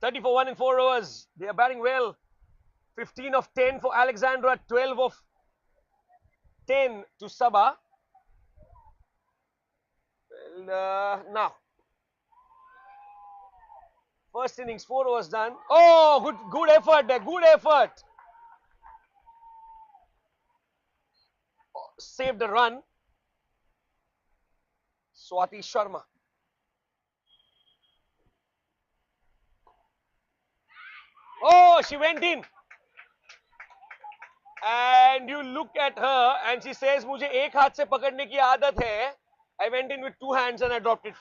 30 for 1 in 4 overs. They are batting well. 15 of 10 for Alexandra, 12 of 10 to Sabah. Well, now, first innings, 4 overs done. Oh, good effort there, good effort. Saved a run. Swati Sharma. Oh, she went in. And you look at her and she says, मुझे एक हाथ से पकड़ने की आदत है. I went in with 2 hands and I dropped it.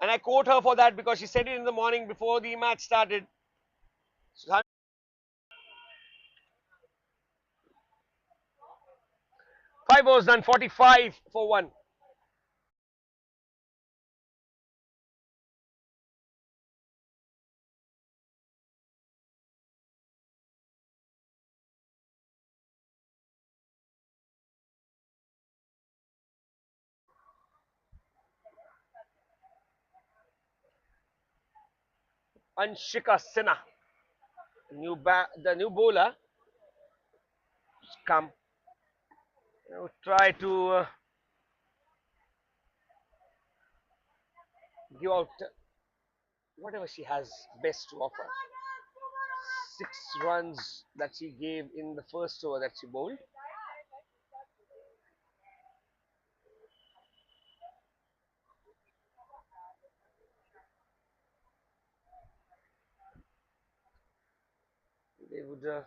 And I quote her for that because she said it in the morning before the match started. 5 overs done, 45 for 1. Anshika Sinha, the new bowler, come. Try to give out whatever she has best to offer. 6 runs that she gave in the first over that she bowled. They would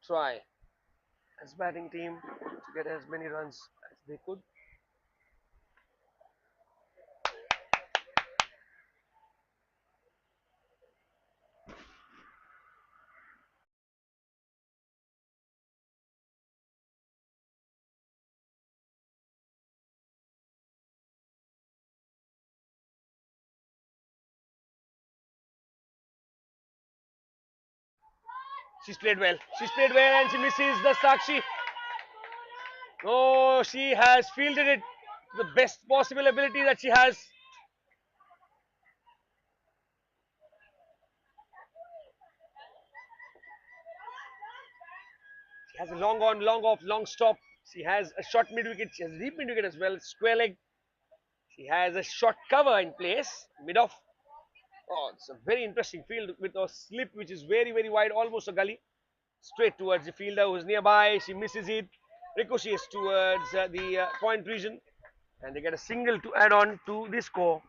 try as batting team to get as many runs as they could. She's played well. She's played well and she misses the Sakshi. Oh, she has fielded it to the best possible ability that she has. She has a long on, long off, long stop. She has a short mid wicket. She has a deep mid wicket as well. Square leg. She has a short cover in place. Mid off. Oh, it's a very interesting field with a slip which is very, very wide, almost a gully. Straight towards the fielder who's nearby. She misses it. Ricochets towards the point region. And they get a single to add on to the score.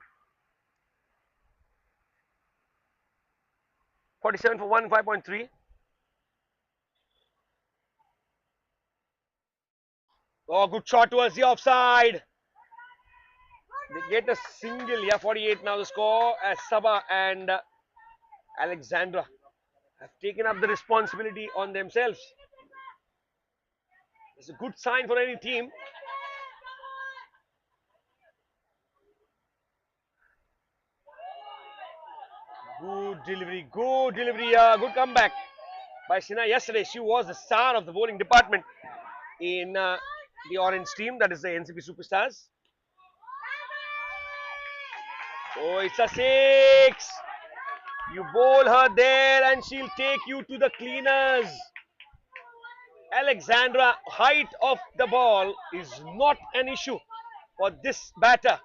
47 for 1, 5.3. Oh, good shot towards the offside. They get a single. Yeah, 48 now the score as Sabah and Alexandra have taken up the responsibility on themselves. It's a good sign for any team. Good delivery, good comeback by Sinha yesterday. She was the star of the bowling department in the orange team, that is the NCP Superstars. Oh, it's a 6. You bowl her there and she'll take you to the cleaners. Alexandra, height of the ball is not an issue for this batter.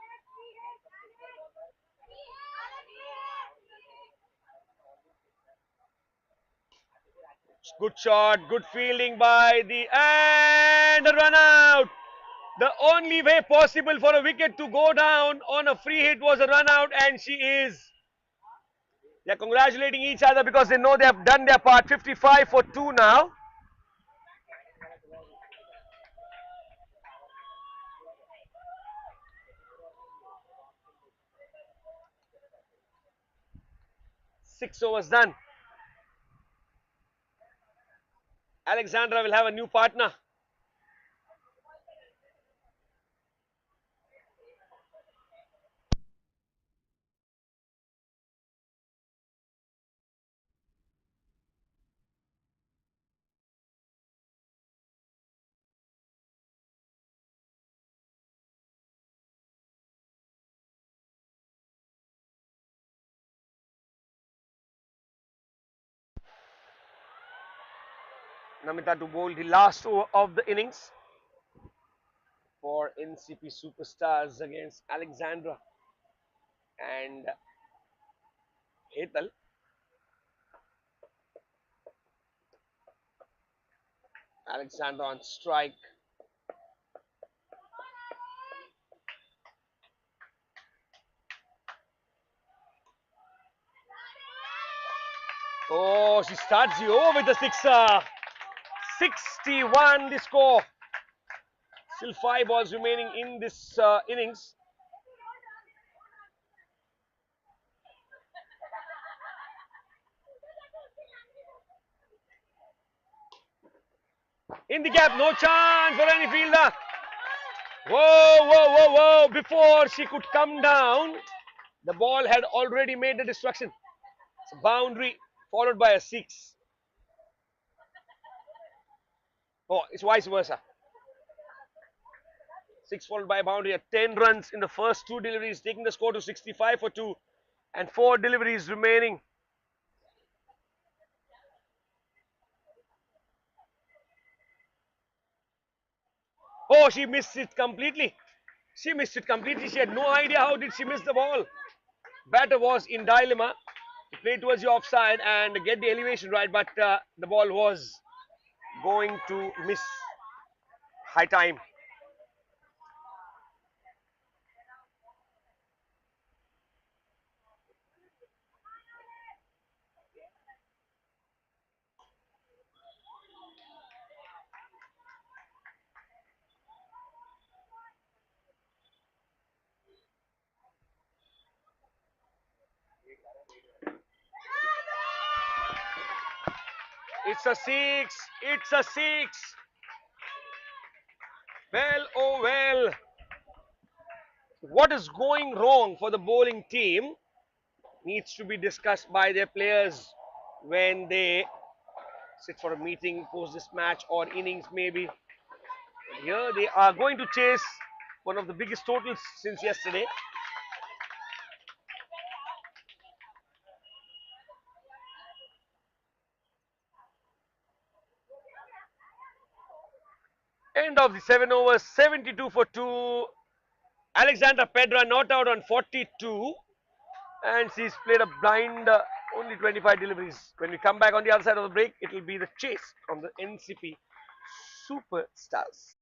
Good shot, good fielding by the and a run out. The only way possible for a wicket to go down on a free hit was a run out, and she is. They're congratulating each other because they know they have done their part. 55 for 2 now. Six overs done. Alexandra will have a new partner. Namita to bowl the last over of the innings for NCP Superstars against Alexandra and Hetal. Alexandra on strike. Oh, she starts the over with a sixer. 61 the score. Still 5 balls remaining in this innings. In the gap, no chance for any fielder. Whoa, whoa, whoa, whoa. Before she could come down, the ball had already made the destruction. It's a boundary followed by a 6. Oh, it's vice versa. 6 followed by a boundary at 10 runs in the first 2 deliveries, taking the score to 65 for 2 and 4 deliveries remaining. Oh, she missed it completely. She missed it completely. She had no idea how did she miss the ball. Batter was in dilemma to play towards the offside and get the elevation right, but the ball was going to miss. High time. It's a 6. It's a 6. Well, oh well. What is going wrong for the bowling team needs to be discussed by their players when they sit for a meeting post this match or innings maybe. Here they are going to chase one of the biggest totals since yesterday. End of the 7 overs, 72 for 2. Alexandra Pedra not out on 42 and she's played a blind only 25 deliveries. When we come back on the other side of the break, it will be the chase from the NCP Superstars.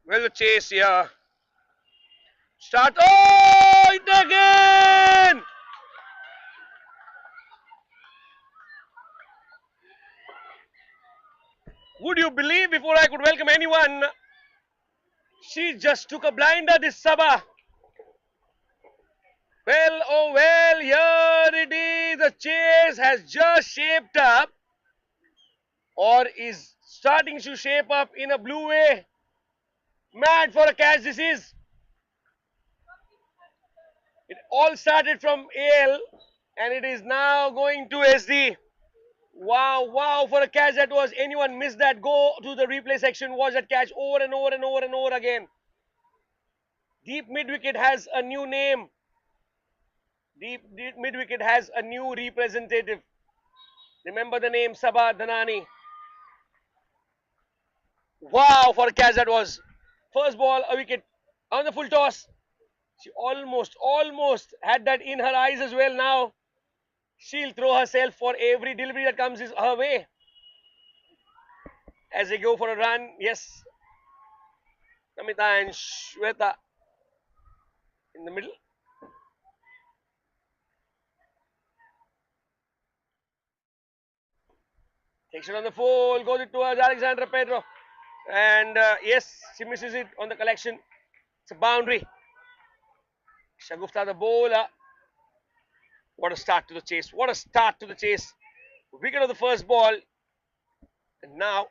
Well, the chase here. Start. Oh, it again. Would you believe before I could welcome anyone, she just took a blinder, this Sabah. Well, oh well, here it is. The chase has just shaped up, or is starting to shape up in a blue way. Mad for a catch, this is. It all started from AL, and it is now going to SD. Wow, wow, for a catch that was. Anyone missed that? Go to the replay section, watch that catch over and over and over and over again. Deep mid wicket has a new name. Deep mid wicket has a new representative. Remember the name, Sabah Dhanani. Wow, for a catch that was. First ball, a wicket on the full toss. She almost had that in her eyes as well now. She'll throw herself for every delivery that comes her way. As they go for a run, yes. Namita and Shweta in the middle. Takes it on the full, goes it towards Alexandra Pedro. And yes, she misses it on the collection. It's a boundary. Shagufta the bowler. What a start to the chase. What a start to the chase. Wicket of the first ball. And now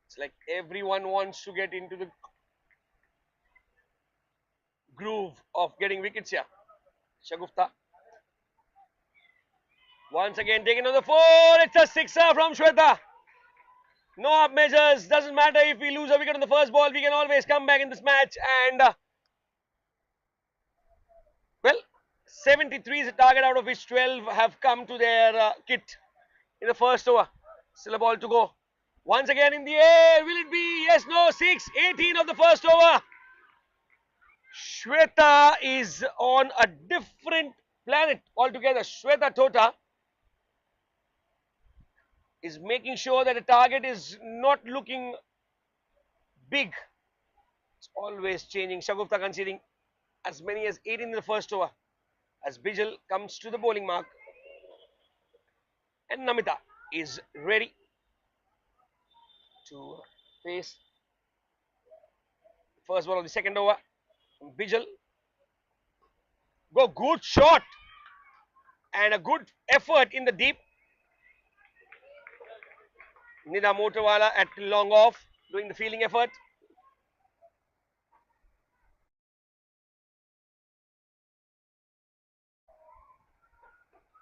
it's like everyone wants to get into the groove of getting wickets here. Shagufta. Once again taken on the full. It's a sixer from Shweta. No up measures. Doesn't matter if we lose a wicket on the first ball. We can always come back in this match. And well, 73 is a target, out of which 12 have come to their kit in the first over. Still a ball to go. Once again in the air. Will it be? Yes, no. 6, 18 of the first over. Shweta is on a different planet altogether. Shweta Tota is making sure that the target is not looking big. It's always changing. Shagufta conceding as many as 18 in the first over as Bijal comes to the bowling mark. And Namita is ready to face the first ball of the second over. Bijal. Go, good shot and a good effort in the deep. Nida Motorwala at long off doing the fielding effort.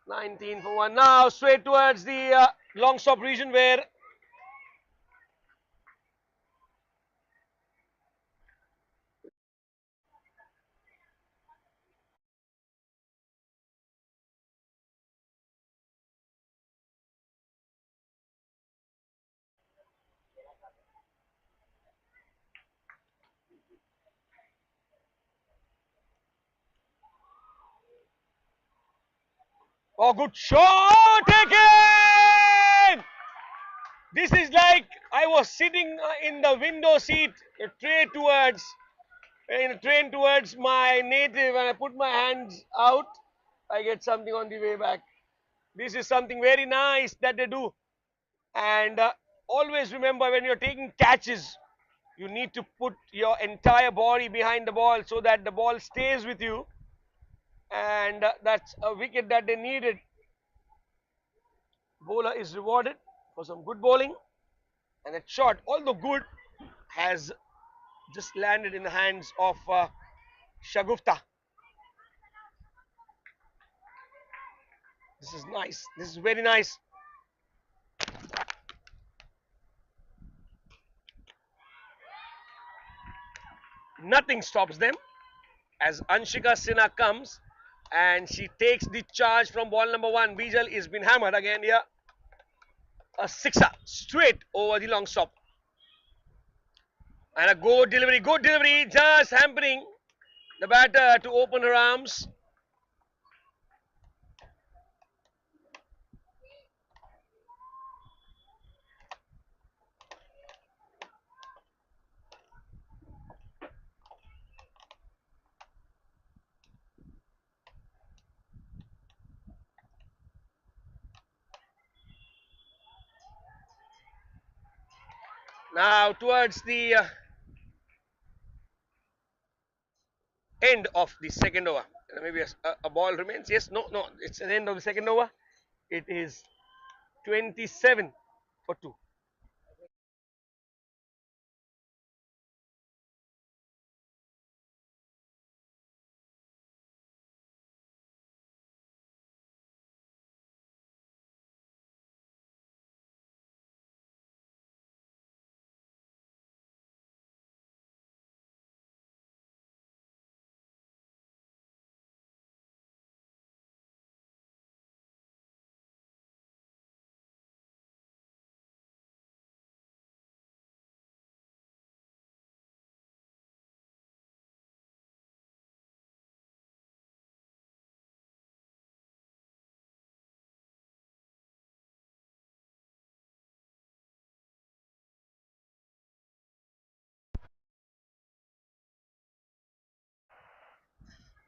$19 for 1. Now straight towards the long stop region where oh, good shot taken! This is like I was sitting in the window seat, in a train towards my native, and I put my hands out. I get something on the way back. This is something very nice that they do. And always remember, when you're taking catches, you need to put your entire body behind the ball so that the ball stays with you. And that's a wicket that they needed. Bowler is rewarded for some good bowling, and that shot, although good, has just landed in the hands of Shagufta. This is nice. This is very nice. Nothing stops them as Anshika Sinha comes and she takes the charge from ball number 1. Bijal is been hammered again here. A sixer straight over the long stop. And a good delivery, just hampering the batter to open her arms. Now towards the end of the second over. Maybe a ball remains. Yes, no, it's an end of the second over. It is 27 for 2.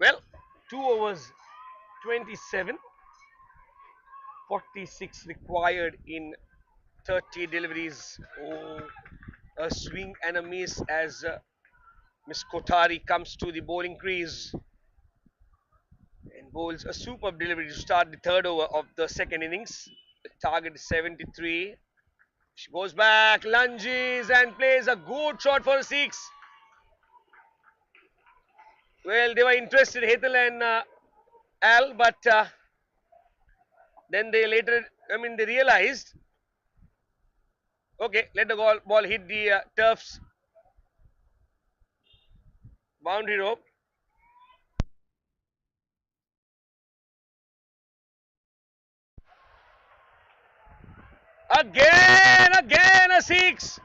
Well, 2 overs, 27, 46 required in 30 deliveries. Oh, a swing and a miss as Miss Kotari comes to the bowling crease and bowls a superb delivery to start the third over of the second innings. The target is 73. She goes back, lunges, and plays a good shot for a six. Well, they were interested, Hetal and Al, but then they later, they realized, okay, let the ball hit the turf's boundary rope. Again a six.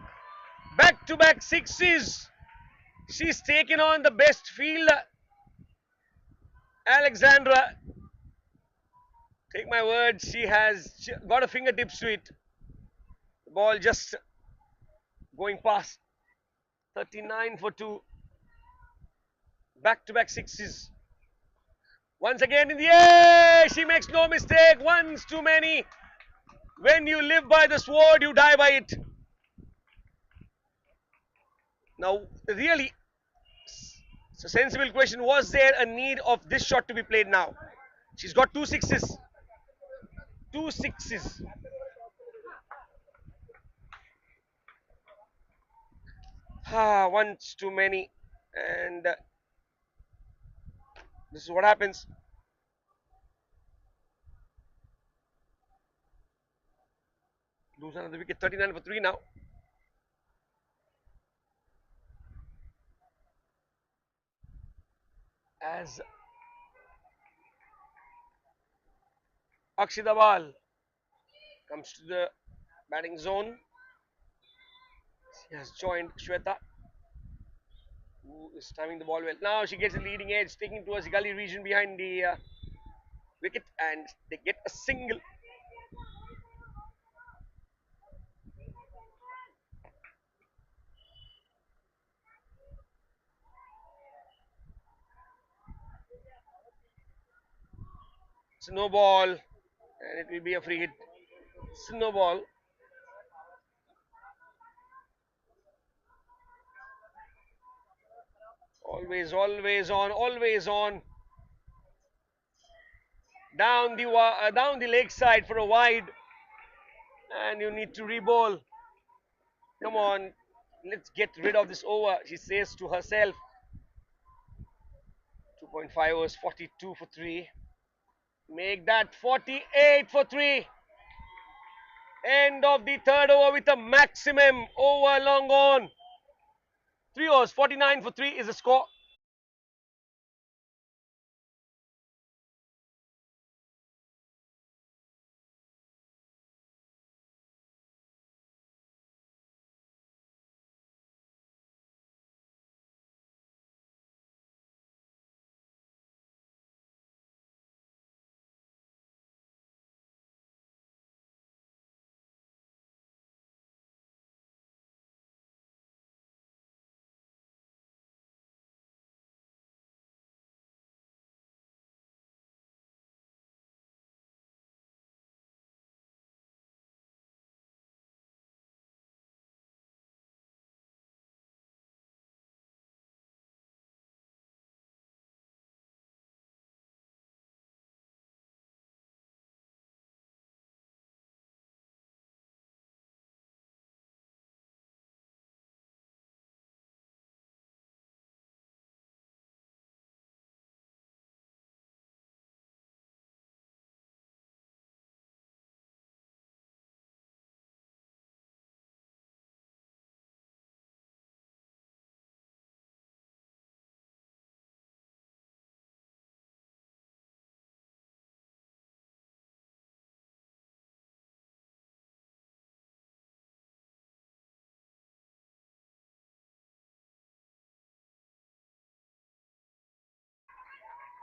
Back to back sixes. She's taken on the best fielder, Alexandra. Take my word, she got her fingertips to it. The ball just going past. 39 for 2. Back to back sixes. Once again in the air. She makes no mistake. Once too many. When you live by the sword, you die by it. Now, really, it's a sensible question. Was there a need of this shot to be played now? She's got two sixes. Two sixes. Once too many. And this is what happens. Lose another wicket. 39 for 3 now. As Akshita Bal comes to the batting zone. She has joined Shweta, who is timing the ball well. Now she gets a leading edge, taking towards the gully region behind the wicket, and they get a single. Snowball, and it will be a free hit. Snowball. Always on, always on. Down the leg side for a wide, and you need to re-bowl. Come on, let's get rid of this over, she says to herself. 2.5 overs, 42 for 3. Make that 48 for 3. End of the third over with a maximum over long on. 3 overs, 49 for 3 is the score.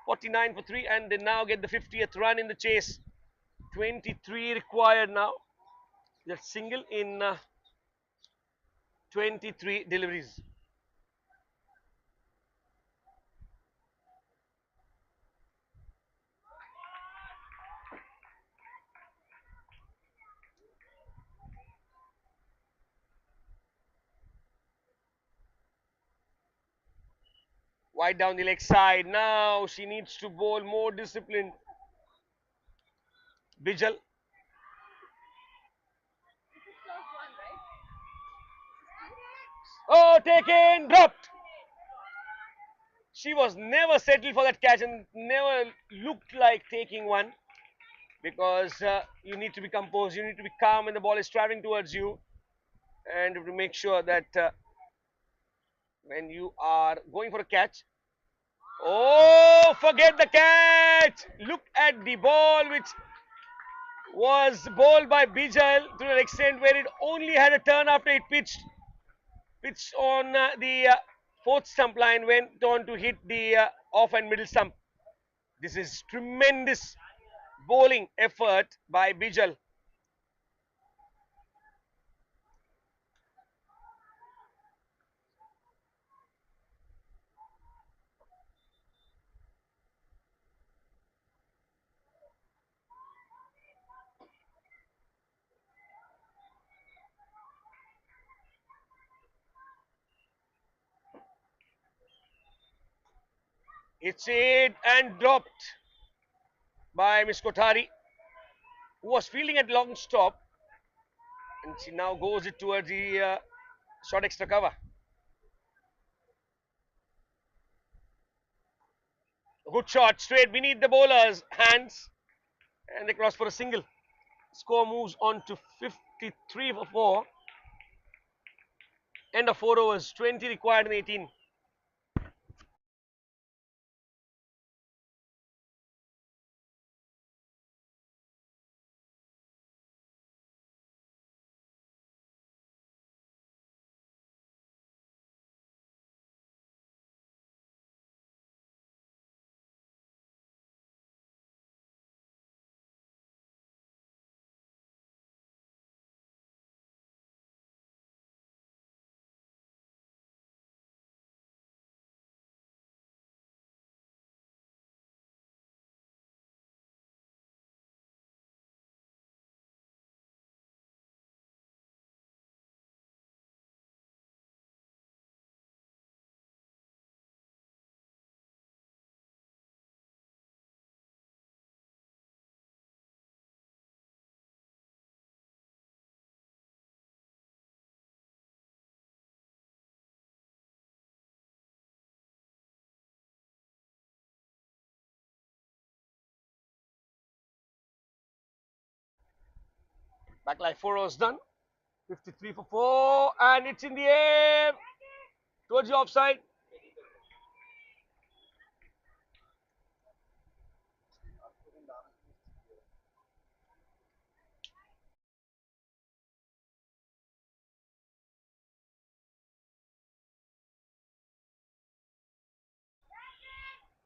49 for 3, and they now get the 50th run in the chase. 23 required now. That single in 23 deliveries. Wide down the leg side. Now she needs to bowl more disciplined. Bijal. Oh, taken, dropped. She was never settled for that catch and never looked like taking one, because you need to be composed, you need to be calm when the ball is traveling towards you, and to make sure that when you are going for a catch, oh, forget the catch. Look at the ball which was bowled by Bijal to an extent where it only had a turn after it pitched on the fourth stump line, went on to hit the off and middle stump. This is tremendous bowling effort by Bijal. It's hit and dropped by Miss Kothari, who was fielding at long stop, and she now goes it towards the short extra cover. A good shot straight beneath the bowler's hands, and they cross for a single. Score moves on to 53 for 4. End of 4 overs, 20 required in 18. Back like 4 overs done. 53 for 4, and it's in the air towards the offside.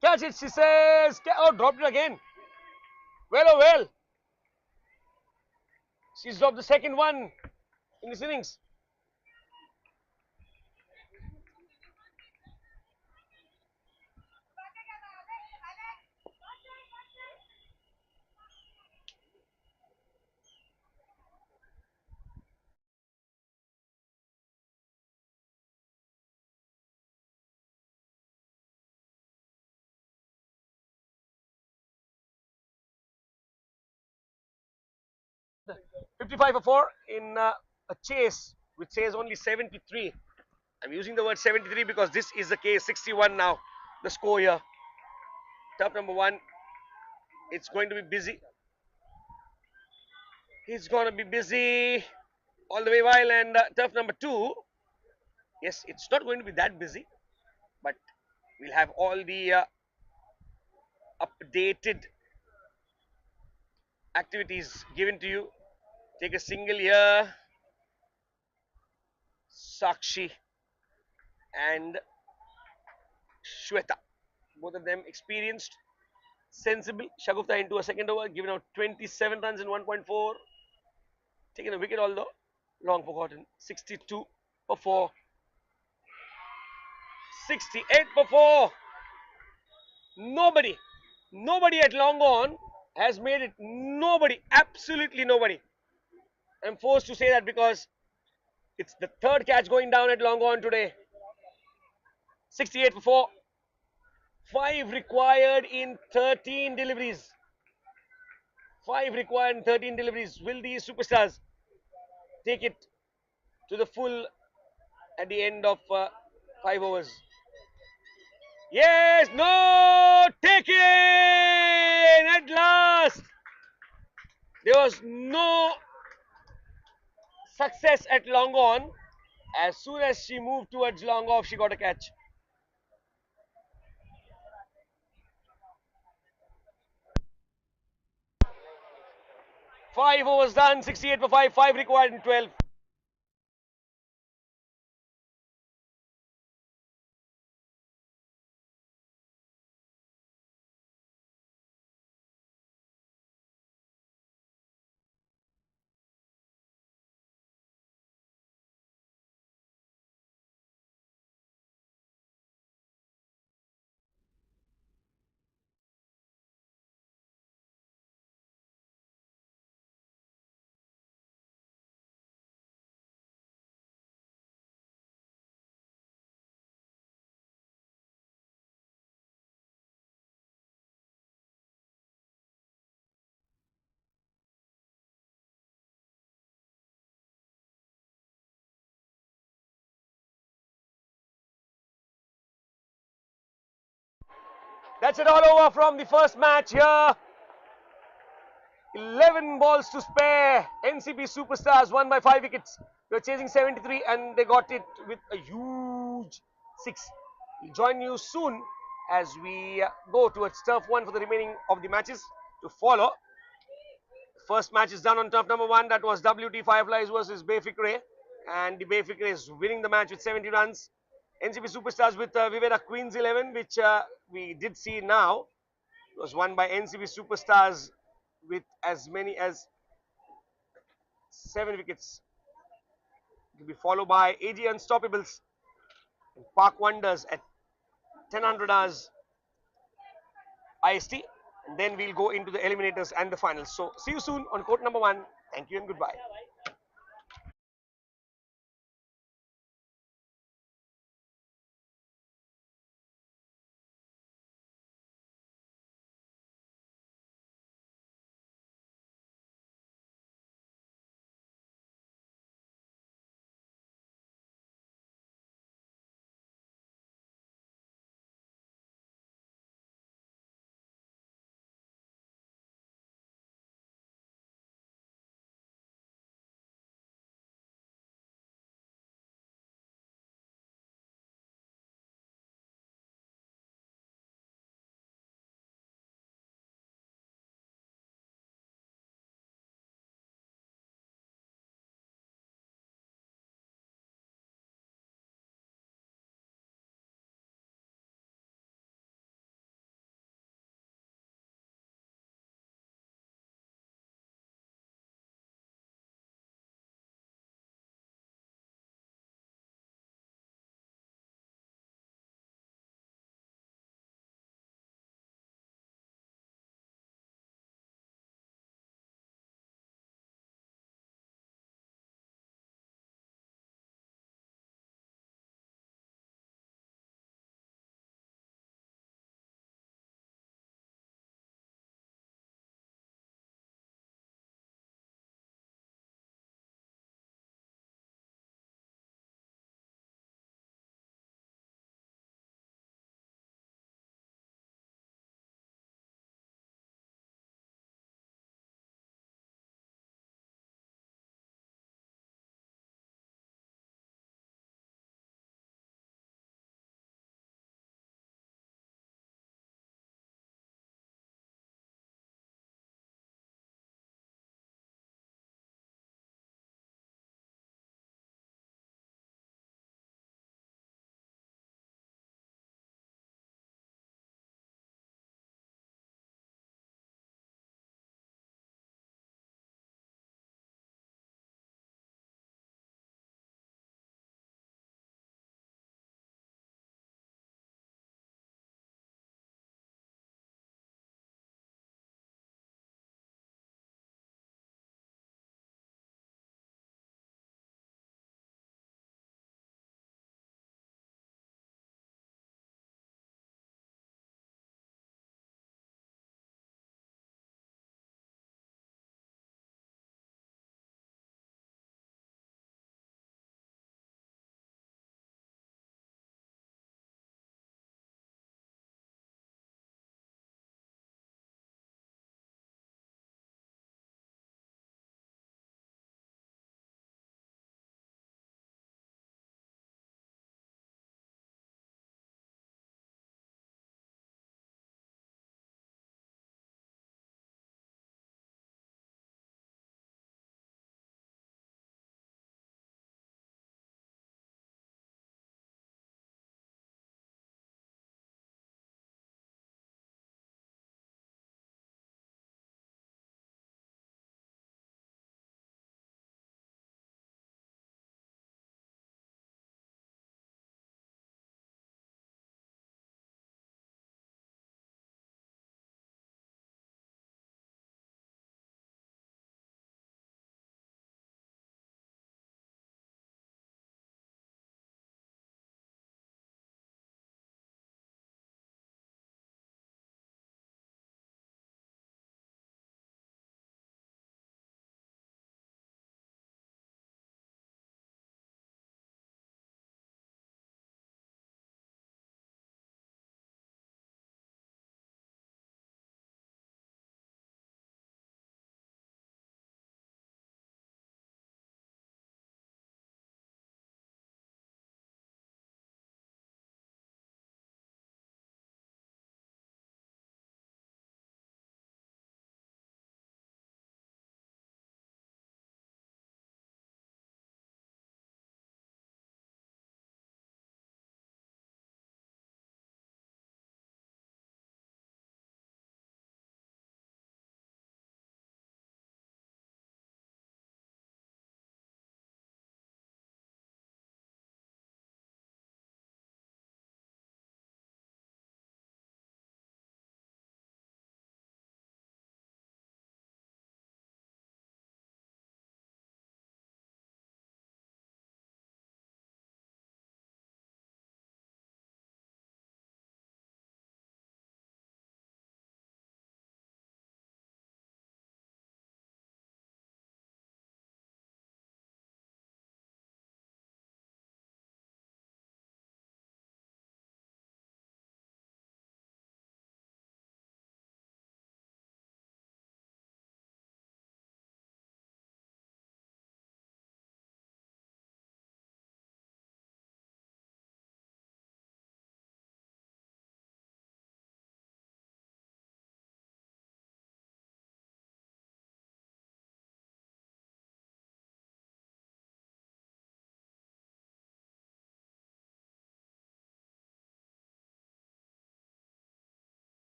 Catch it, she says. Oh, dropped it again. Well, oh well. She's dropped the second one in this innings. The 55 for 4 in a chase which says only 73. I'm using the word 73 because this is the case. 61 now, the score here. Turf number 1, it's going to be busy. He's going to be busy all the way while, and turf number 2, yes, it's not going to be that busy, but we'll have all the updated activities given to you. Take a single here. Sakshi and Shweta, both of them experienced. sensible. Shagufta into a second over, giving out 27 runs in 1.4. Taking a wicket although long forgotten. 62 for 4. 68 for 4. Nobody, nobody at long on has made it. Nobody, absolutely nobody. I'm forced to say that because it's the third catch going down at long on today. 68 for 4. 5 required in 13 deliveries. 5 required in 13 deliveries. Will these superstars take it to the full at the end of 5 overs? Yes, no, taken at last. There was no success at long on. As soon as she moved towards long off, she got a catch. Five overs done, 68 for 5, 5 required in 12. That's it all over from the first match here. 11 balls to spare. NCP Superstars won by 5 wickets. They were chasing 73 and they got it with a huge 6. We'll join you soon as we go towards turf 1 for the remaining of the matches to follow. First match is done on turf number 1. That was WT Fireflies versus Bay Fikre. And the Bay Fikre is winning the match with 70 runs. NCP Superstars with Vivera Queens 11, which we did see now. It was won by NCP Superstars with as many as 7 wickets. It will be followed by AG Unstoppables and Park Wonders at 1000 hours IST. And then we'll go into the eliminators and the finals. So see you soon on court number 1. Thank you and goodbye.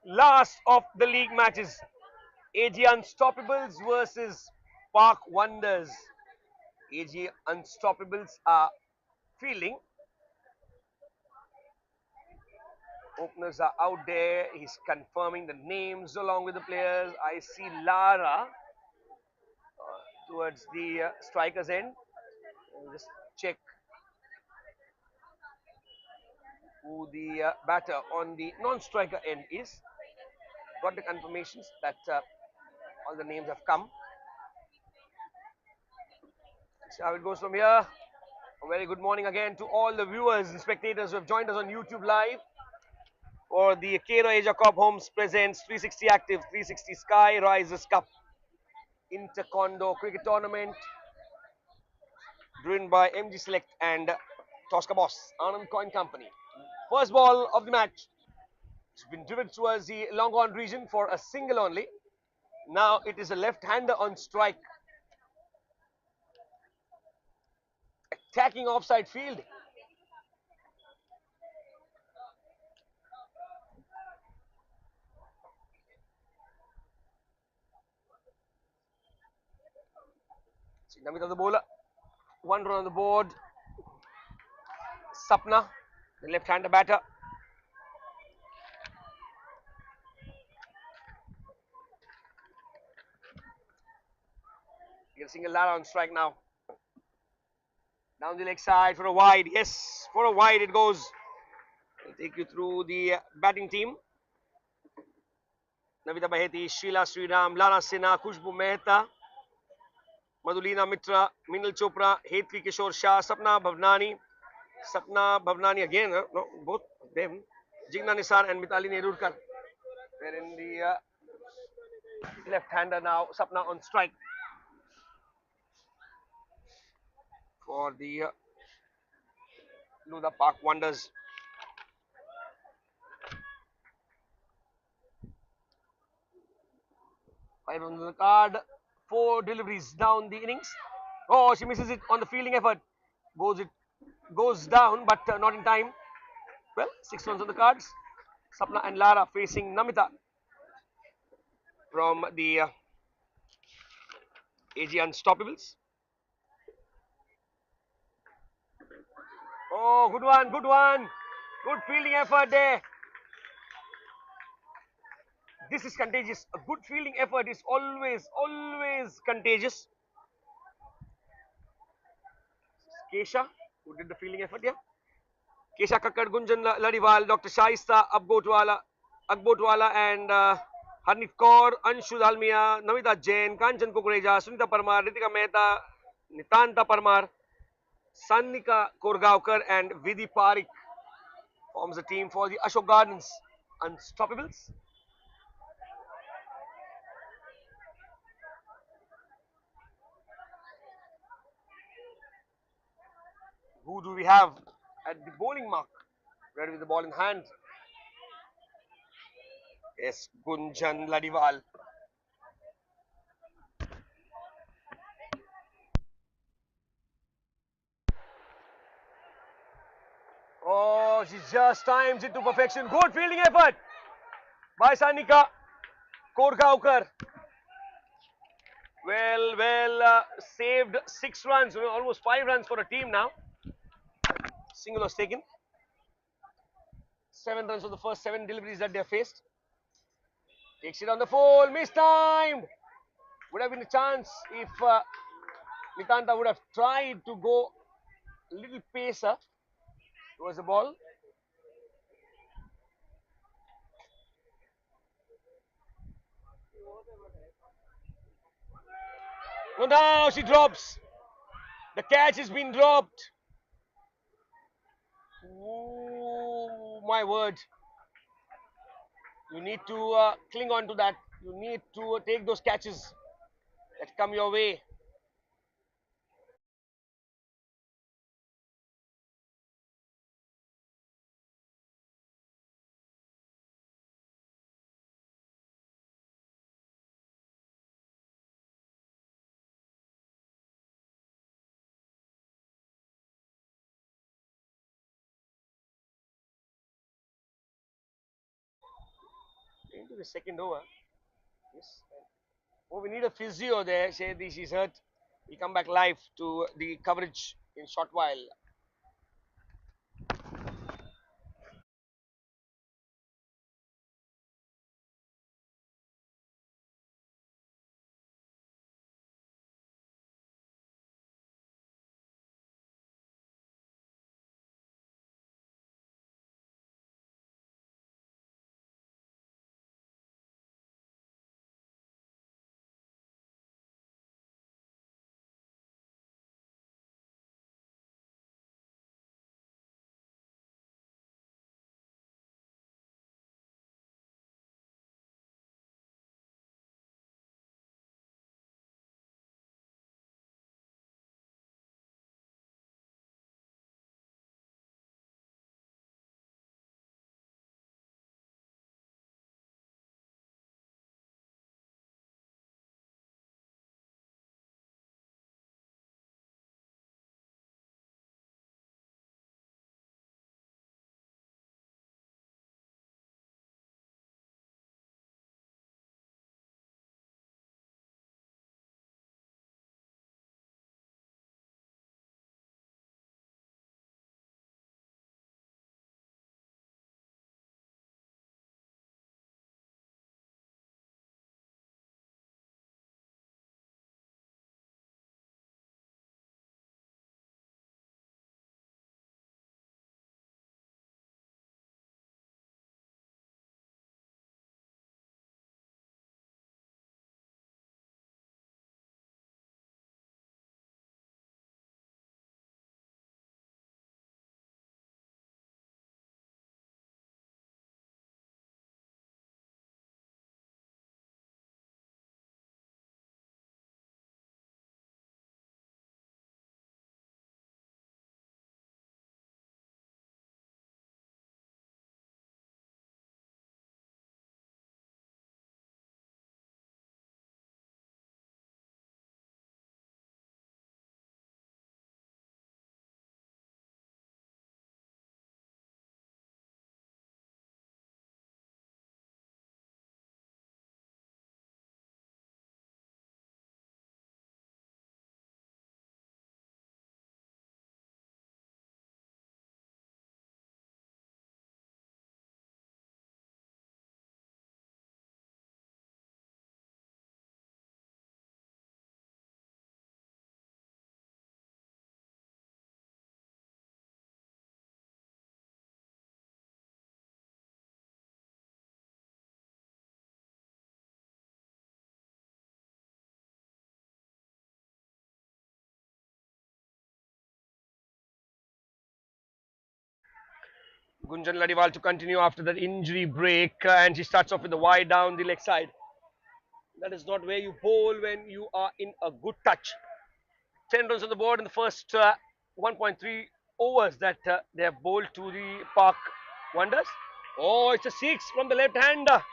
last of the league matches. AG Unstoppables versus Park Wonders. AG Unstoppables are fielding. Openers are out there. He's confirming the names along with the players. I see Lara towards the striker's end. We'll just check who the batter on the non-striker end is. Got the confirmations that all the names have come. See how it goes from here. A very good morning again to all the viewers and spectators who have joined us on YouTube Live for the RAHEJA CORP Homes presents 360 Active 360 Sky Rises Cup INTER-CONDO cricket tournament driven by MG Select and Tosca Boss Anand Coin Company. First ball of the match. It's been driven towards the long on region for a single only. Now it is a left-hander on strike. Attacking offside field. Namita the bowler. One run on the board. Sapna, the left-hander batter. You're single Lara on strike now. Down the leg side for a wide. Yes, for a wide it goes. I'll take you through the batting team. Navita Baheti, Sheila Sriram, Lara Sinha, Khushbu Mehta, Madhulina Mitra, Minal Chopra, Hetvi Kishore Shah, Sapna Bhavnani again, no, both of them, Jigna Nisar and Mitali Nerurkar. They're in the left-hander now, Sapna on strike for the Ludha Park Wonders. 5 runs on the card, 4 deliveries down the innings. Oh, she misses it on the fielding effort. Goes down, but not in time. Well, 6 runs on the cards. Sapna and Lara facing Namita from the AG Unstoppables. Oh, good one, good one. Good fielding effort there. This is contagious. A good fielding effort is always contagious. Kesha, who did the fielding effort, yeah. Kesha Kakkad, Gunjan Ladiwal, Dr. Shaista, Agbotwala and Harnif Kaur, Anshu Dalmia, Namita Jain, Kanchan Kukureja, Sunita Parmar, Ritika Mehta, Nitanta Parmar, Sannika Korgaonkar and Vidhi Parik forms a team for the Ashok Gardens Unstoppables. Who do we have at the bowling mark? Ready with the ball in hand. Yes, Gunjan Ladiwal. Oh, she just times it to perfection. Good fielding effort by Sanika Korgaonkar. Well, saved 6 runs, almost 5 runs for a team now. Single was taken. 7 runs for the first 7 deliveries that they have faced. Takes it on the full, mistimed. Would have been a chance if Nitanta would have tried to go a little pacer towards the ball. No, now she drops. The catch has been dropped. Oh, my word. You need to cling on to that. You need to take those catches that come your way. into the second over. Yes. Oh, we need a physio there. Say this is hurt. He'll come back live to the coverage in short while. Gunjan Ladiwal to continue after that injury break, and she starts off with the wide down the leg side. That is not where you bowl when you are in a good touch. 10 runs on the board in the first 1.3 overs that they have bowled to the Park Wonders. Oh, it's a six from the left hander.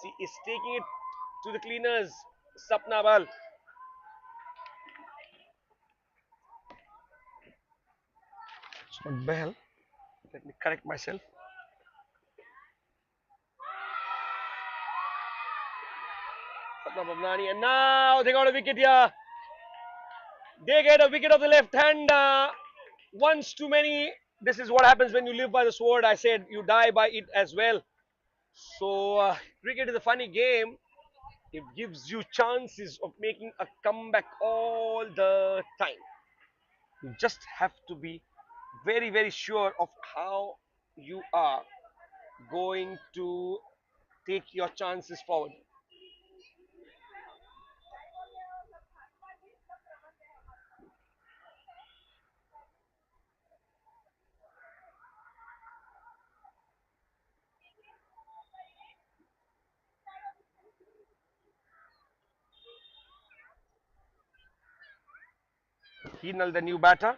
She is taking it to the cleaners. Sapna Bal. It's not Bell. Let me correct myself. Sapna Bhavnani. And now they got a wicket here. They get a wicket of the left hander. Once too many. This is what happens when you live by the sword. I said you die by it as well. So, cricket is a funny game. It gives you chances of making a comeback all the time. You just have to be very, very sure of how you are going to take your chances forward. Heenal, the new batter.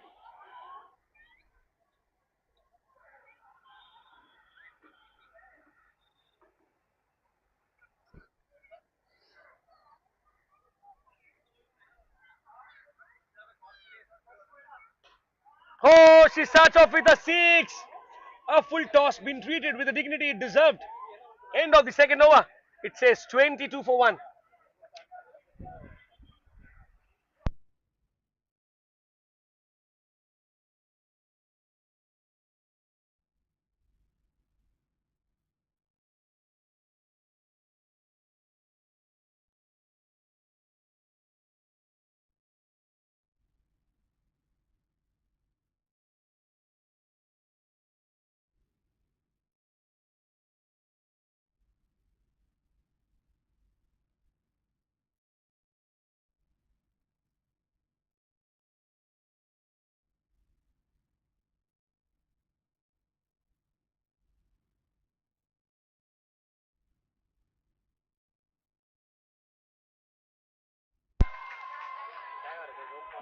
Oh, she starts off with a six. A full toss, been treated with the dignity it deserved. End of the second over. It says 22 for 1.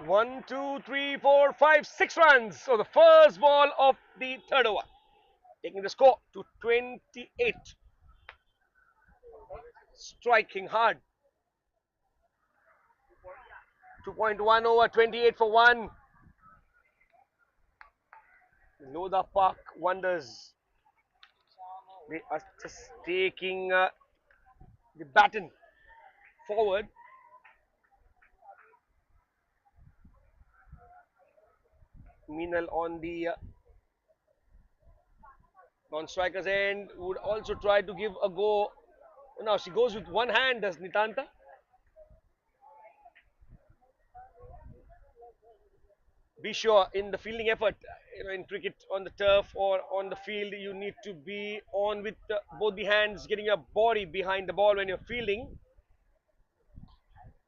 One, two, three, four, five, 6 runs. So the first ball of the third over, taking the score to 28. Striking hard. 2.1 over, 28 for 1. Lodha Park Wonders. They are just taking the baton forward. Meenal on the non-striker's end would also try to give a go. Now she goes with one hand, does Nitanta. Be sure in the fielding effort, in cricket on the turf or on the field, you need to be on with both the hands, getting your body behind the ball when you're fielding.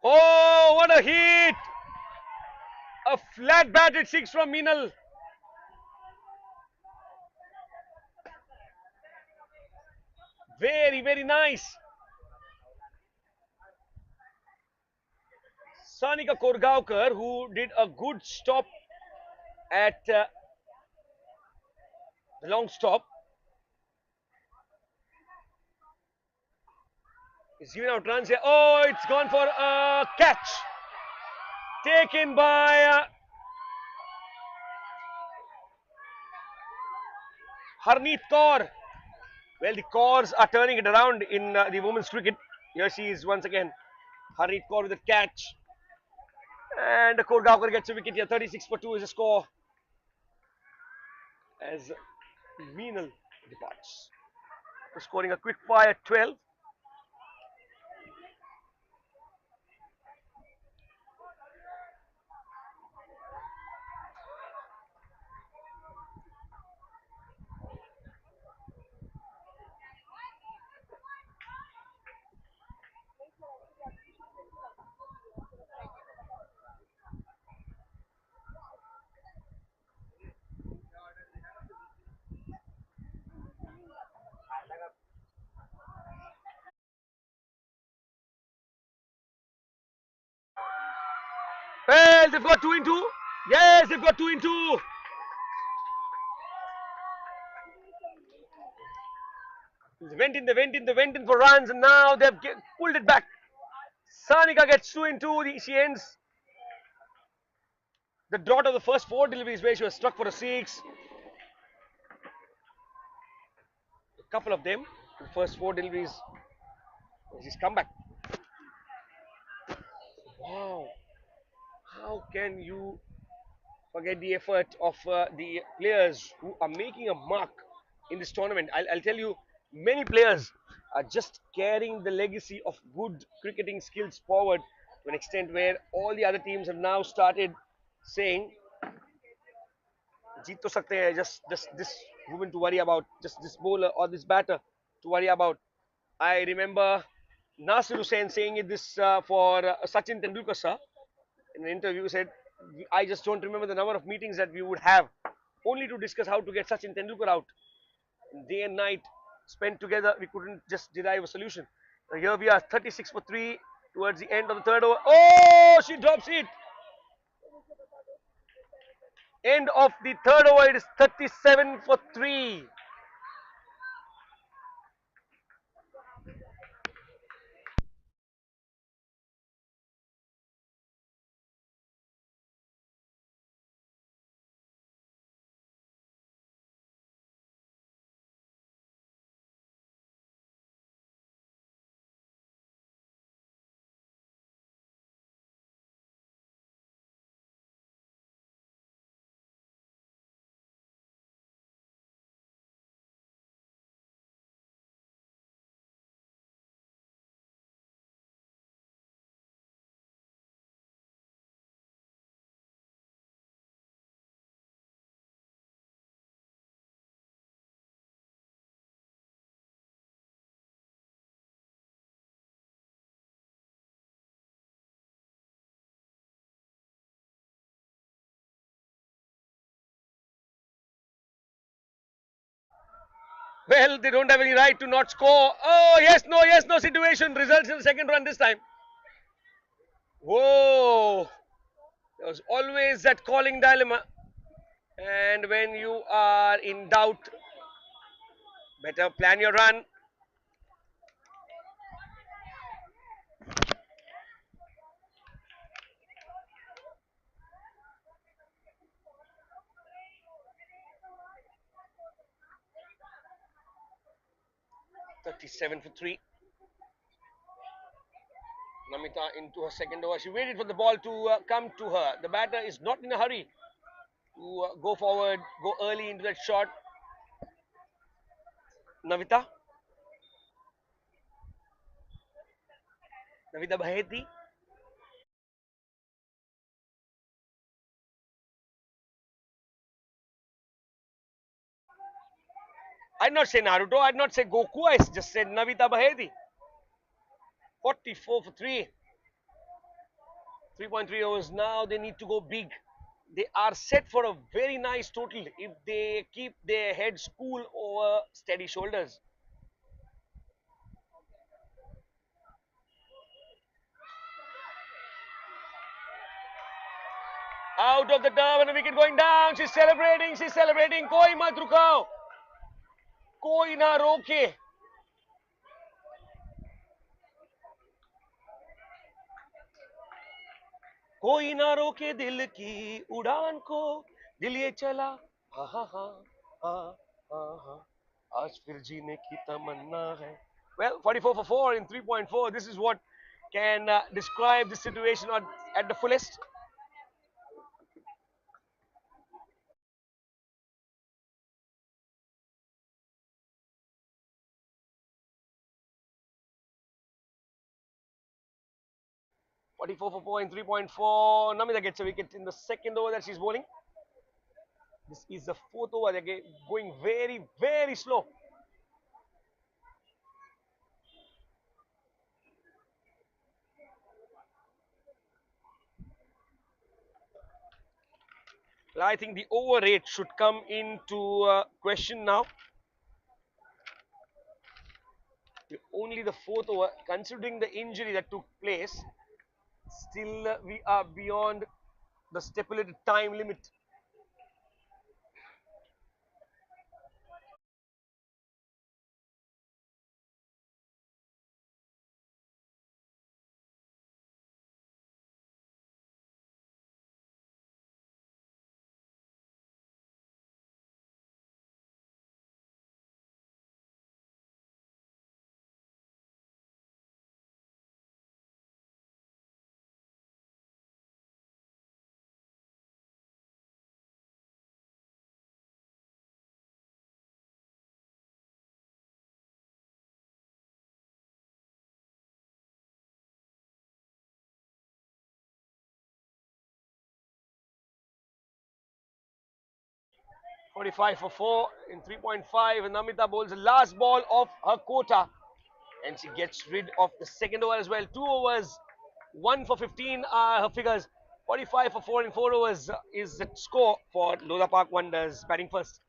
Oh, what a hit! A flat batted six from Meenal. Very, very nice. Sanika Korgaonkar, who did a good stop at the long stop, is giving out runs here. Oh, it's gone for a catch. Taken by Harneet Kaur. Well, the Kaurs are turning it around in the women's cricket. Here she is once again. Harneet Kaur with a catch. And Korgaonkar gets a wicket here. 36 for 2 is the score. As Meenal departs. Scoring a quick fire 12. Well, they've got 2 in 2. Yes, they've got 2 in 2. They went in for runs, and now they've pulled it back. Sanika gets 2 in 2. She ends the drought of the first 4 deliveries where she was struck for a 6. A couple of them, the first 4 deliveries. She's come back. Wow. How can you forget the effort of the players who are making a mark in this tournament? I'll tell you, many players are just carrying the legacy of good cricketing skills forward to an extent where all the other teams have now started saying, "Jeet to sakte hai, just this woman to worry about, just this bowler or this batter to worry about." I remember Nasir Hussain saying it this for Sachin Tendulkar sir in an interview. Said, "I just don't remember the number of meetings that we would have only to discuss how to get Sachin Tendulkar out. Day and night spent together, we couldn't just derive a solution." Here we are, 36 for 3 towards the end of the third over. Oh, she drops it. End of the third over, it is 37 for 3. Well, they don't have any right to not score. Oh, yes, no situation. Results in the second run this time. Whoa. There was always that calling dilemma. And when you are in doubt, better plan your run. 37 for 3. Namita into her second over. She waited for the ball to come to her. The batter is not in a hurry to go forward, go early into that shot. Navita, Navita Baheti. I'd not say Naruto, I'd not say Goku, I just said Navita Baheti. 44 for 3. 3.3 overs. Now they need to go big. They are set for a very nice total if they keep their heads cool over steady shoulders. Out of the turf and a wicket going down. She's celebrating. She's celebrating. Koi mat rukao. Koi na roke. कोई ना रोके दिल की उड़ान को दिल ये चला हा हा हा हा हा हा आज फिर जीने की तमन्ना है. Well, 44 for 4 in 3.4. This is what can describe the situation at the fullest. 44 for 4 in 3.4. Namita gets a wicket in the second over that she's bowling. This is the fourth over. They're going very, very slow. Well, I think the over rate should come into question now. Only the fourth over, considering the injury that took place, still we are beyond the stipulated time limit. Forty-five for 4 in 3.5, and Namita bowls the last ball of her quota, and she gets rid of the second over as well. 2 overs, 1 for 15 are her figures. 45 for 4 in 4 overs is the score for Lodha Park Wonders batting first.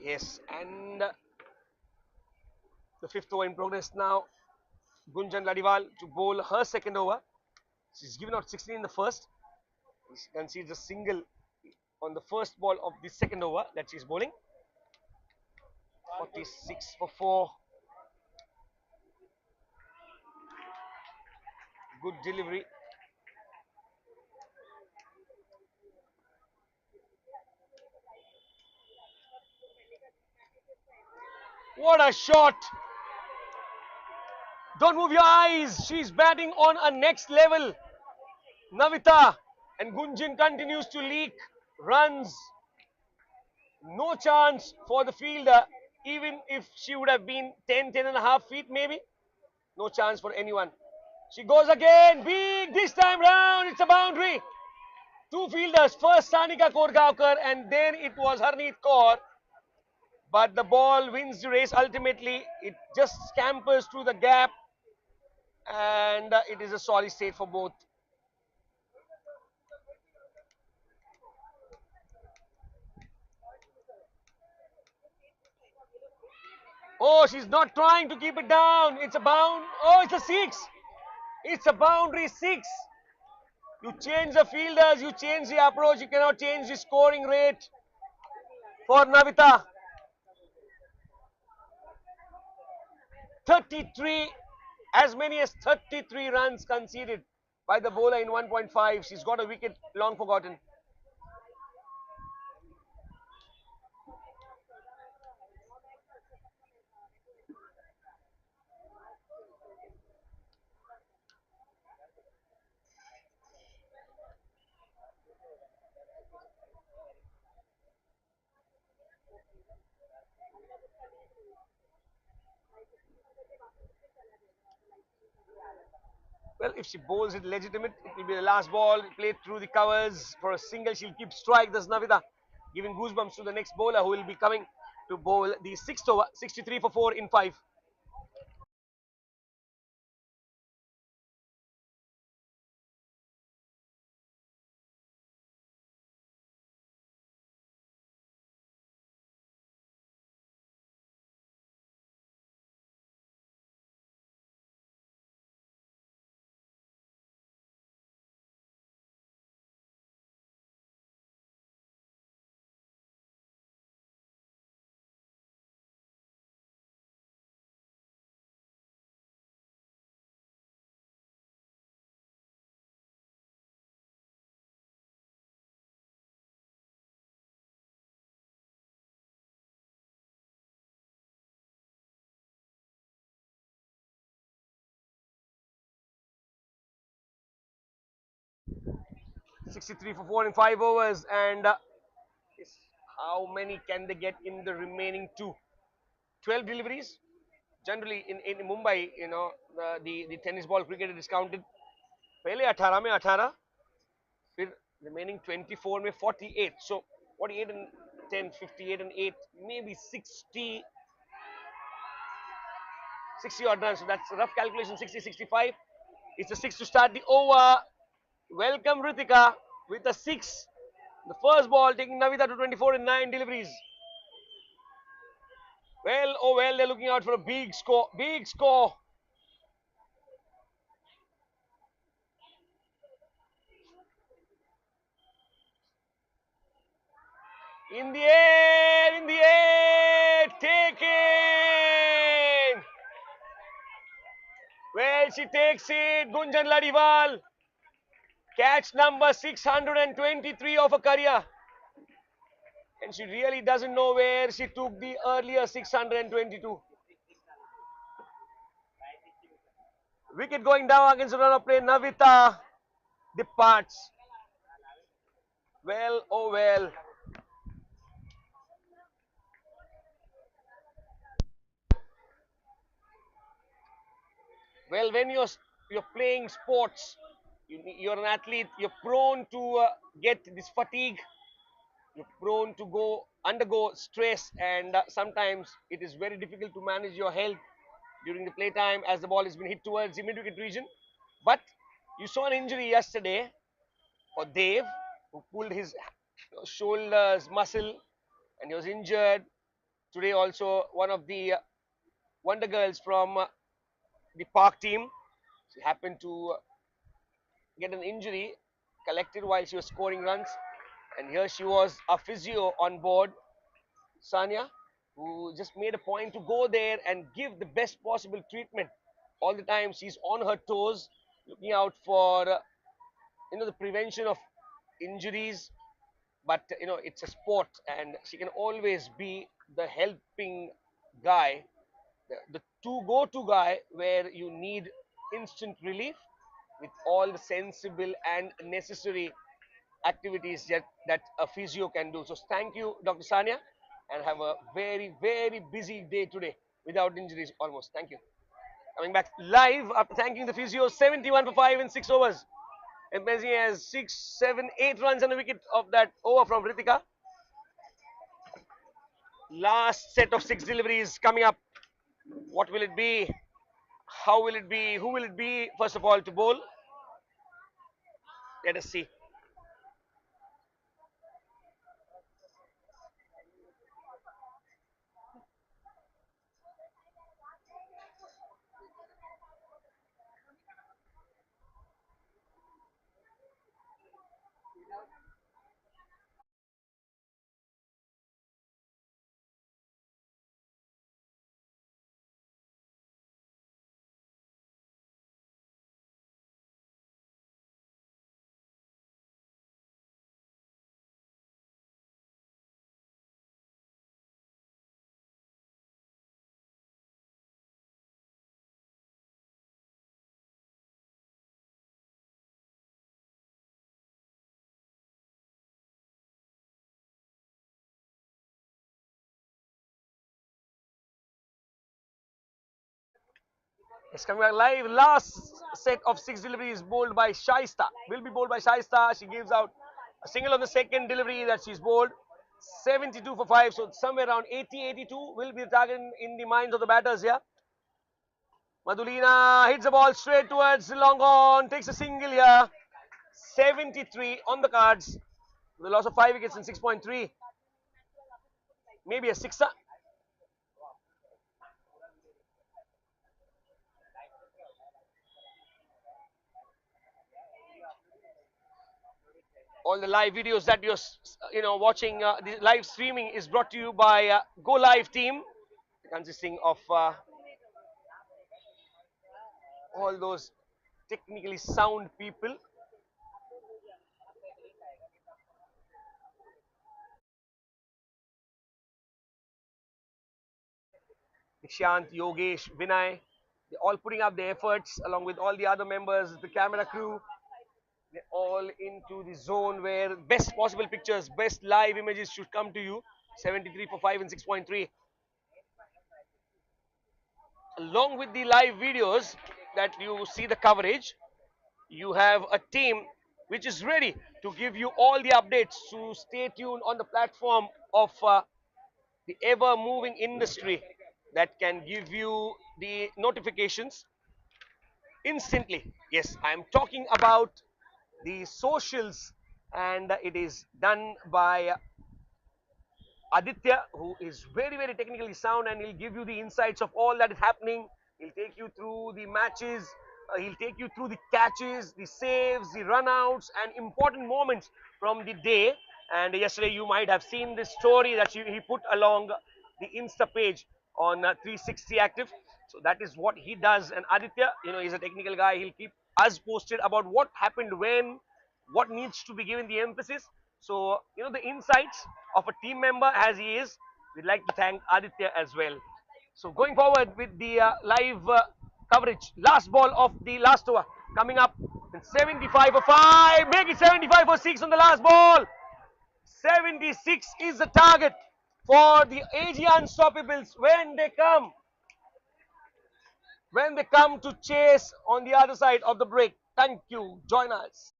Yes, and the fifth over in progress now. Gunjan Ladiwal to bowl her second over. She's given out 16 in the first. She concedes a single on the first ball of the second over that she's bowling. 46 for 4. Good delivery. What a shot! Don't move your eyes. She's batting on a next level. Navita. And Gunjan continues to leak runs. No chance for the fielder, even if she would have been 10 and a half feet maybe. No chance for anyone. She goes again, big this time round. It's a boundary. Two fielders, first Sanika Korgaonkar and then it was Harneet Kaur. But the ball wins the race ultimately. It just scampers through the gap and it is a sorry state for both. Oh, she's not trying to keep it down. It's a bound. Oh, it's a six. It's a boundary six. You change the fielders, you change the approach, you cannot change the scoring rate for Navita. 33, as many as 33 runs conceded by the bowler in 1.5. She's got a wicket long forgotten. Well, if she bowls it legitimate, it will be the last ball played through the covers for a single. She'll keep strike. That's Navita, giving goosebumps to the next bowler who will be coming to bowl the sixth over, 63 for 4 in 5. Sixty-three for 4 in 5 overs, and how many can they get in the remaining two? 12 deliveries. Generally, in Mumbai, the tennis ball cricket is counted. पहले 18 में 18, फिर remaining 24 में 48. So 48 and 10, 58 and 8, maybe 60 odd runs. So that's a rough calculation. 60, 65. It's a six to start the over. Welcome Ritika with a six. The first ball taking Navita to 24 in 9 deliveries. Well, oh well, they're looking out for a big score. Big score. In the air, taken. Well, she takes it. Gunjan Ladiwal. Catch number 623 of her career. And she really doesn't know where she took the earlier 622. Wicket going down against the run of play. Navita departs. Well, oh well. Well, when you're playing sports, you're an athlete. You're prone to get this fatigue. You're prone to go undergo stress, and sometimes it is very difficult to manage your health during the playtime as the ball has been hit towards the mid wicket region. But you saw an injury yesterday for Dave, who pulled his shoulders muscle and he was injured. Today, also, one of the Wonder Girls from the Park team, she happened to get an injury collected while she was scoring runs. And here she was, a physio on board, Sanya, who just made a point to go there and give the best possible treatment. All the time she's on her toes, looking out for the prevention of injuries. But it's a sport, and she can always be the helping guy, the to go-to guy where you need instant relief with all the sensible and necessary activities that a physio can do. So thank you, Dr. Sania, and have a very, very busy day today without injuries almost. Thank you. Coming back live after thanking the physio, 71 for 5 in 6 overs. And Messi has 6, 7, 8 runs on the wicket of that over from Ritika. Last set of 6 deliveries coming up. What will it be? How will it be? Who will it be? First of all, to bowl. Let us see. It's coming back live. Last set of 6 deliveries bowled by Shaista. Will be bowled by Shaista. She gives out a single on the second delivery that she's bowled. 72 for 5. So somewhere around 80, 82 will be the target in the minds of the batters here. Madhulina hits the ball straight towards long on. Takes a single here. 73 on the cards. The loss of 5 wickets in 6.3. Maybe a sixer. All the live videos that you're watching, the live streaming is brought to you by Go Live team, consisting of all those technically sound people. Nishant, Yogesh, Vinay, they're all putting up their efforts along with all the other members, the camera crew. They're all into the zone where best possible pictures, best live images should come to you. 73 for 5 and 6.3. Along with the live videos that you see the coverage, you have a team which is ready to give you all the updates. So stay tuned on the platform of the ever moving industry that can give you the notifications instantly. Yes, I am talking about the socials, and it is done by Aditya, who is very, very technically sound, and he'll give you the insights of all that is happening. He'll take you through the matches, he'll take you through the catches, the saves, the runouts, and important moments from the day. And yesterday, you might have seen this story that he put along the Insta page on 360 Active. So that is what he does. And Aditya, he's a technical guy. He'll keep us posted about what happened when, what needs to be given the emphasis. So, the insights of a team member as he is, we'd like to thank Aditya as well. So, going forward with the live coverage, last ball of the last over coming up in 75 for 5, make it 75 for 6 on the last ball. 76 is the target for the AG Unstoppables when they come to chase on the other side of the break. Thank you. Join us.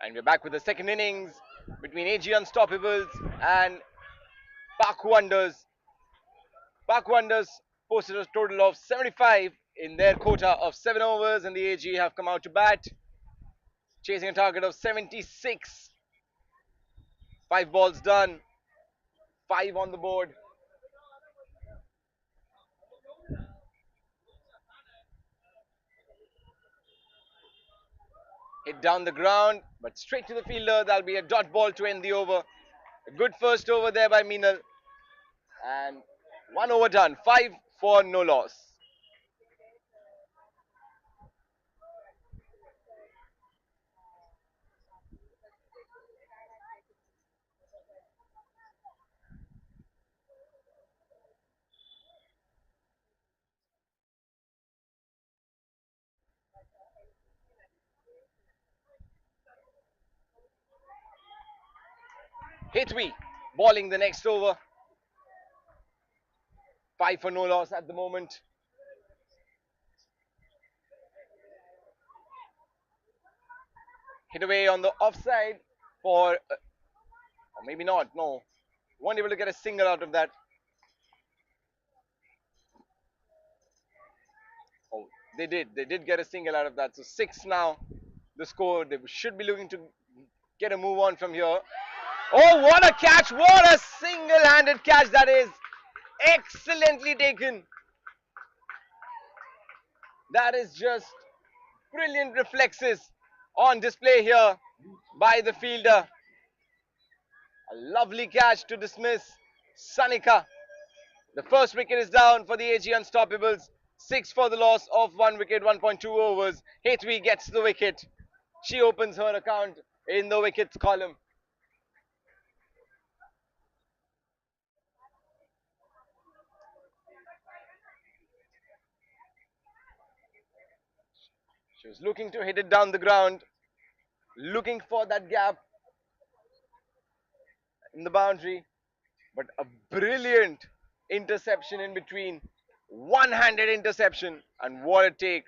And we're back with the second innings between AG Unstoppables and Park Wonders. Park Wonders posted a total of 75 in their quota of 7 overs, and the AG have come out to bat, chasing a target of 76. 5 balls done, 5 on the board. Hit down the ground, but straight to the fielder. That'll be a dot ball to end the over. A good first over there by Meenal. And 1 over done, 5 for no loss. Hitwi balling the next over. 5 for no loss at the moment. Hit away on the offside for, or maybe not, no. Weren't able to get a single out of that. Oh, they did. They did get a single out of that. So 6 now, the score. They should be looking to get a move on from here. Oh, what a catch. What a single-handed catch that is. Excellently taken. That is just brilliant reflexes on display here by the fielder. A lovely catch to dismiss Sanika. The first wicket is down for the AG Unstoppables. 6 for the loss of 1 wicket, 1.2 overs. Hetwi gets the wicket. She opens her account in the wickets column. She was looking to hit it down the ground, looking for that gap in the boundary, but a brilliant interception in between. One-handed interception, and what a take.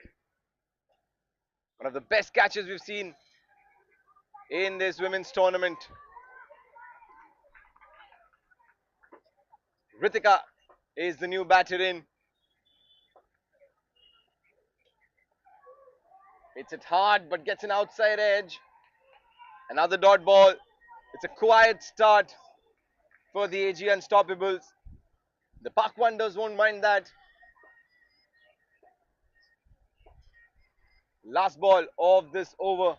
One of the best catches we've seen in this women's tournament. Ritika is the new batter in. Hits it hard but gets an outside edge. Another dot ball. It's a quiet start for the AG Unstoppables. The Park Wonders won't mind that. Last ball of this over.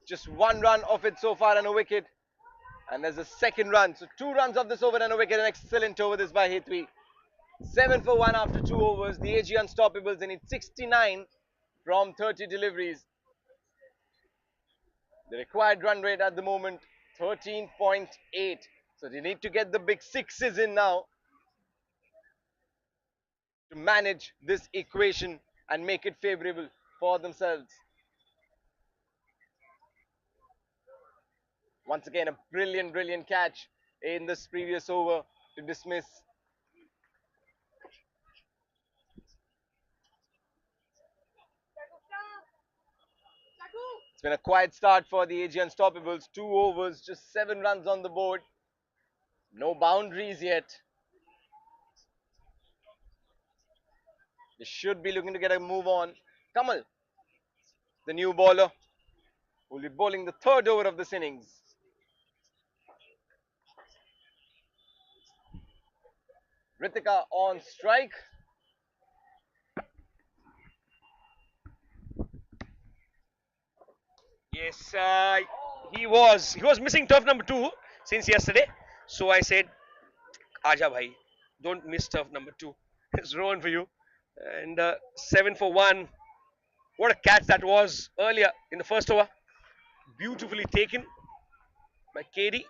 Just 1 run of it so far and a wicket. And there's a second run. So 2 runs of this over and a wicket. An excellent over this by Hetwi. 7 for 1 after 2 overs. The AG Unstoppables, they need 69 from 30 deliveries. The required run rate at the moment, 13.8. So they need to get the big sixes in now to manage this equation and make it favorable for themselves. Once again, a brilliant catch in this previous over to dismiss. It's been a quiet start for the AG Unstoppables. 2 overs, just 7 runs on the board. No boundaries yet. They should be looking to get a move on. Kamal, the new bowler, will be bowling the 3rd over of this innings. Ritika on strike. Yes, he was missing turf number 2 since yesterday. So I said, Aja bhai, don't miss turf number 2. It's Rowan for you. And 7 for 1. What a catch that was earlier in the first over. Beautifully taken by KD.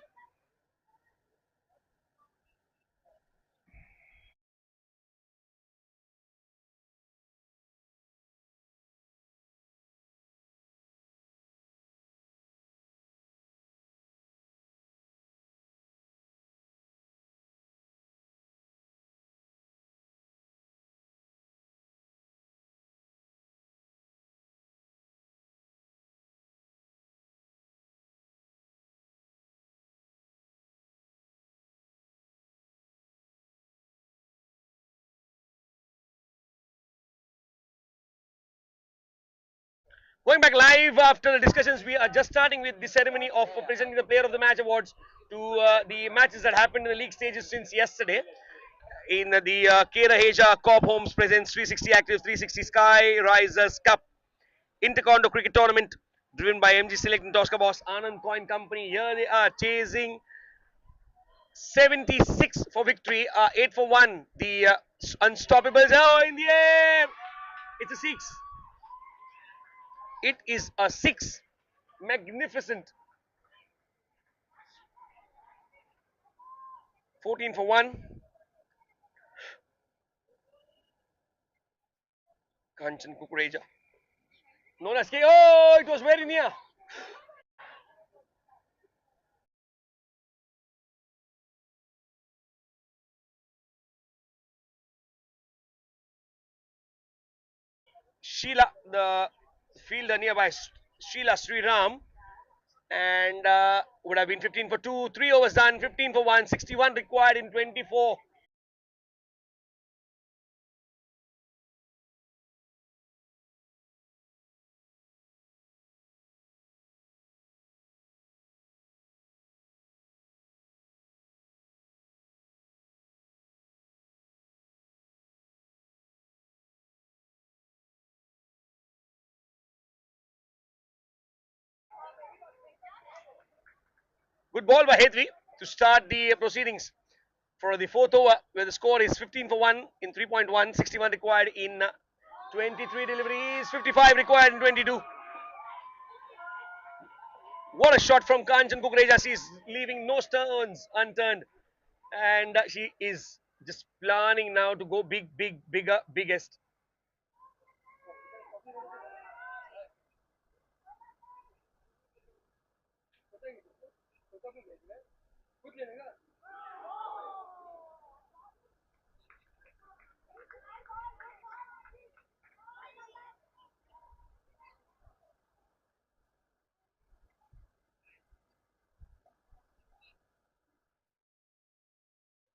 Going back live after the discussions, we are just starting with the ceremony of presenting the Player of the Match awards to the matches that happened in the league stages since yesterday. In the RAHEJA CORP Homes presents 360 Active 360 Sky Risers Cup Inter-Condo Cricket Tournament driven by MG Select and Tosca Boss Anand Coin Company. Here they are chasing 76 for victory, 8 for 1. The Unstoppables are in the air. It's a 6. It is a 6. Magnificent. 14 for 1. Kanchan Kukureja. No escape. Oh, it was very near. Sheila, the fielder nearby, Sheila Sriram, and would have been 15 for 2. 3 overs done, 15 for 1, 61 required in 24. Good ball by Hetri to start the proceedings for the fourth over, where the score is 15 for 1 in 3.1, 61 required in 23 deliveries, 55 required in 22. What a shot from Kanchan Kukreja. She's leaving no stones unturned. And she is just planning now to go big, big, bigger, biggest.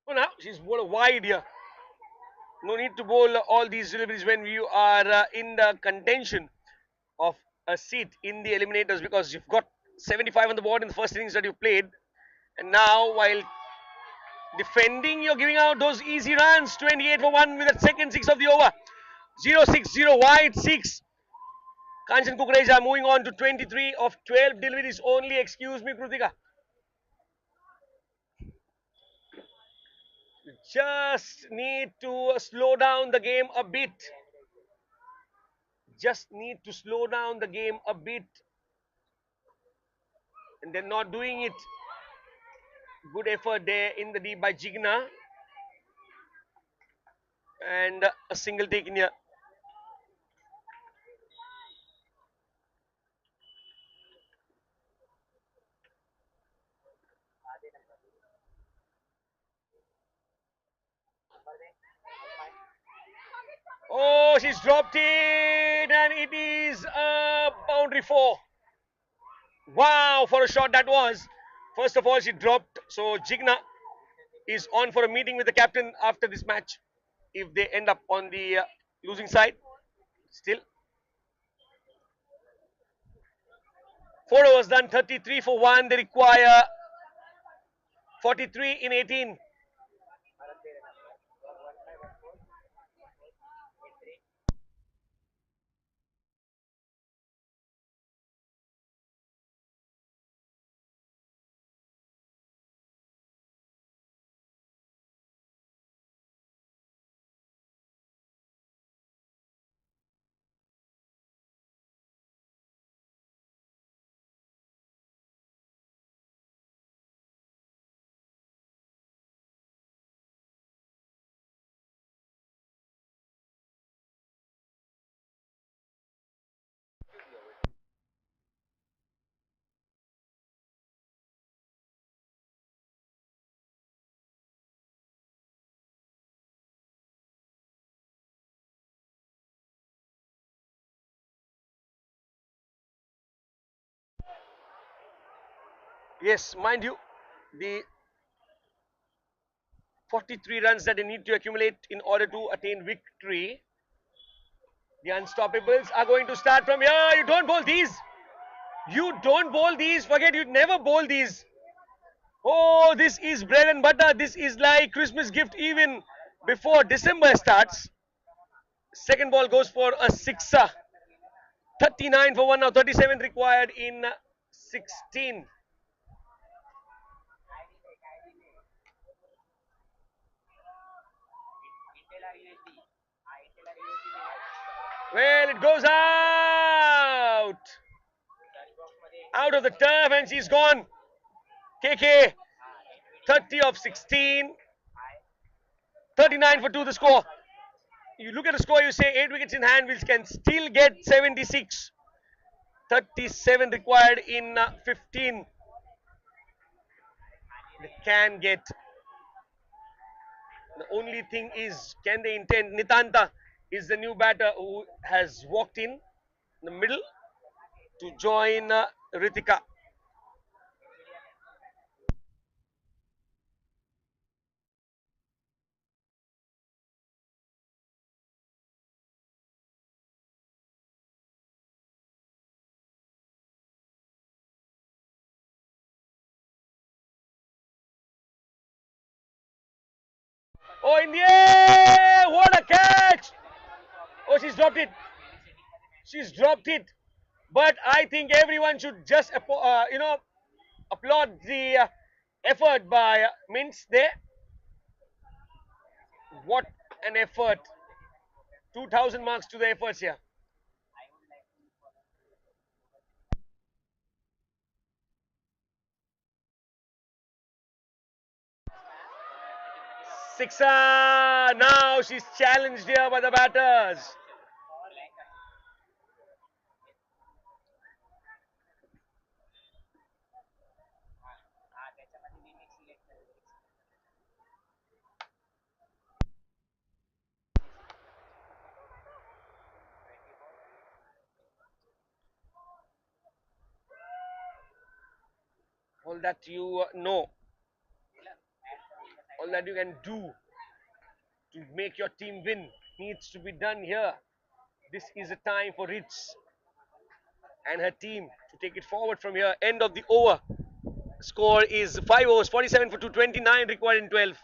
Oh, now she's bowled wide here. No need to bowl all these deliveries when you are in the contention of a seat in the eliminators, because you've got 75 on the board in the first innings that you played. And now, while defending, you're giving out those easy runs. 28 for 1 with that second 6 of the over. 0-6-0 wide 6. Kanchan Kukreja moving on to 23 of 12 deliveries only. Excuse me, Krutika. Just need to slow down the game a bit. Just need to slow down the game a bit. And they're not doing it. Good effort there in the deep by Jigna. And a single taken here. Oh, she's dropped it, and it is a boundary 4. Wow, for a shot that was. First of all, she dropped. So Jigna is on for a meeting with the captain after this match, if they end up on the losing side. Still, 4 overs done, 33 for 1. They require 43 in 18. Yes, mind you, the 43 runs that they need to accumulate in order to attain victory The Unstoppables are going to start from here. You don't bowl these. You don't bowl these. Forget you never bowl these. Oh, this is bread and butter. This is like Christmas gift even before December starts. Second ball goes for a sixer. 39 for one now. 37 required in 16. Well, it goes out. Out of the turf and she's gone. KK 30 of 16. 39 for 2 the score. You look at the score, you say 8 wickets in hand, which can still get 76. 37 required in 15. They can get. The only thing is, can they intend? Nitanta is the new batter who has walked in the middle to join Ritika. Oh, in the air! What a catch! Oh, she's dropped it. She's dropped it. But I think everyone should just, applaud the effort by Mintz there. What an effort. 2000 marks to the efforts here. Sixer. Now she's challenged here by the batters. All that you know, all that you can do to make your team win needs to be done here. This is a time for Ritz and her team to take it forward from here. End of the over. Score is 5 overs, 47 for 229 required in 12.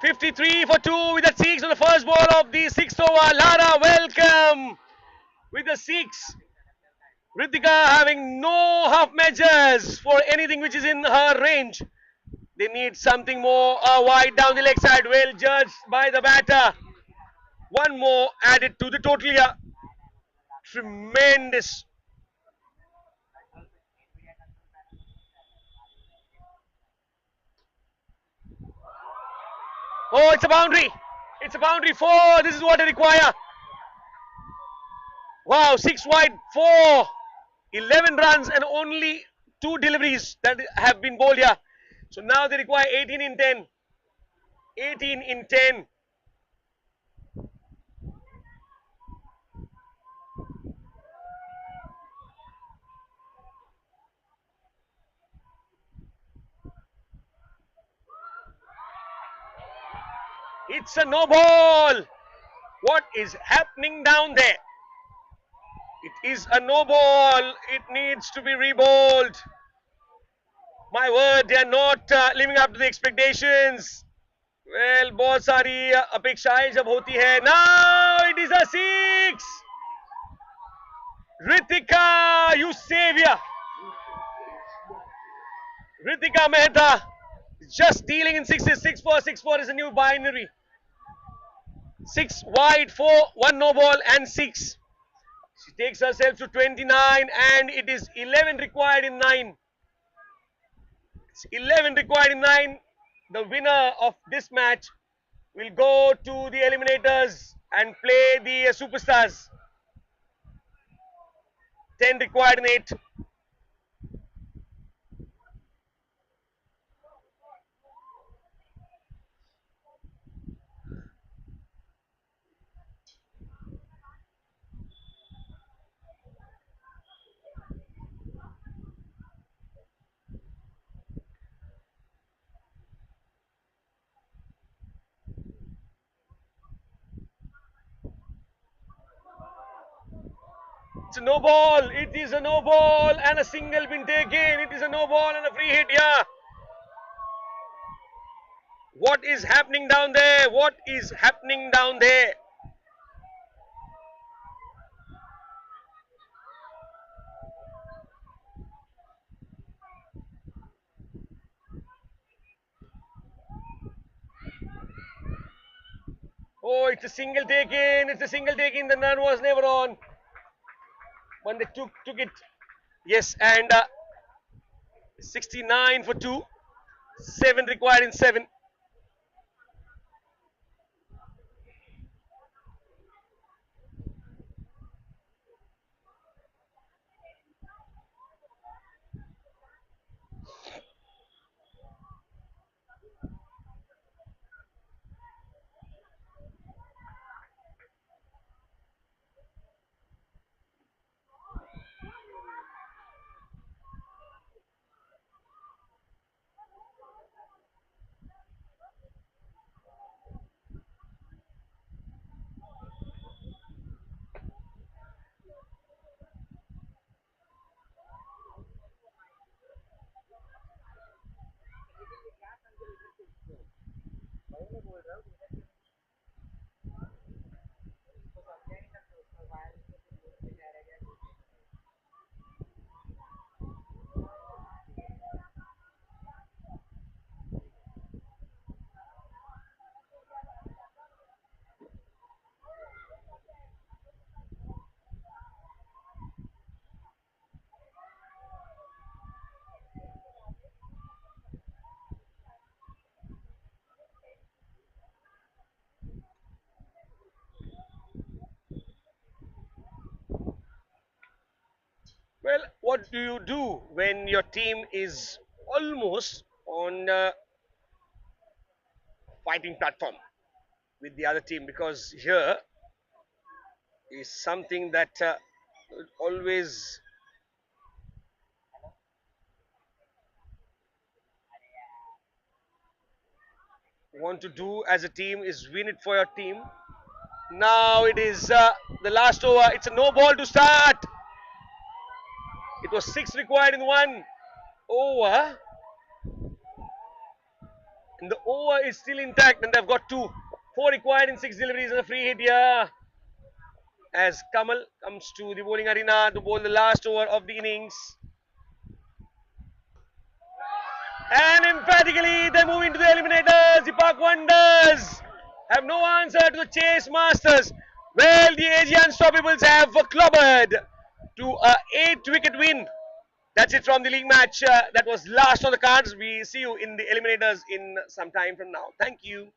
53 for 2 with a 6 on the first ball of the 6th over. Lara, welcome with the 6. Ritika having no half measures for anything which is in her range. They need something more wide down the leg side. Well judged by the batter. One more added to the total here. Tremendous. Oh, it's a boundary. It's a boundary. 4. This is what they require. Wow, 6 wide, 4. 11 runs and only 2 deliveries that have been bowled here. So now they require 18 in 10. 18 in 10. It's a no ball. What is happening down there? It is a no ball. It needs to be rebowled. My word, they are not living up to the expectations. Well, बहुत सारी अपेक्षाएं जब होती है. Now it is a six. Ritika, you savior. Ritika Mehta just dealing in sixes. 6-4, 6-4 is a new binary. 6 wide, 4, 1 no ball, and 6. She takes herself to 29, and it is 11 required in 9. It's 11 required in 9. The winner of this match will go to the eliminators and play the superstars. 10 required in 8. It's a no ball. It is a no ball and a single been taken. It is a no ball and a free hit. Yeah. What is happening down there? What is happening down there? Oh, it's a single taken. It's a single taken. The run was never on. When they took it. Yes, and 69 for 2. 7 required in 7. Well, what do you do when your team is almost on fighting platform with the other team? Because here is something that always want to do as a team is win it for your team. Now it is the last over. It's a no ball to start. It was 6 required in 1 over. And the over is still intact, and they've got 2. 4 required in 6 deliveries and a free hit here. As Kamal comes to the bowling arena to bowl the last over of the innings. And emphatically, they move into the eliminators. The Park Wonders have no answer to the Chase Masters. Well, the AG Unstoppables have clobbered to a 8-wicket win. That's it from the league match. That was last on the cards. We see you in the eliminators in some time from now. Thank you.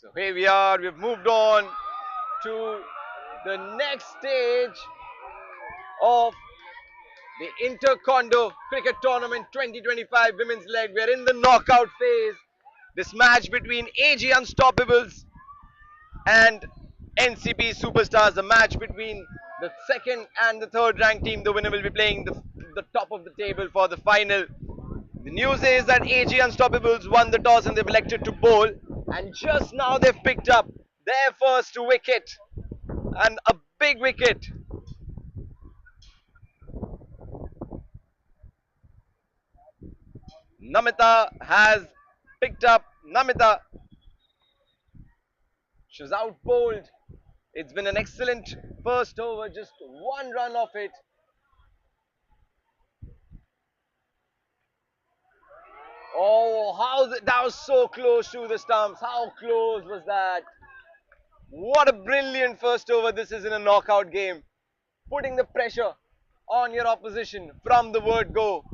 So here we are, we've moved on to the next stage of the Inter-Condo Cricket Tournament 2025 Women's Leg. We're in the knockout phase. This match between AG Unstoppables and NCP Superstars, a match between the second and the third ranked team. The winner will be playing the top of the table for the final. The news is that AG Unstoppables won the toss and they've elected to bowl. And just now they've picked up their first wicket. And a big wicket. Namita has picked up. Namita, she's out bowled. It's been an excellent first over, just one run off it. Oh, that was so close to the stumps. How close was that? What a brilliant first over this is in a knockout game. Putting the pressure on your opposition from the word go.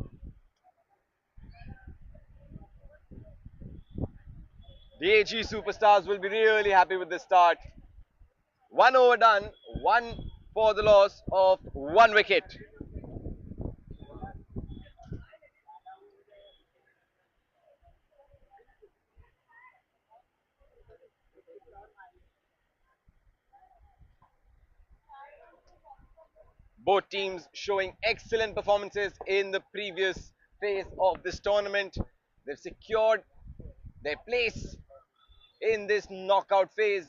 The AG Superstars will be really happy with this start. One over done, one for the loss of one wicket. Both teams showing excellent performances in the previous phase of this tournament. They've secured their place in this knockout phase,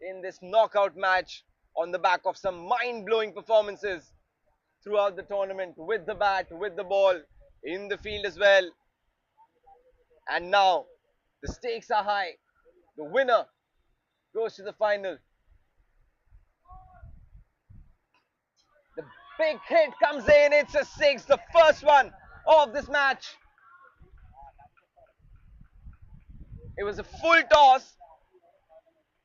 in this knockout match, on the back of some mind-blowing performances throughout the tournament, with the bat, with the ball, in the field as well. And now the stakes are high. The winner goes to the final. The big hit comes in. It's a six, the first one of this match. It was a full toss,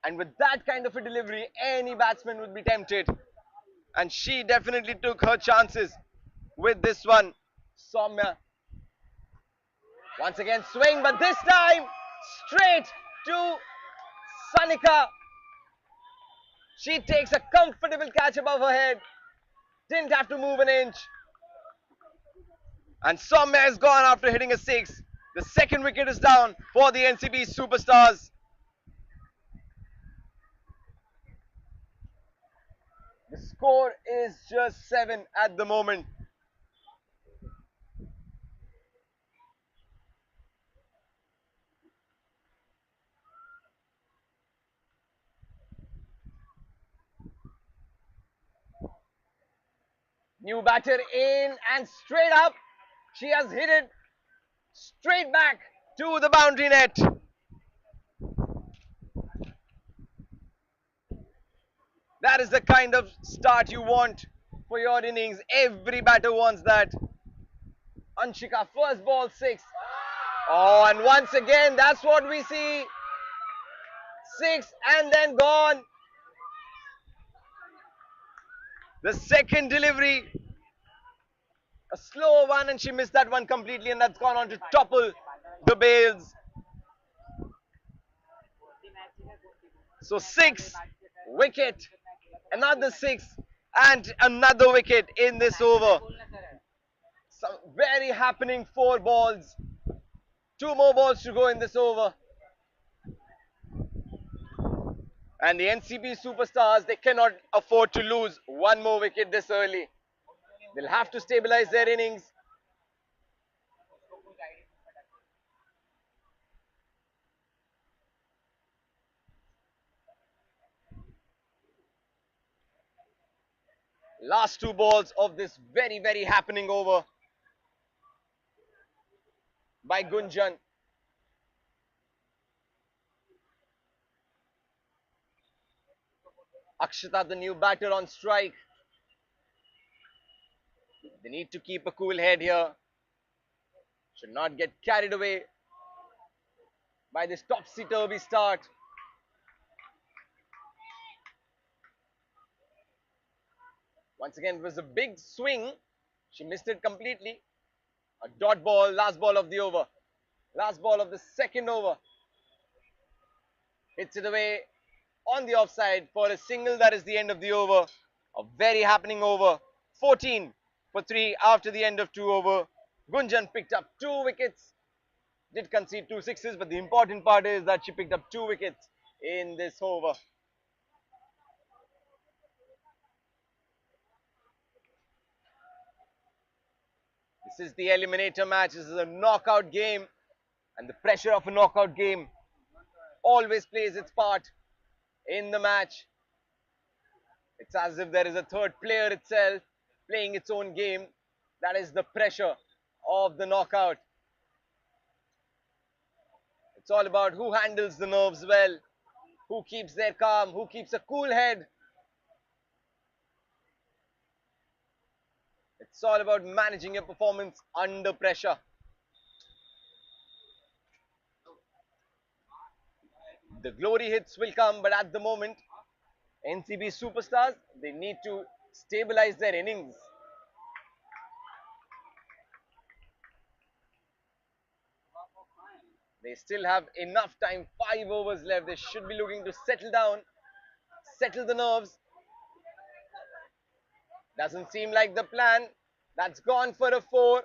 and with that kind of a delivery, any batsman would be tempted. And she definitely took her chances with this one. Soumya once again swing, but this time straight to Sanika. She takes a comfortable catch above her head. Didn't have to move an inch. And Soumya is gone after hitting a six. The second wicket is down for the NCP Superstars. The score is just 7 at the moment. New batter in and straight up. She has hit it straight back to the boundary net. That is the kind of start you want for your innings. Every batter wants that. Anshika, first ball, 6. Oh, and once again, that's what we see. 6 and then gone. The second delivery, a slow one, and she missed that one completely, and that's gone on to topple the bails. So 6, wicket, another 6, and another wicket in this over. Some very happening 4 balls. 2 more balls to go in this over. And the NCP Superstars, they cannot afford to lose one more wicket this early. They'll have to stabilize their innings. Last 2 balls of this very, very happening over by Gunjan. Akshata, the new batter on strike. They need to keep a cool head here. Should not get carried away by this topsy-turvy start. Once again, it was a big swing. She missed it completely. A dot ball, last ball of the over. Last ball of the second over. Hits it away on the offside for a single. That is the end of the over. A very happening over. 14 for 3 after the end of 2 over. Gunjan picked up 2 wickets. Did concede 2 sixes, but the important part is that she picked up 2 wickets in this over. This is the eliminator match. This is a knockout game, and the pressure of a knockout game always plays its part in the match. It's as if there is a third player itself playing its own game. That is the pressure of the knockout. It's all about who handles the nerves well, who keeps their calm, who keeps a cool head. It's all about managing your performance under pressure. The glory hits will come, but at the moment, NCB superstars, they need to stabilize their innings. They still have enough time, 5 overs left. They should be looking to settle down, settle the nerves. Doesn't seem like the plan. That's gone for a 4.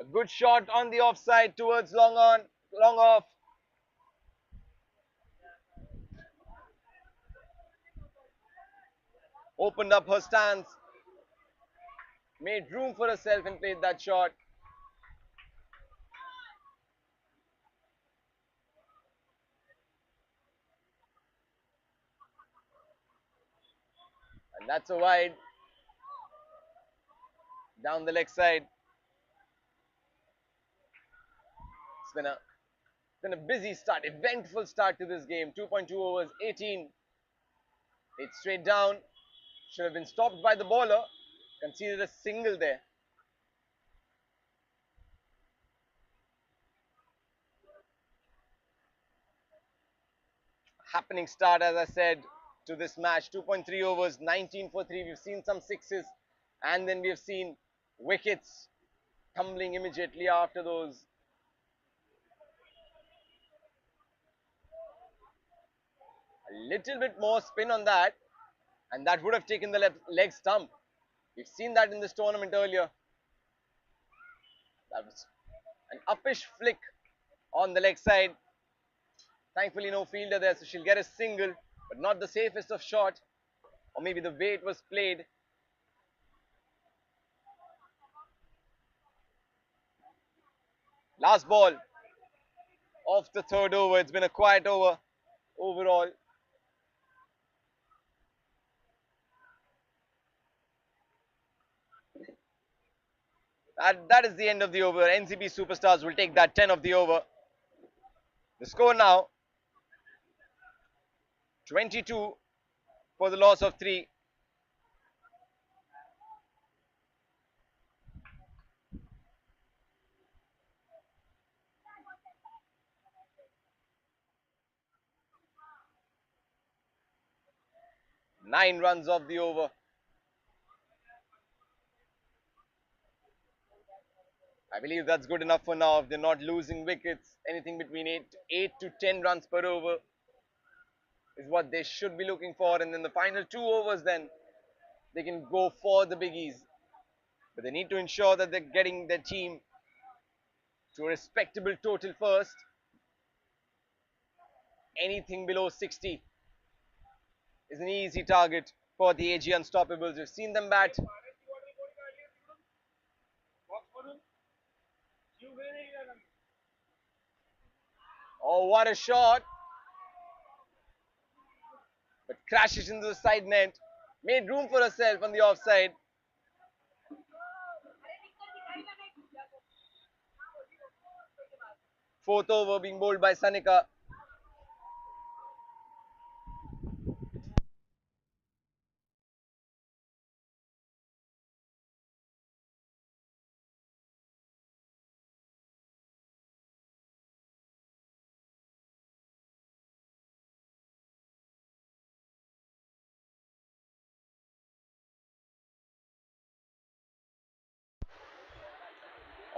A good shot on the offside towards long on, long off. Opened up her stance, made room for herself and played that shot. And that's a wide down the leg side. It's been a busy start, eventful start to this game. 2.2 overs, 18. It's straight down. Should have been stopped by the bowler. Conceded a single there. Happening start, as I said, to this match. 2.3 overs, 19 for 3. We've seen some sixes, and then we've seen wickets tumbling immediately after those. A little bit more spin on that, and that would have taken the left leg stump. We've seen that in this tournament earlier. That was an uppish flick on the leg side. Thankfully, no fielder there, so she'll get a single, but not the safest of shot, or maybe the way it was played. Last ball of the third over. It's been a quiet over overall. That is the end of the over. NCB Superstars will take that 10 of the over. The score now 22 for the loss of 3. Nine runs of the over. I believe that's good enough for now. If they're not losing wickets, anything between 8 to 10 runs per over is what they should be looking for. And then the final 2 overs, then they can go for the biggies. But they need to ensure that they're getting their team to a respectable total first. Anything below 60 is an easy target for the AG Unstoppables. We've seen them bat. Oh, what a shot! But crashes into the side net. Made room for herself on the offside. Fourth over being bowled by Sanika.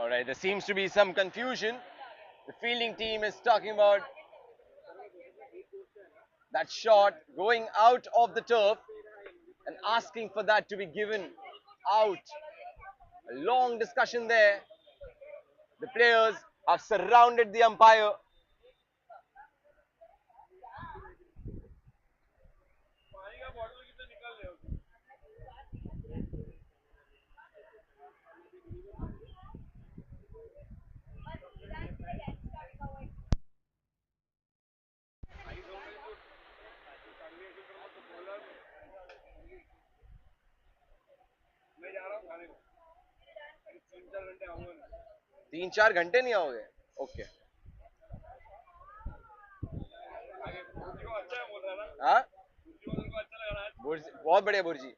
Alright, there seems to be some confusion. The fielding team is talking about That shot going out of the turf and asking for that to be given out. A long discussion there. The players have surrounded the umpire. तीन चार घंटे नहीं आओगे okay हाँ बहुत बढ़िया bhurji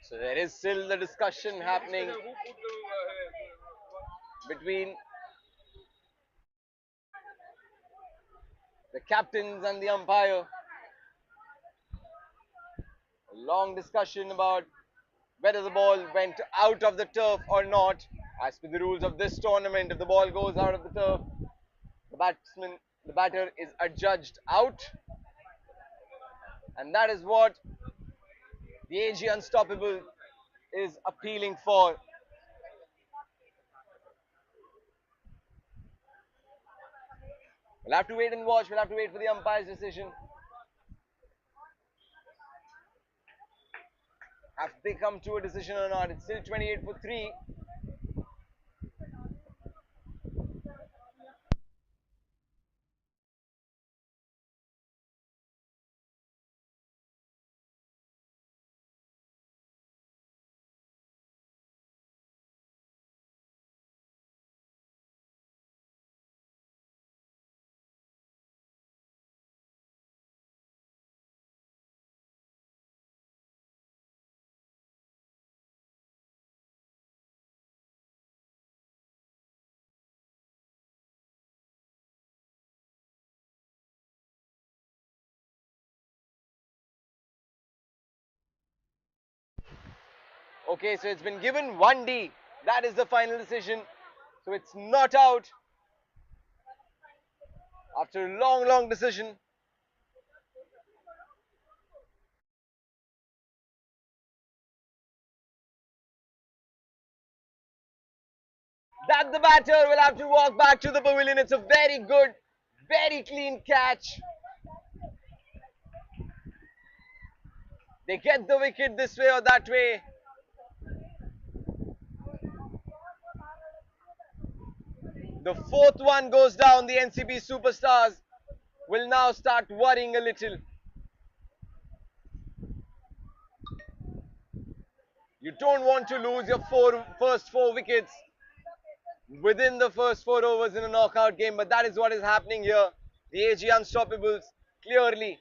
So there is still the discussion happening between the captains and the umpire. A long discussion about whether the ball went out of the turf or not. As per the rules of this tournament, if the ball goes out of the turf, the batter is adjudged out. And that is what the AG Unstoppable is appealing for. We'll have to wait and watch. We'll have to wait for the umpire's decision. Have they come to a decision or not? It's still 28 for 3. Okay, so it's been given 1D. That is the final decision. So it's not out. After a long, long decision. That the batter will have to walk back to the pavilion. It's a very good, very clean catch. They get the wicket this way or that way. The fourth one goes down. The NCB superstars will now start worrying a little. You don't want to lose your first four wickets within the first 4 overs in a knockout game, but that is what is happening here. The AG Unstoppables clearly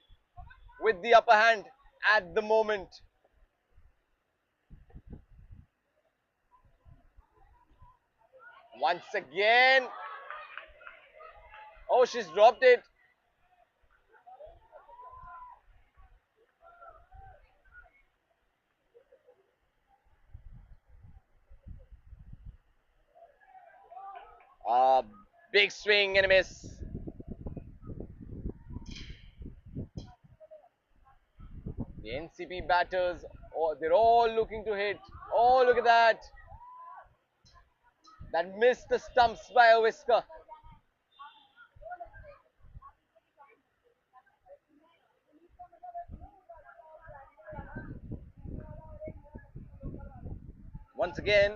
with the upper hand at the moment. Once again. Oh, she's dropped it. Big swing and a miss. The NCP batters, oh, they're all looking to hit. Oh, look at that. That missed the stumps by a whisker. Once again,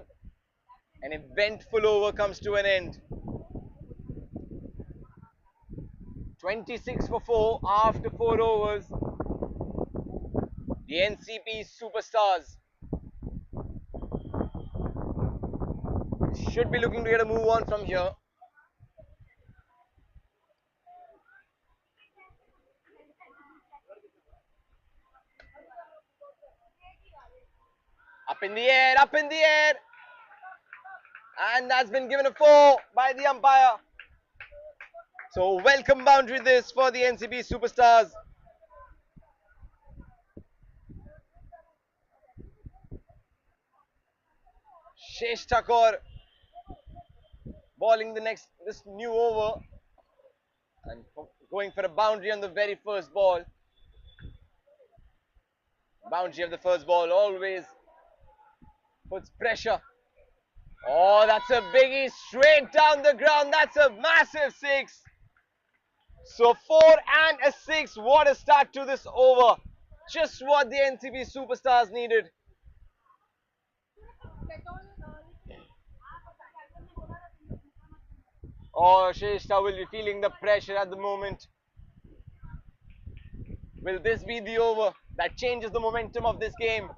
an eventful over comes to an end. 26 for 4 after 4 overs. The NCP superstars should be looking to get a move on from here. Up in the air, up in the air. And that's been given a 4 by the umpire. So welcome boundary this for the NCB Superstars. Shesh Thakur bowling this new over and going for a boundary on the very first ball. Boundary of the first ball always puts pressure. Oh, that's a biggie straight down the ground. That's a massive 6. So 4 and a 6. What a start to this over. Just what the NCB Superstars needed. Oh, Shrestha will be feeling the pressure at the moment. Will this be the over that changes the momentum of this game?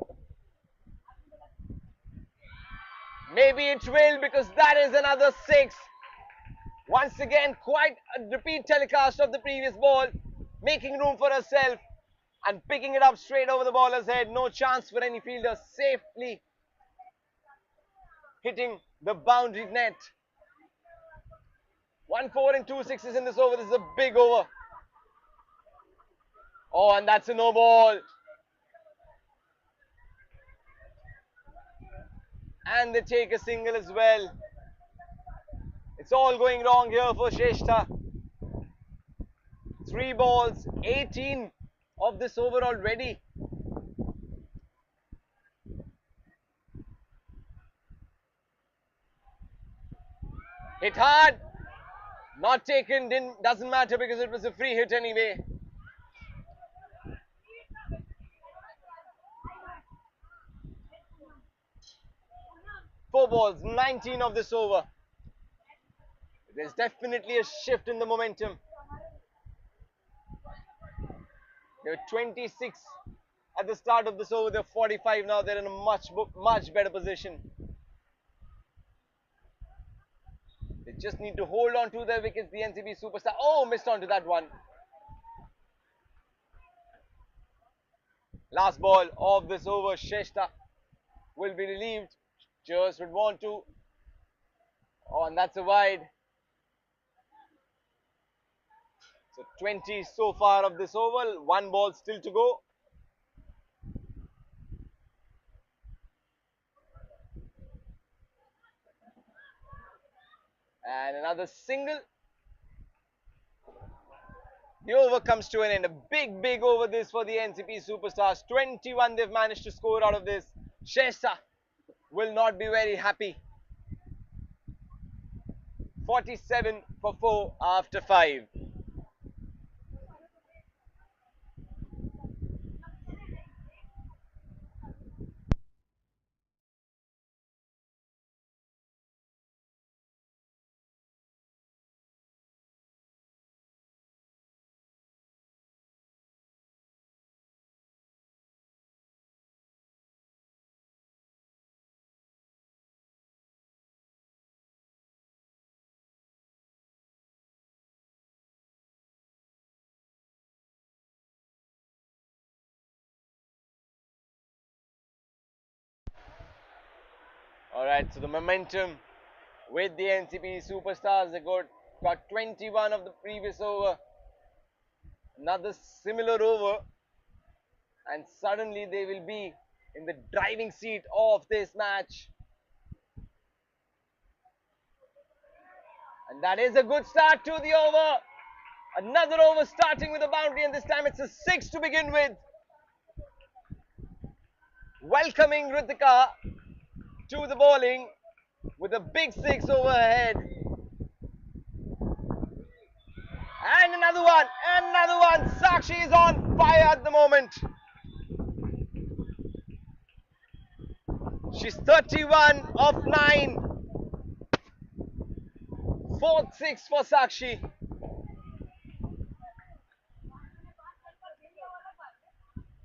Maybe it will, because that is another 6. Once again, quite a repeat telecast of the previous ball, making room for herself and picking it up straight over the bowler's head. No chance for any fielder, safely hitting the boundary net. 1 4 and 2 sixes in this over. This is a big over. Oh, and that's a no ball. And they take a single as well. It's all going wrong here for Shrestha. 3 balls, 18 of this over already. Hit hard. Not taken, doesn't matter because it was a free hit anyway. Four balls, 19 of this over. There's definitely a shift in the momentum. They were 26 at the start of this over. They're 45 now. They're in a much better position. They just need to hold on to their wickets. The NCB Superstar. Oh, missed onto that one. Last ball of this over. Shrestha will be relieved. Just would want to. Oh, and that's a wide. So 20 so far of this over. 1 ball still to go. And another single. The over comes to an end. A big over this for the NCP Superstars. 21 they've managed to score out of this. Shrestha will not be very happy. 47 for 4 after 5. Alright, so the momentum with the NCP Superstars. They got 21 of the previous over. Another similar over. And suddenly they will be in the driving seat of this match. And that is a good start to the over. Another over starting with a boundary, and this time it's a 6 to begin with. Welcoming Ritika to the bowling with a big 6 over her head. And another one, another one. Sakshi is on fire at the moment. She's 31 of 9. Fourth 6 for Sakshi.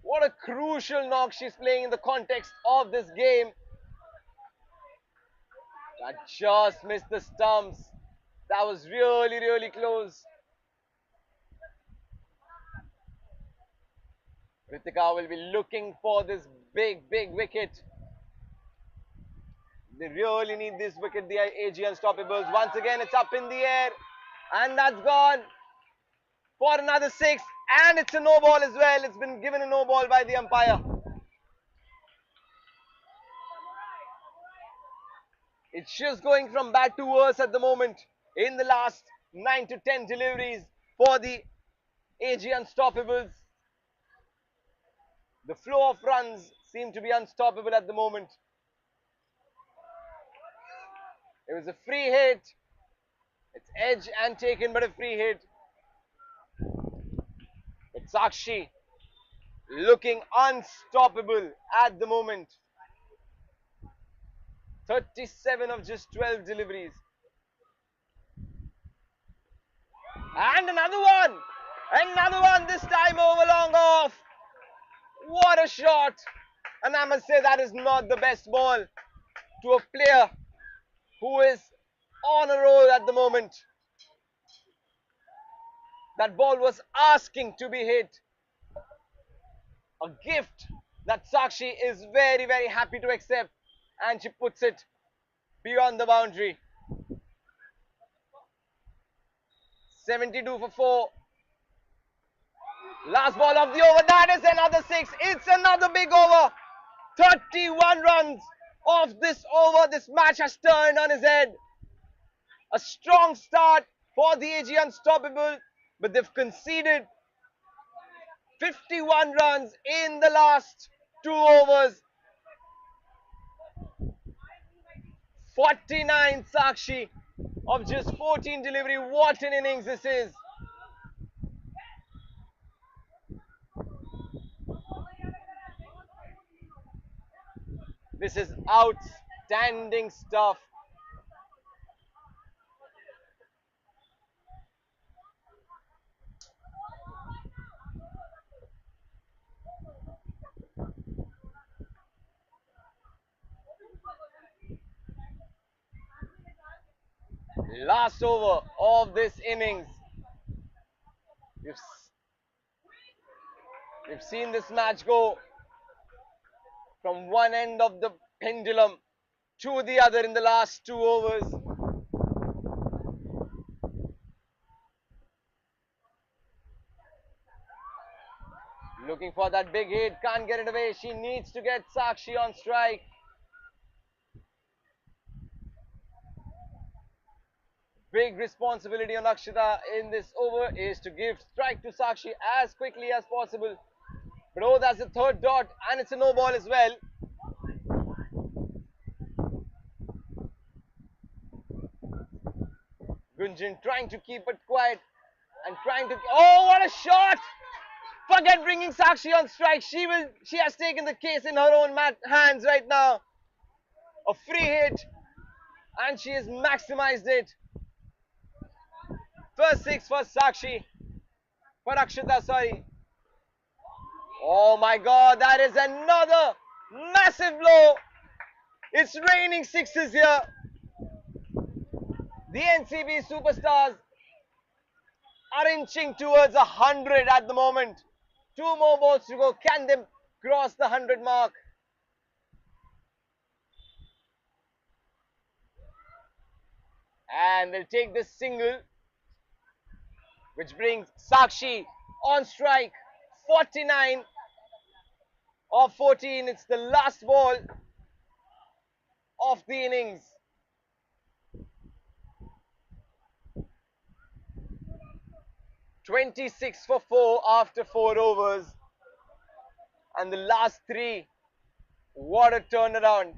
What a crucial knock she's playing in the context of this game. That just missed the stumps. That was really close. Ritika will be looking for this big wicket. They really need this wicket, the AG Unstoppables. Once again, it's up in the air. And that's gone for another 6. And it's a no ball as well. It's been given a no ball by the umpire. It's just going from bad to worse at the moment in the last 9 to 10 deliveries for the AG Unstoppables. The flow of runs seem to be unstoppable at the moment. It was a free hit. It's edge and taken, but a free hit. But Sakshi looking unstoppable at the moment. 37 of just 12 deliveries. And another one! Another one, this time over long off. What a shot! And I must say that is not the best ball to a player who is on a roll at the moment. That ball was asking to be hit. A gift that Sakshi is very, very happy to accept. And she puts it beyond the boundary. 72 for 4. Last ball of the over. That is another 6. It's another big over. 31 runs of this over. This match has turned on his head. A strong start for the AG Unstoppable, but they've conceded 51 runs in the last 2 overs. 49 Sakshi of just 14 delivery. What an innings this is. This is outstanding stuff. Last over of this innings. We've seen this match go from one end of the pendulum to the other in the last 2 overs. Looking for that big hit, can't get it away. She needs to get Sakshi on strike. Big responsibility on Akshita in this over is to give strike to Sakshi as quickly as possible. But oh, that's the 3rd dot and it's a no ball as well. Gunjan trying to keep it quiet and trying to... Oh, what a shot! Forget bringing Sakshi on strike. She has taken the case in her own hands right now. A free hit and she has maximized it. First 6 for Sakshi. For Akshita, sorry. Oh my God, that is another massive blow. It's raining 6s here. The NCB superstars are inching towards 100 at the moment. 2 more balls to go. Can they cross the 100 mark? And they'll take this single, which brings Sakshi on strike. 49 of 14. It's the last ball of the innings. (26 for 4 after 4 overs. And the last 3. What a turnaround.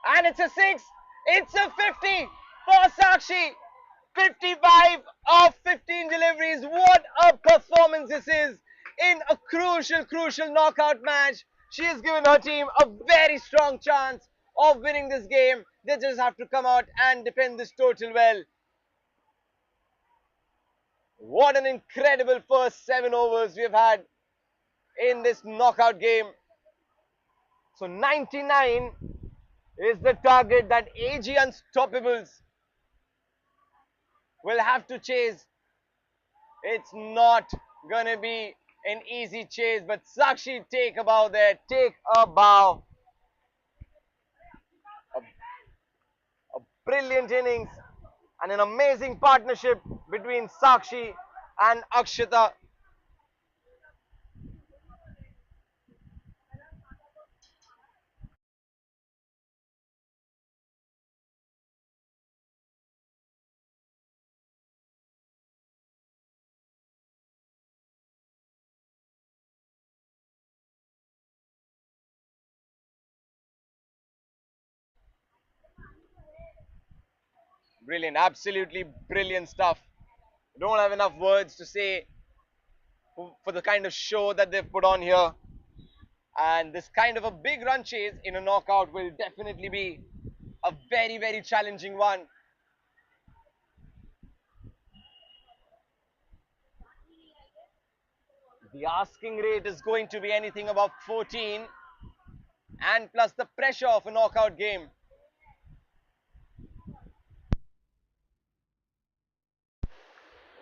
And it's a 6. It's a 50 for Sakshi. 55 of 15 deliveries. What a performance this is in a crucial knockout match. She has given her team a very strong chance of winning this game. They just have to come out and defend this total well. What an incredible first 7 overs we have had in this knockout game. So 99 is the target that AG Unstoppables will have to chase. It's not gonna be an easy chase, but Sakshi, take a bow there, take a bow. A, a brilliant innings and an amazing partnership between Sakshi and Akshita. Brilliant, absolutely brilliant stuff. Don't have enough words to say for the kind of show that they've put on here. And this kind of a big run chase in a knockout will definitely be a very, very challenging one. The asking rate is going to be anything above 14, and plus the pressure of a knockout game.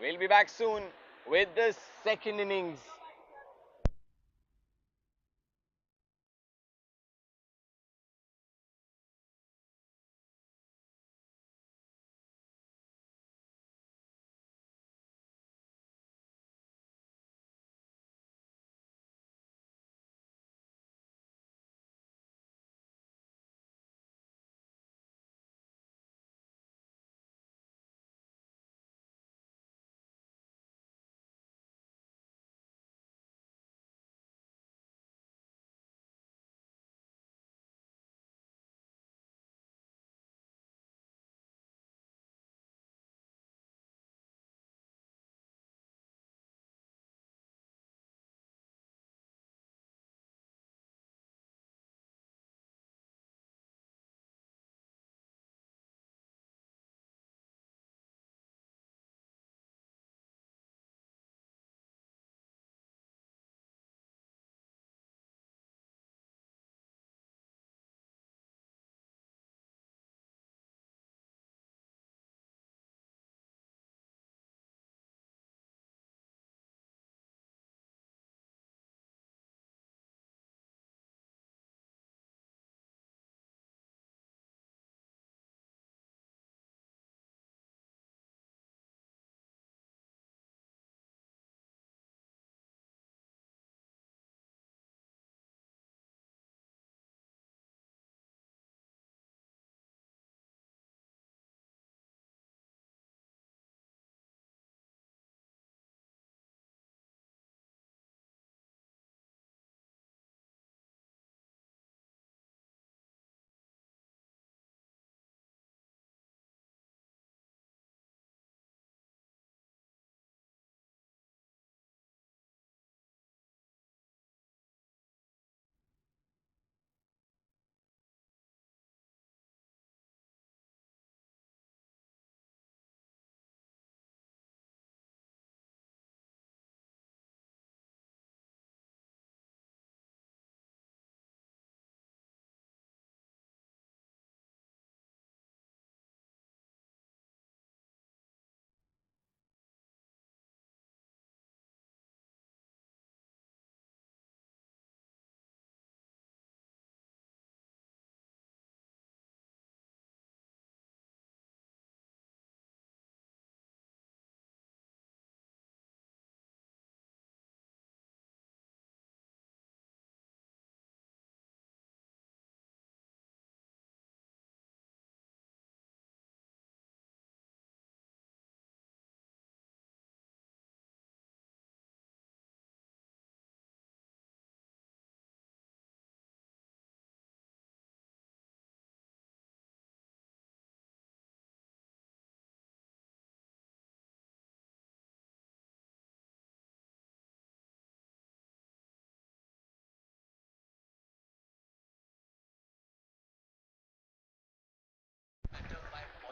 We'll be back soon with the second innings.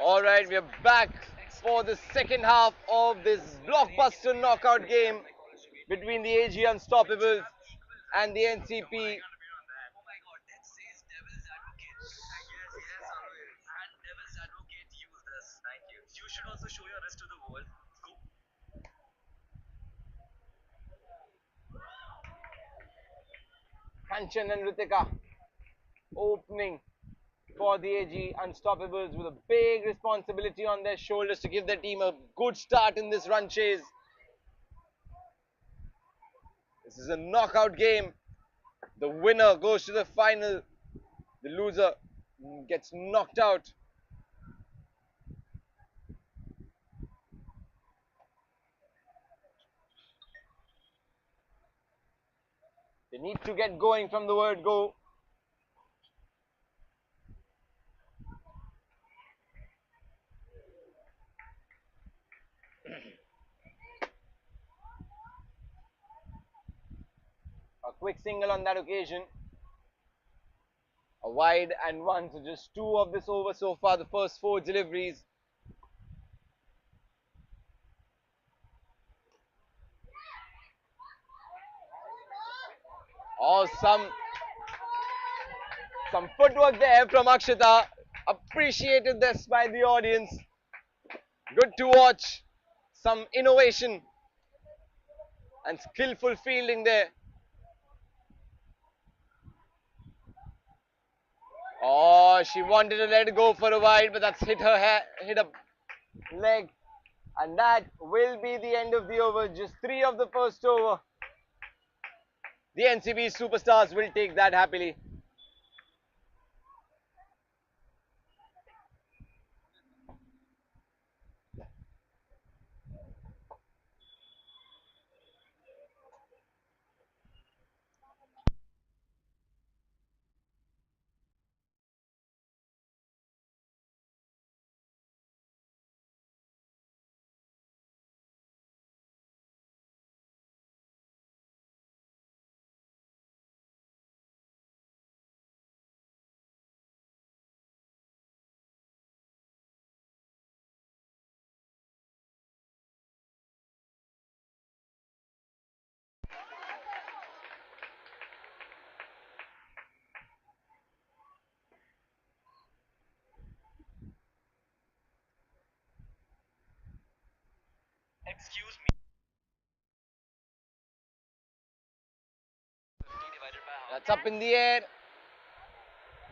All right, we're back for the second half of this blockbuster knockout game between the AG Unstoppables and the NCP. Kanchan and Ritika opening for the AG Unstoppables with a big responsibility on their shoulders to give their team a good start in this run chase. This is a knockout game. The winner goes to the final. The loser gets knocked out. They need to get going from the word go. A quick single on that occasion. A wide and one, so just two of this over so far, the first four deliveries. Oh, some footwork there from Akshita. Appreciated this by the audience. Good to watch. Some innovation and skillful fielding there. Oh, she wanted to let it go for a while, but that's hit a leg. And that will be the end of the over. Just three of the first over. The NCB superstars will take that happily. Excuse me. That's up in the air.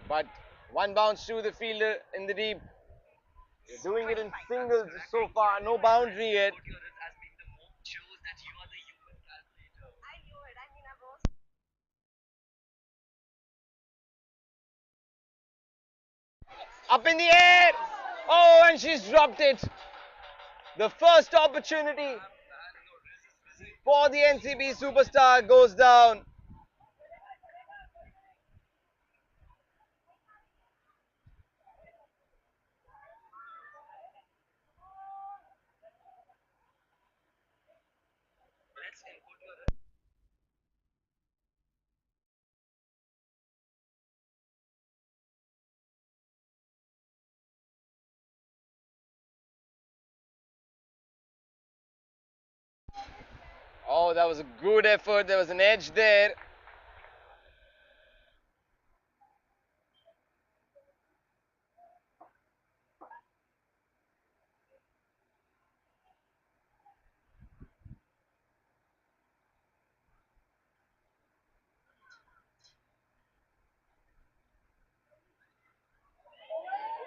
But one bounce to the fielder in the deep. They're doing it in singles so far. No boundary yet. Up in the air. Oh, and she's dropped it. The first opportunity for the NCB superstar goes down. Oh, that was a good effort. There was an edge there.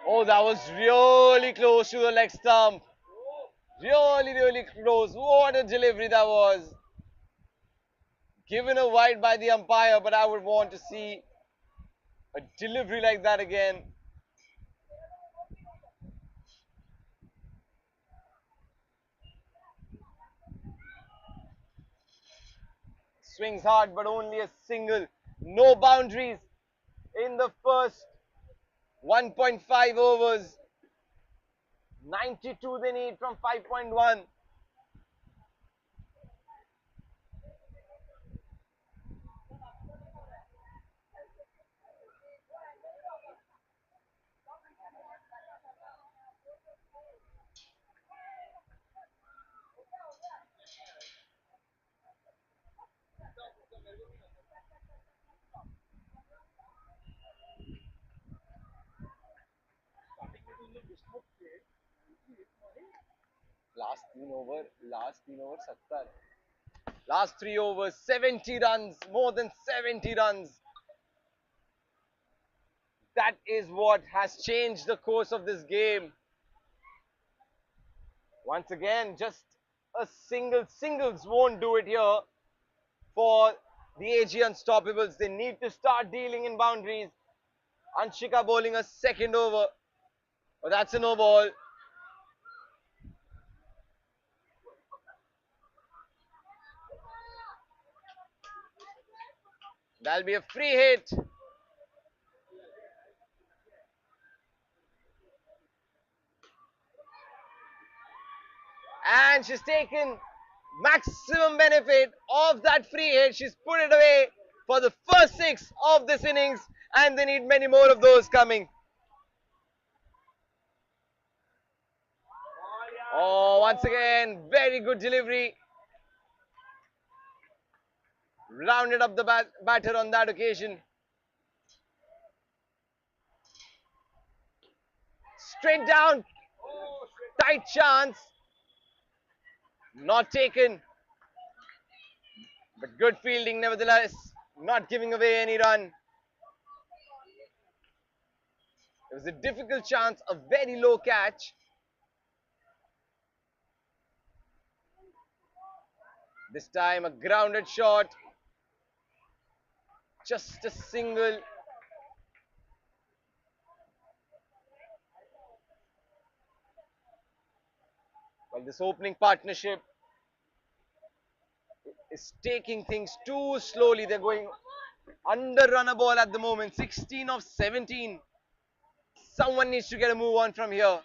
Oh, that was really close to the leg stump. Really, really close. What a delivery that was. Given a wide by the umpire, but I would want to see a delivery like that again. Swings hard, but only a single. No boundaries in the first 1.5 overs. 92 they need from 5.1. Last 3 over, 70. Last 3 overs, 70 runs, more than 70 runs. That is what has changed the course of this game. Once again, just a singles won't do it here for the AG Unstoppables. They need to start dealing in boundaries. Anshika bowling a second over. Oh, that's a no ball. That'll be a free hit. And she's taken maximum benefit of that free hit. She's put it away for the first six of this innings, and they need many more of those coming. Oh, once again, very good delivery. Rounded up the batter on that occasion. Straight down, tight chance. Not taken, but good fielding nevertheless. Not giving away any run. It was a difficult chance, a very low catch. This time a grounded shot. Just a single. Well, this opening partnership is taking things too slowly. They're going under run a ball at the moment. 16 of 17. Someone needs to get a move on from here.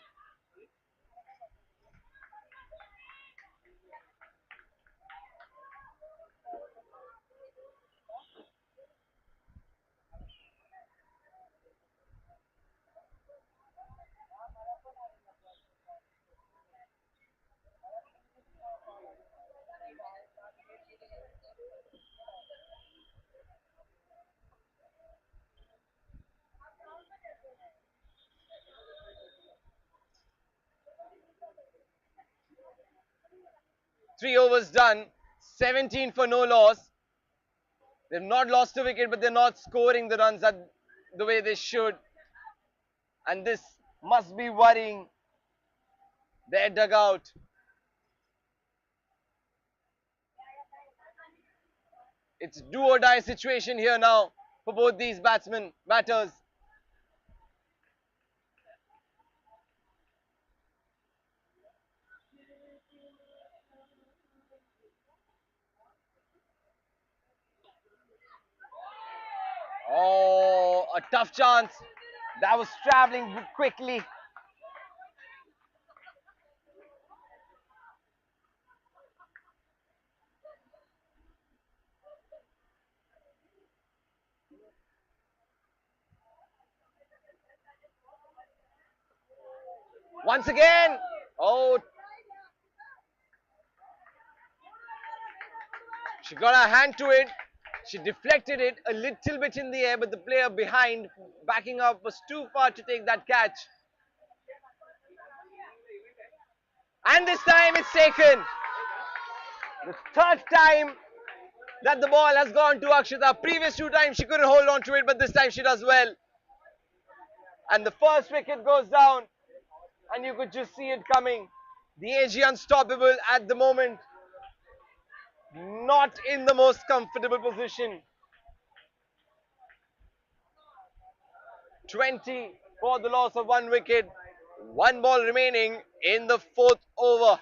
Three overs done. 17 for no loss. They've not lost a wicket, but they're not scoring the runs the way they should. And this must be worrying their dugout. It's do or die situation here now for both these batters. Oh, a tough chance. That was travelling quickly. Once again. Oh, she got her hand to it. She deflected it a little bit in the air, but the player behind, backing up, was too far to take that catch. And this time it's taken. The third time that the ball has gone to Akshita. Previous two times she couldn't hold on to it, but this time she does well. And the first wicket goes down, and you could just see it coming. The AG Unstoppable at the moment not in the most comfortable position. 20 for the loss of one wicket. One ball remaining in the fourth over.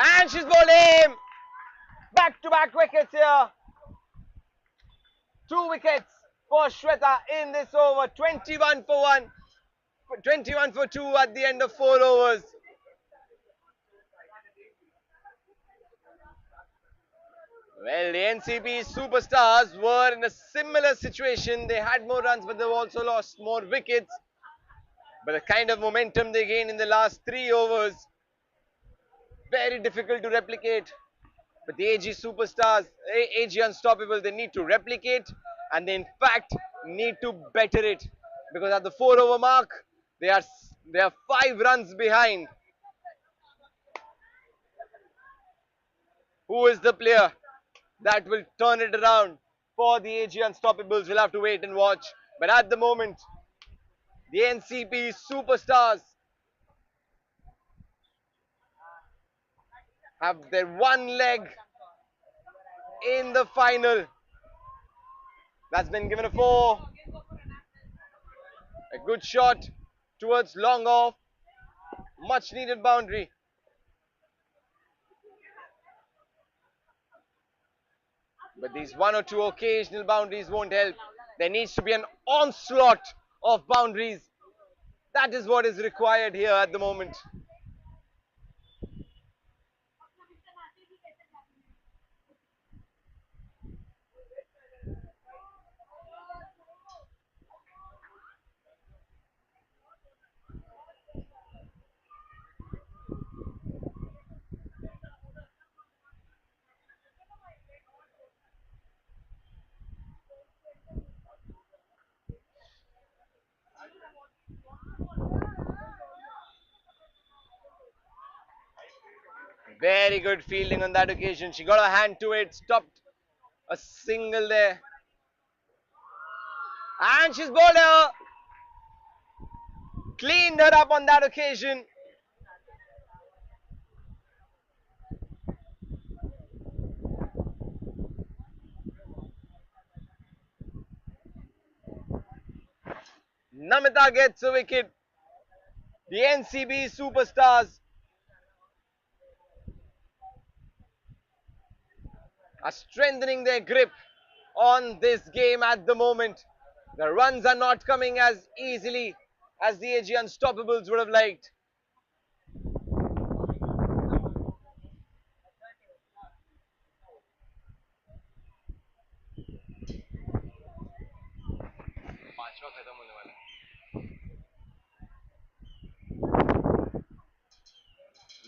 And she's bowling. Back-to-back wickets here. 2 wickets for Shweta in this over. 21 for 1. 21 for 2 at the end of 4 overs. Well, the NCB superstars were in a similar situation. They had more runs, but they've also lost more wickets. But the kind of momentum they gained in the last 3 overs, very difficult to replicate. But the AG superstars, AG Unstoppable, they need to replicate and they in fact need to better it. Because at the 4 over mark, they are 5 runs behind. Who is the player that will turn it around for the AG Unstoppables? We'll have to wait and watch. But at the moment, the NCP superstars have their one leg in the final. That's been given a 4. A good shot towards long off. Much needed boundary. But these 1 or 2 occasional boundaries won't help. There needs to be an onslaught of boundaries. That is what is required here at the moment. Very good fielding on that occasion. She got her hand to it, stopped a single there. And she's bowled her. Cleaned her up on that occasion. Namita gets a wicket. The NCB superstars are strengthening their grip on this game at the moment. The runs are not coming as easily as the AG Unstoppables would have liked.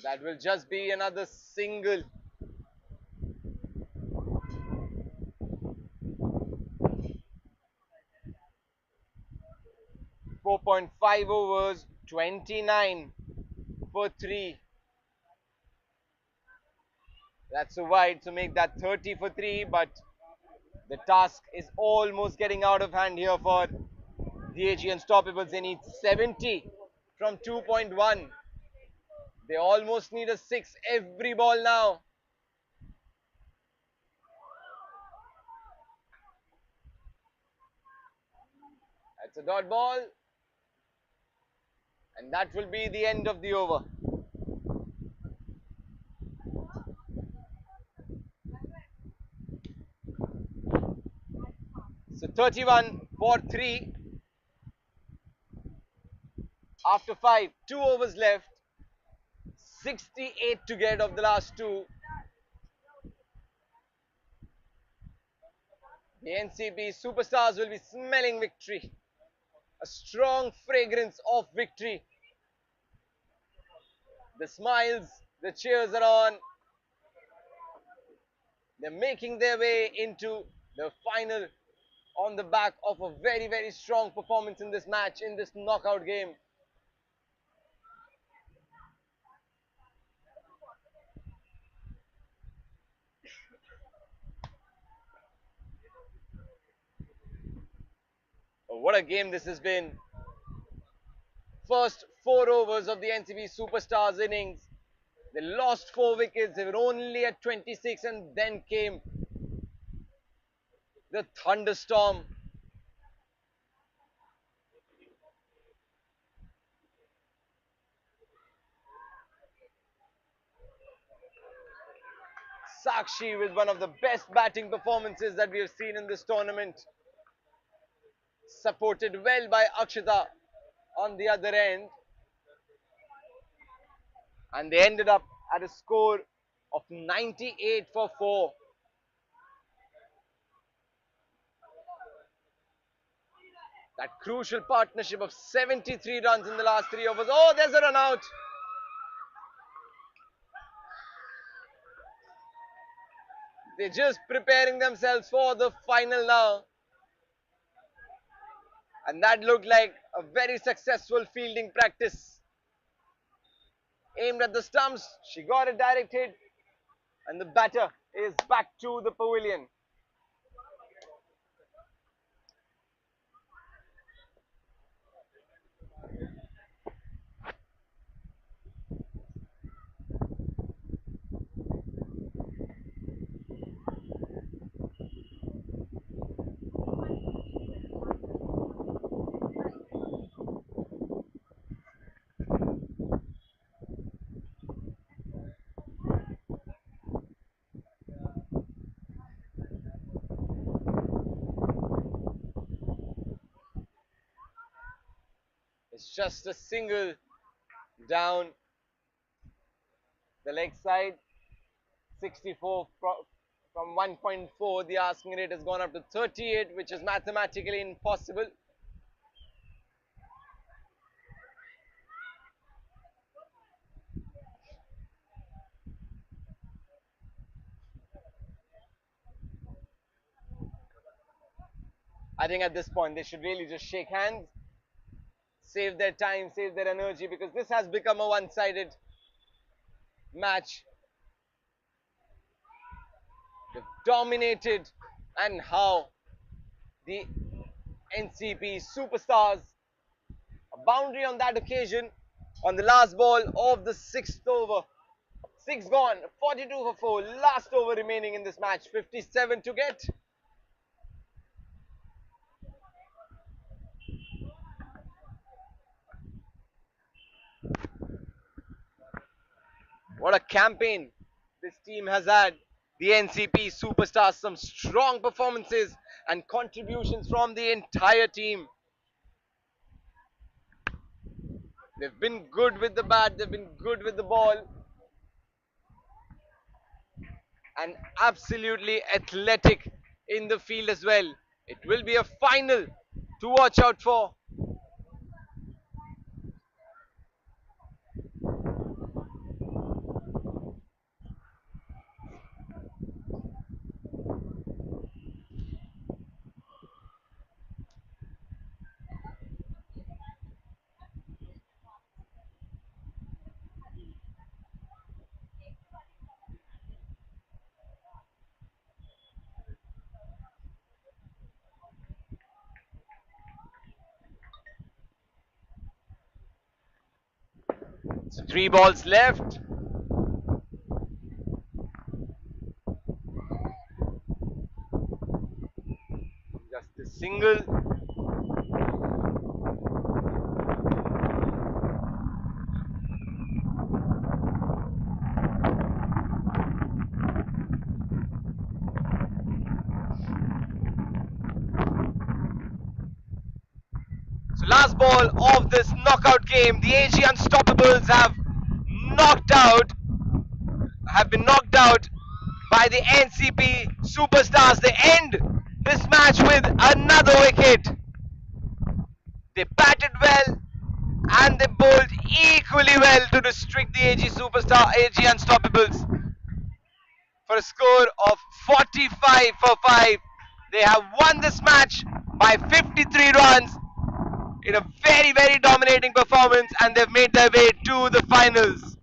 That will just be another single. 4.5 overs, 29 for 3. That's a wide to make that 30 for 3, but the task is almost getting out of hand here for the AG Unstoppables. They need 70 from 2.1. They almost need a 6 every ball now. That's a dot ball. And that will be the end of the over. So 31 for 3. After 5, 2 overs left. 68 to get of the last 2. The NCB superstars will be smelling victory. A strong fragrance of victory. The smiles, the cheers are on. They're making their way into the final on the back of a very, very strong performance in this match, in this knockout game. Oh, what a game this has been. First 4 overs of the NCB Superstars innings. They lost 4 wickets. They were only at 26 and then came the thunderstorm. Sakshi with one of the best batting performances that we have seen in this tournament. Supported well by Akshita on the other end. And they ended up at a score of 98 for 4. That crucial partnership of 73 runs in the last 3 overs. Oh, there's a run out. They're just preparing themselves for the final now. And that looked like a very successful fielding practice. Aimed at the stumps, she got a direct hit, and the batter is back to the pavilion. It's just a single down the leg side. 64 from 1.4. The asking rate has gone up to 38, which is mathematically impossible. I think at this point they should really just shake hands, save their time, save their energy, because this has become a one-sided match. They've dominated, and how the NCP superstars, a boundary on that occasion on the last ball of the sixth over. 6 gone, 42 for 4, last over remaining in this match, 57 to get. What a campaign this team has had. The NCP superstars, some strong performances and contributions from the entire team. They've been good with the bat, they've been good with the ball, and absolutely athletic in the field as well. It will be a final to watch out for. So 3 balls left. Just a single. So last ball of this knockout game, the AG Unstoppables knocked out, have been knocked out by the NCP Superstars. They end this match with another wicket. They batted well and they bowled equally well to restrict the AG Unstoppables for a score of 45 for 5. They have won this match by 53 runs in a very, very dominating performance, and they've made their way to the finals.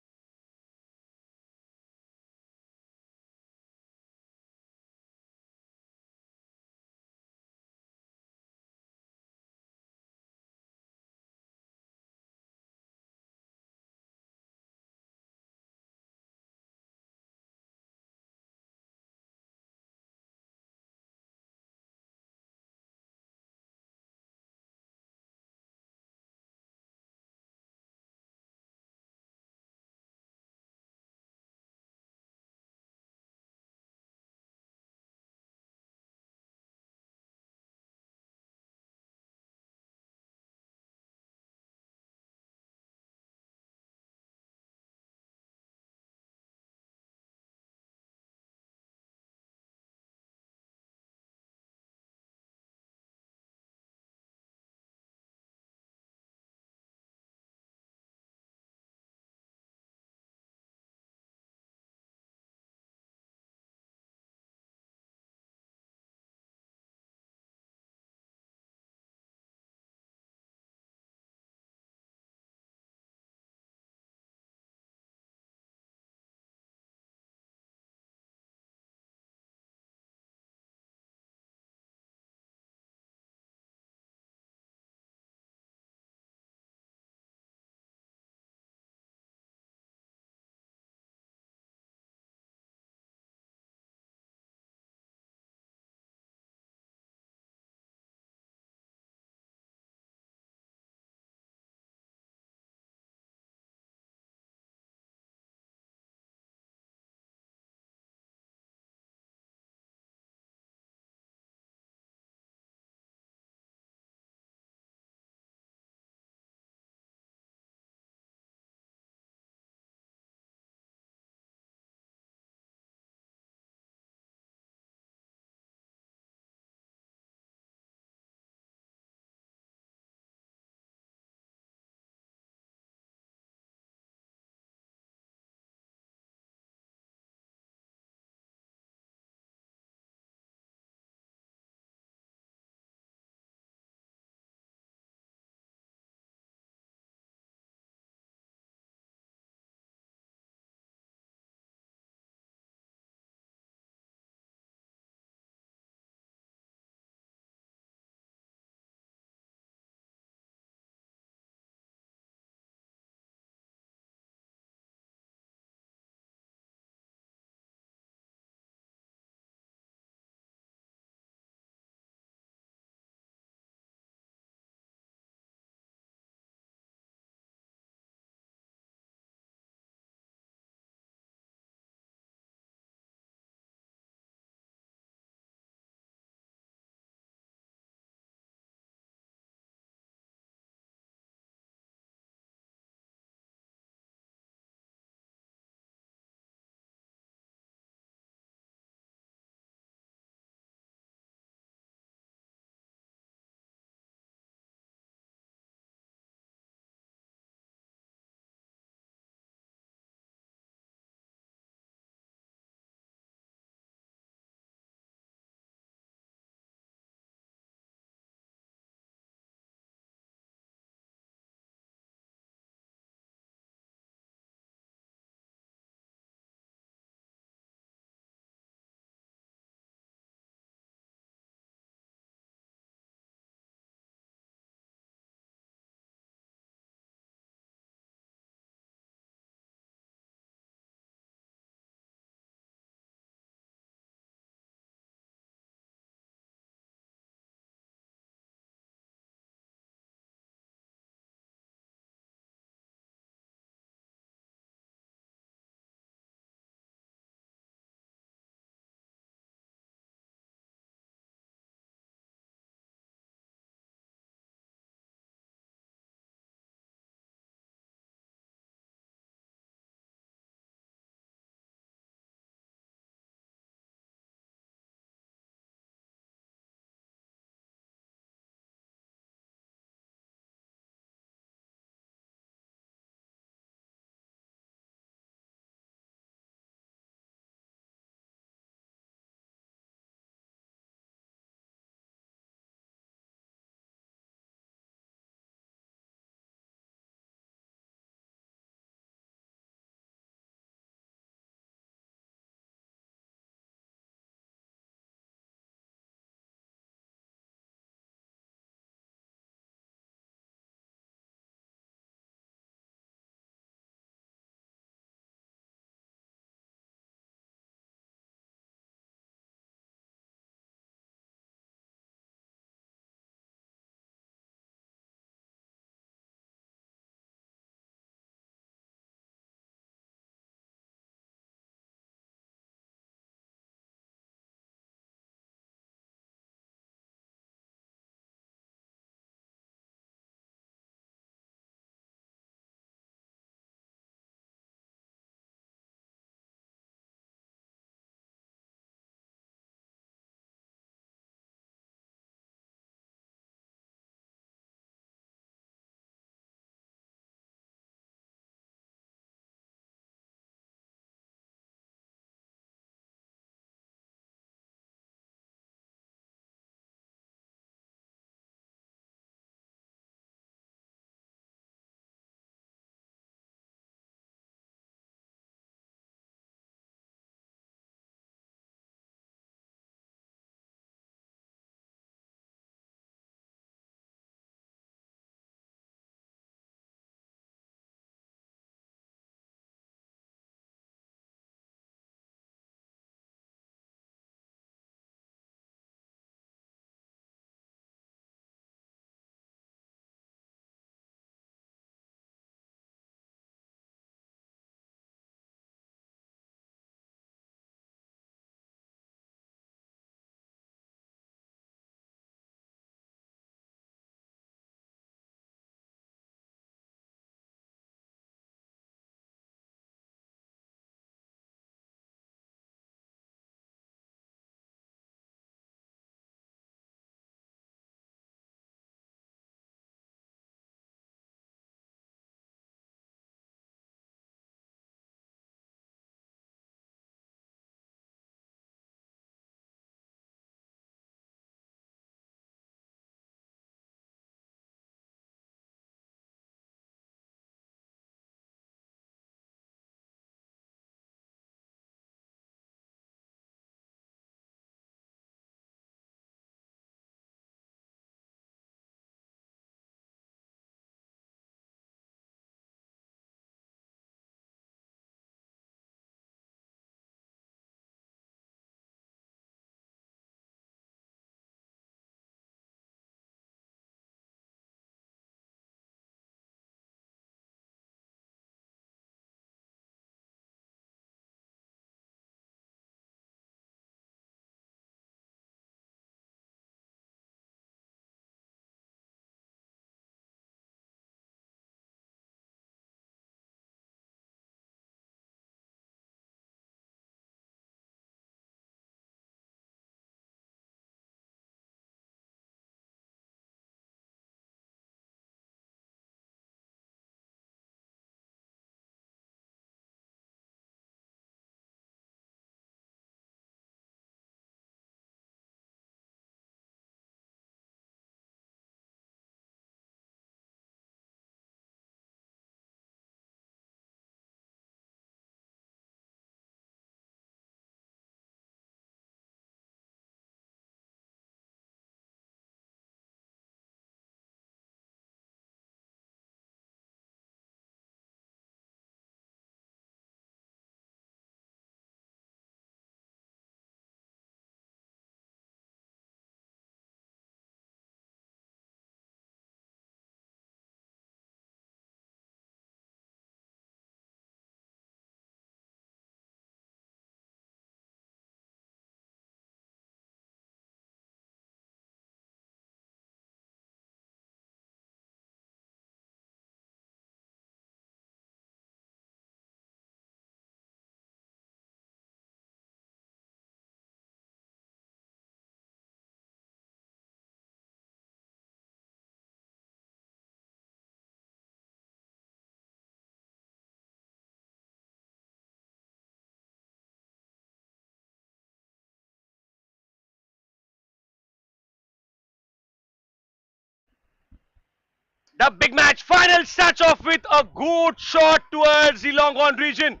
The big match final starts off with a good shot towards the long on region.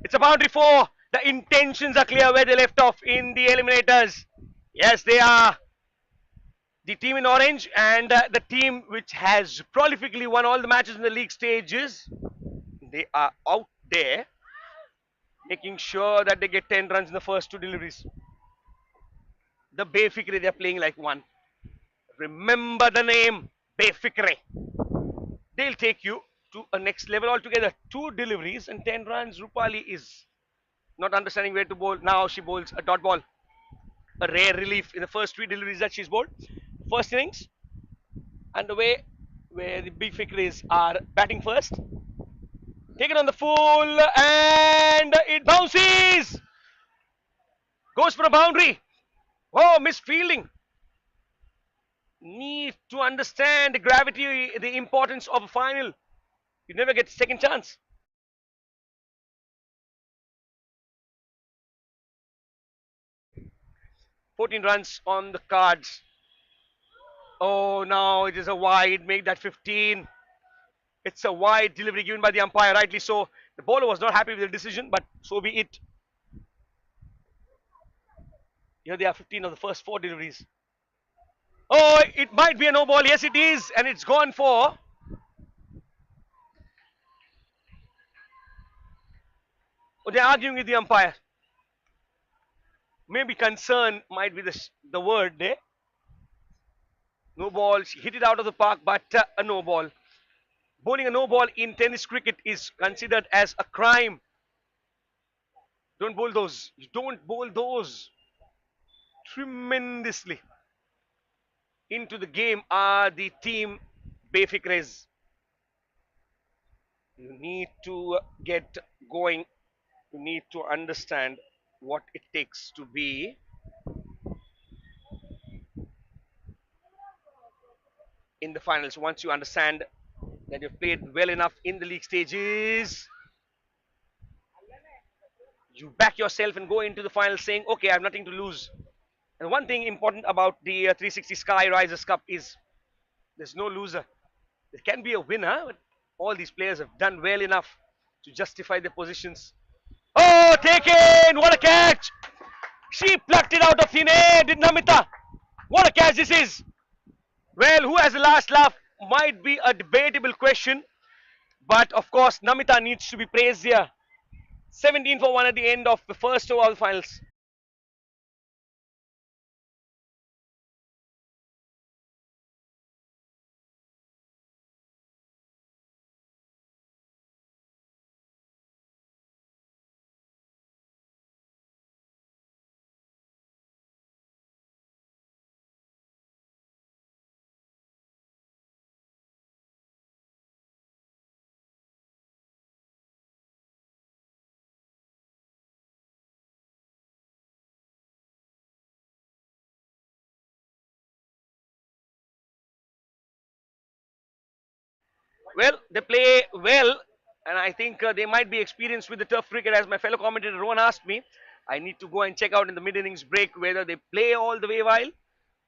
It's a boundary four. The intentions are clear where they left off in the eliminators. Yes, they are the team in orange and the team which has prolifically won all the matches in the league stages. They are out there making sure that they get 10 runs in the first two deliveries. The Befikre, they're playing like one. Remember the name, Befikre. They'll take you to a next level altogether. Two deliveries and 10 runs. Rupali is not understanding where to bowl. Now she bowls a dot ball. A rare relief in the first three deliveries that she's bowled. First innings underway where the Befikres are batting first. Taken on the full and it bounces. Goes for a boundary. Oh, missed fielding. Need to understand the gravity, the importance of a final. You never get a second chance. "14 runs on the cards. Oh, now it is a wide. Make that 15. It's a wide delivery given by the umpire, rightly so. The bowler was not happy with the decision, but so be it. Here they are 15 of the first four deliveries. Oh, it might be a no ball. Yes, it is. And it's gone for. Oh, they're arguing with the umpire. Maybe concern might be the word there. No ball. She hit it out of the park, but a no ball. Bowling a no ball in tennis cricket is considered as a crime. Don't bowl those. You don't bowl those. Tremendously into the game are the team Befikres. You need to get going. You need to understand what it takes to be in the finals. Once you understand that you've played well enough in the league stages, you back yourself and go into the final saying, okay, I have nothing to lose. And one thing important about the 360 Sky Risers Cup is there's no loser. There can be a winner, but all these players have done well enough to justify their positions. Oh, taken! What a catch! She plucked it out of thin air, did Namita. What a catch this is! Well, who has the last laugh might be a debatable question, but of course, Namita needs to be praised here. 17 for 1 at the end of the first of all the finals. Well, they play well, and I think they might be experienced with the turf cricket. As my fellow commentator Rohan asked me, I need to go and check out in the mid innings break whether they play all the way while,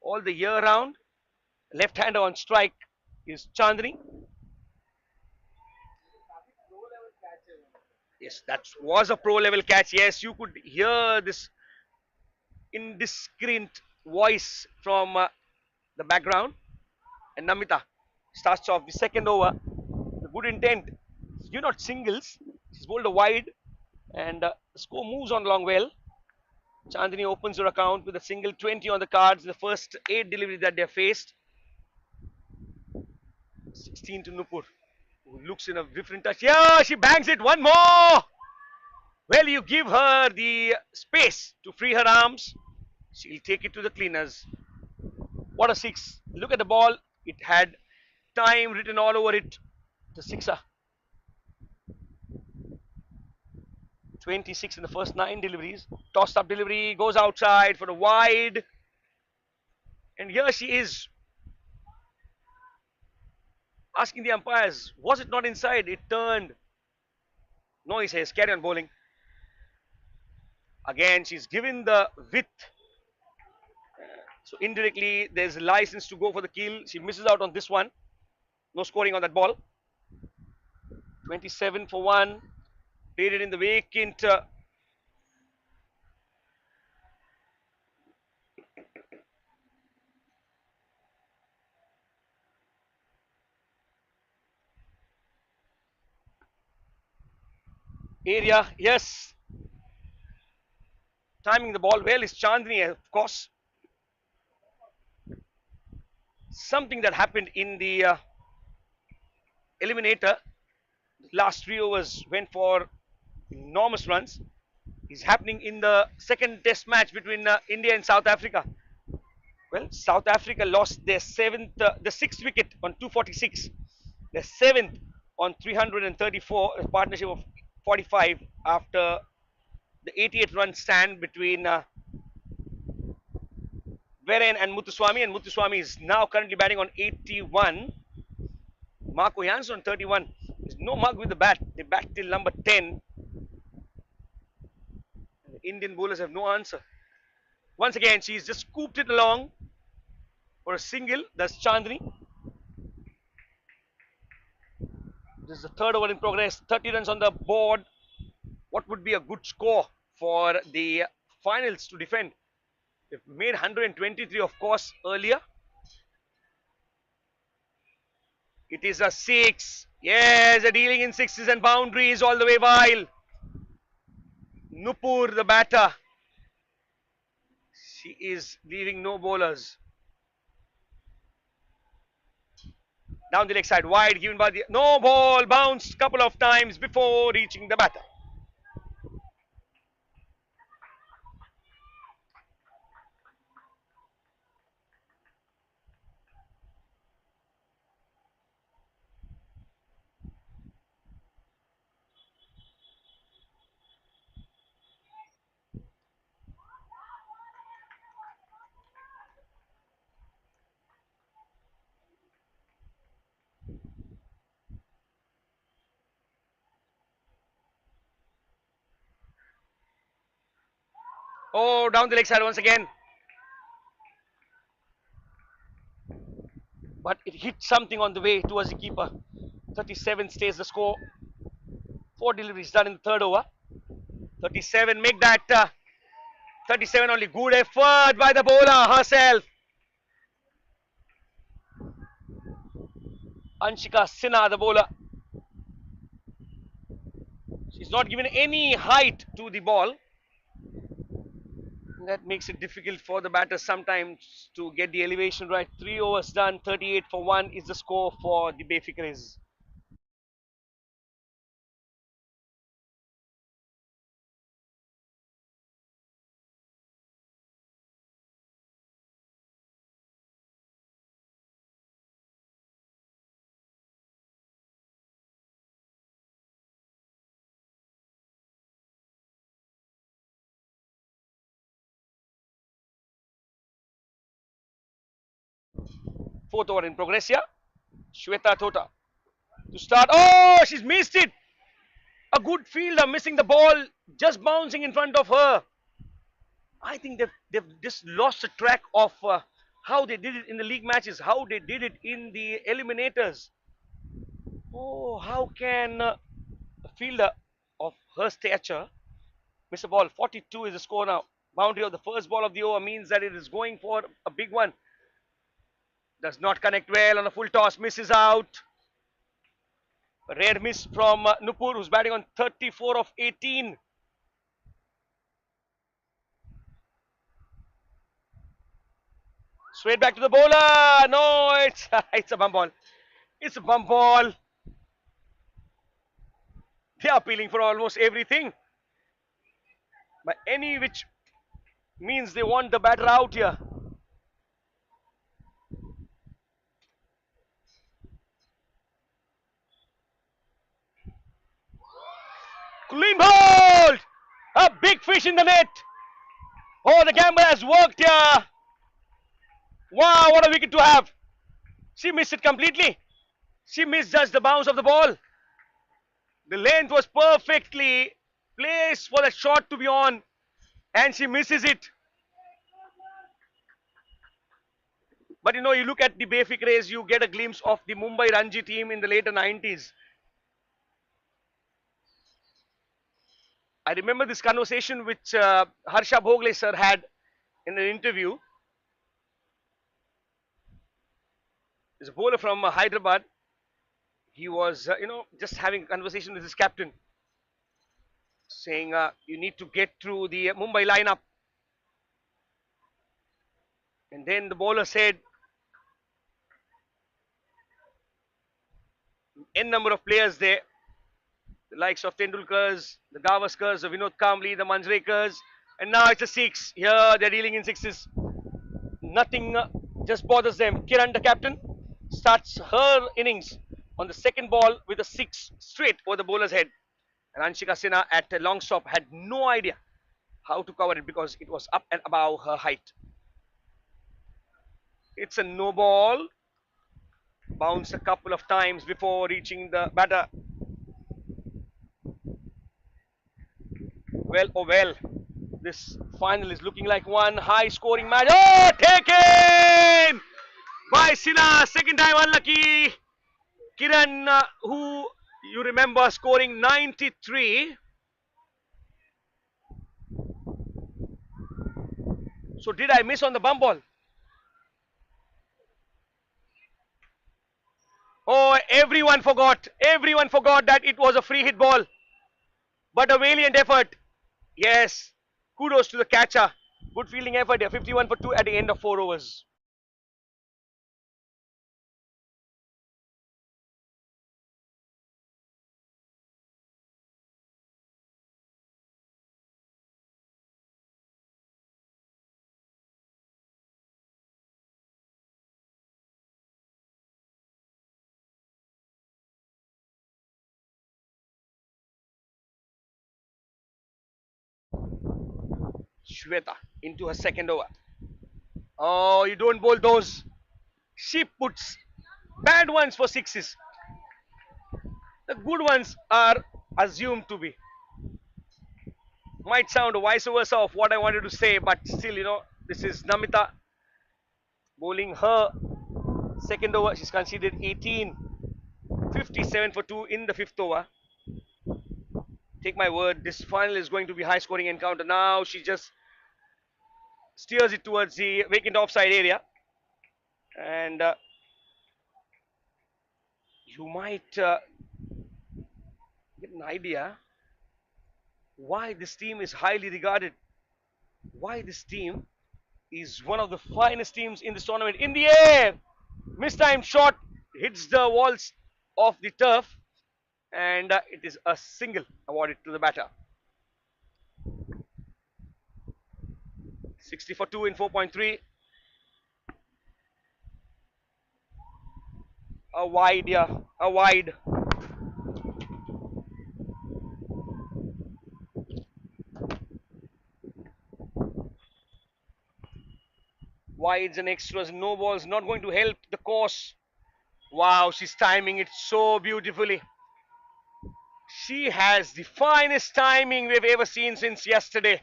all the year round. Left hander on strike is Chandni. Yes, that was a pro level catch. Yes, you could hear this indiscreet voice from the background. And Namita starts off the second over. The good intent. You're not singles. She's bowled a wide, and the score moves on along well. Chandni opens her account with a single 20 on the cards. The first 8 deliveries that they faced. 16 to Nupur, who looks in a different touch. Yeah, she bangs it. One more. Well, you give her the space to free her arms. She'll take it to the cleaners. What a six. Look at the ball. It had time written all over it. The sixer. 26 in the first 9 deliveries. Tossed up delivery. Goes outside for a wide. And here she is. Asking the umpires, was it not inside? It turned. No, he says, carry on bowling. Again, she's given the width. So indirectly, there's a license to go for the kill. She misses out on this one. No scoring on that ball. 27 for 1. Played it in the vacant area. Yes. Timing the ball well is Chandni, of course. Something that happened in the eliminator. Last 3 overs went for enormous runs. Is happening in the second test match between India and South Africa. Well, South Africa lost their the sixth wicket on 246, their seventh on 334, a partnership of 45 after the 88-run stand between Veren and Muthuswamy is now currently batting on 81. Marco Jansen on 31. There's no mark with the bat. They bat till number 10. The Indian bowlers have no answer. Once again, she's just scooped it along for a single. That's Chandni. This is the third over in progress. 30 runs on the board. What would be a good score for the finals to defend? They've made 123, of course, earlier. It is a 6. Yes, a dealing in sixes and boundaries all the way while. Nupur, the batter. She is leaving no bowlers. Down the leg side, wide, given by the... No ball, bounced couple of times before reaching the batter. Oh, down the leg side once again. But it hit something on the way towards the keeper. 37 stays the score. 4 deliveries done in the third over. 37, make that 37 only. Good effort by the bowler herself. Anshika Sinha, the bowler. She's not given any height to the ball. That makes it difficult for the batters sometimes to get the elevation right. 3 overs done, 38 for 1 is the score for the Befikris. Fourth over in progress here. Shweta Tota to start. Oh, she's missed it. A good fielder missing the ball, just bouncing in front of her. I think they've just lost the track of how they did it in the league matches, how they did it in the eliminators. Oh, how can a fielder of her stature miss a ball? 42 is the score now. Boundary of the first ball of the over means that it is going for a big one. Does not connect well on a full toss, misses out. A rare miss from Nupur, who's batting on 34 of 18. Straight back to the bowler. No, it's a bum ball. It's a bum ball. They are appealing for almost everything. By any which means they want the batter out here. Clean ball! A big fish in the net. Oh, the gamble has worked here. Wow, what a wicket to have. She missed it completely. She misjudged the bounce of the ball. The length was perfectly placed for the shot to be on, and she misses it. But you look at the Bayfik race, you get a glimpse of the Mumbai Ranji team in the later 90s. I remember this conversation which Harsha Bhogle sir had in an interview. There's a bowler from Hyderabad. He was, just having a conversation with his captain, saying you need to get through the Mumbai lineup. And then the bowler said, n number of players there, the likes of Tendulkars, the Gavaskars, the Vinod Kambli, the Manjrekars, and now it's a six. Here they're dealing in sixes. Nothing just bothers them. Kiran, the captain, starts her innings on the second ball with a six straight over the bowler's head. And Anshika Sinha at a long stop had no idea how to cover it because it was up and above her height. It's a no ball. Bounced a couple of times before reaching the batter. Well, oh well. This final is looking like one high scoring match. Oh, taken by Sinha. Second time unlucky. Kiran, who you remember scoring 93. So did I miss on the bump ball? Oh, everyone forgot. Everyone forgot that it was a free hit ball. But a valiant effort. Yes. Kudos to the catcher. Good fielding effort. 51 for 2 at the end of 4 overs. Shweta into her second over. Oh, you don't bowl those. She puts bad ones for sixes. The good ones are assumed to be. Might sound vice versa of what I wanted to say, but still, this is Namita bowling her second over. She's conceded 18, 57 for 2 in the fifth over. Take my word, this final is going to be high scoring encounter. Now she just steers it towards the vacant offside area. And you might get an idea why this team is highly regarded. Why this team is one of the finest teams in this tournament. In the air! Mistimed shot hits the walls of the turf. And it is a single awarded to the batter. 60 for 2 in 4.3. A wide, yeah, a wide. Wides and extras, no balls, not going to help the course. Wow, she's timing it so beautifully. She has the finest timing we've ever seen since yesterday.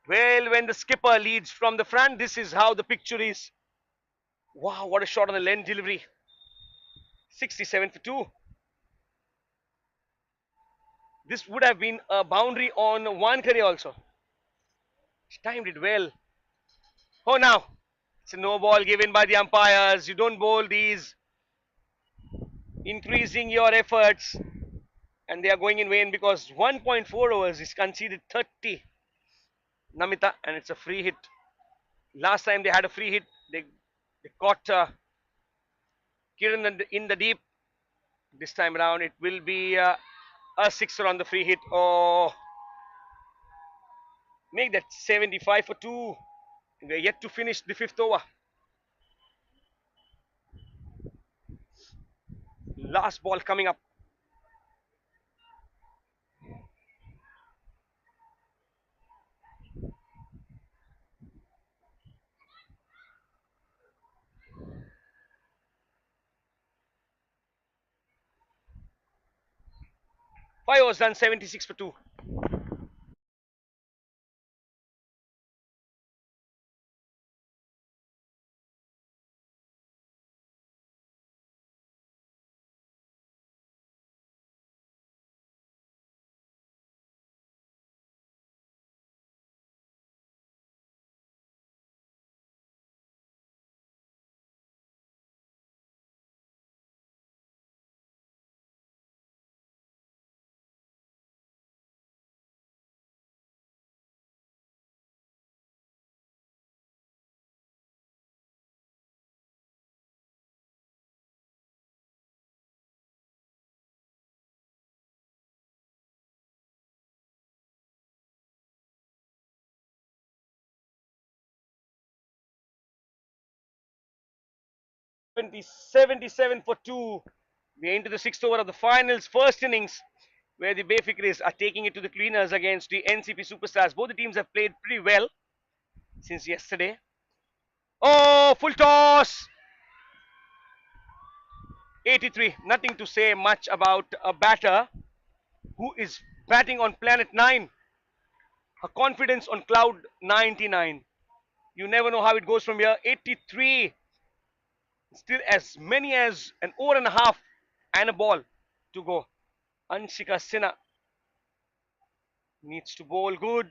Well, when the skipper leads from the front, this is how the picture is. Wow, what a shot on the length delivery. 67 for 2. This would have been a boundary on Wankhede also. She timed it well. Oh, now it's a no ball given by the umpires. You don't bowl these, increasing your efforts, and they are going in vain because 1.4 overs is conceded 30. Namita, and it's a free hit. Last time they had a free hit, they caught Kiran in the deep. This time around, it will be a sixer on the free hit. Oh, make that 75 for 2. We're yet to finish the fifth over. Last ball coming up. Five overs done, 76 for 2. 77 for 2. We're into the sixth over of the finals, first innings, where the Bay Fikris are taking it to the cleaners against the NCP Superstars. Both the teams have played pretty well since yesterday. Oh, full toss! 83. Nothing to say much about a batter who is batting on planet 9. Her confidence on cloud 99. You never know how it goes from here. 83. Still as many as an over and a half and a ball to go. Anshika Sinha needs to bowl good.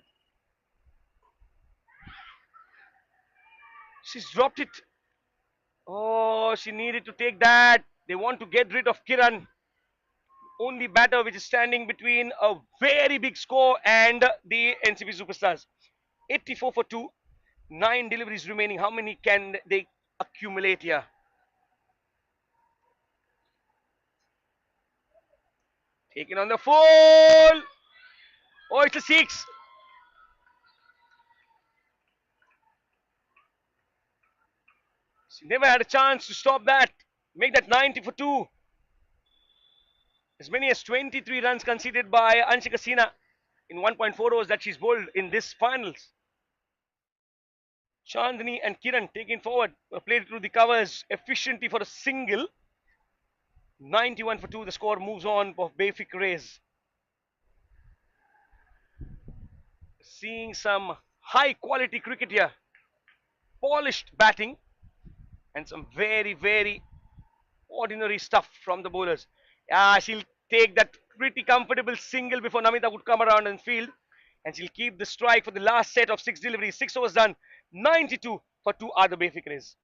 She's dropped it. Oh, she needed to take that. They want to get rid of Kiran. Only batter which is standing between a very big score and the NCP Superstars. 84 for 2. 9 deliveries remaining. How many can they accumulate here? Taken on the full. Oh, it's a 6. She never had a chance to stop that. Make that 90 for 2. As many as 23 runs conceded by Anshika Sinha in 1.4 overs that she's bowled in this finals. Chandni and Kiran taken forward, played through the covers efficiently for a single. 91 for 2. The score moves on for Bay Fikris. Seeing some high quality cricket here. Polished batting and some very ordinary stuff from the bowlers. She'll take that pretty comfortable single before Namita would come around and field. And she'll keep the strike for the last set of 6 deliveries. 6 overs done. 92 for 2 are the Bay Fikris.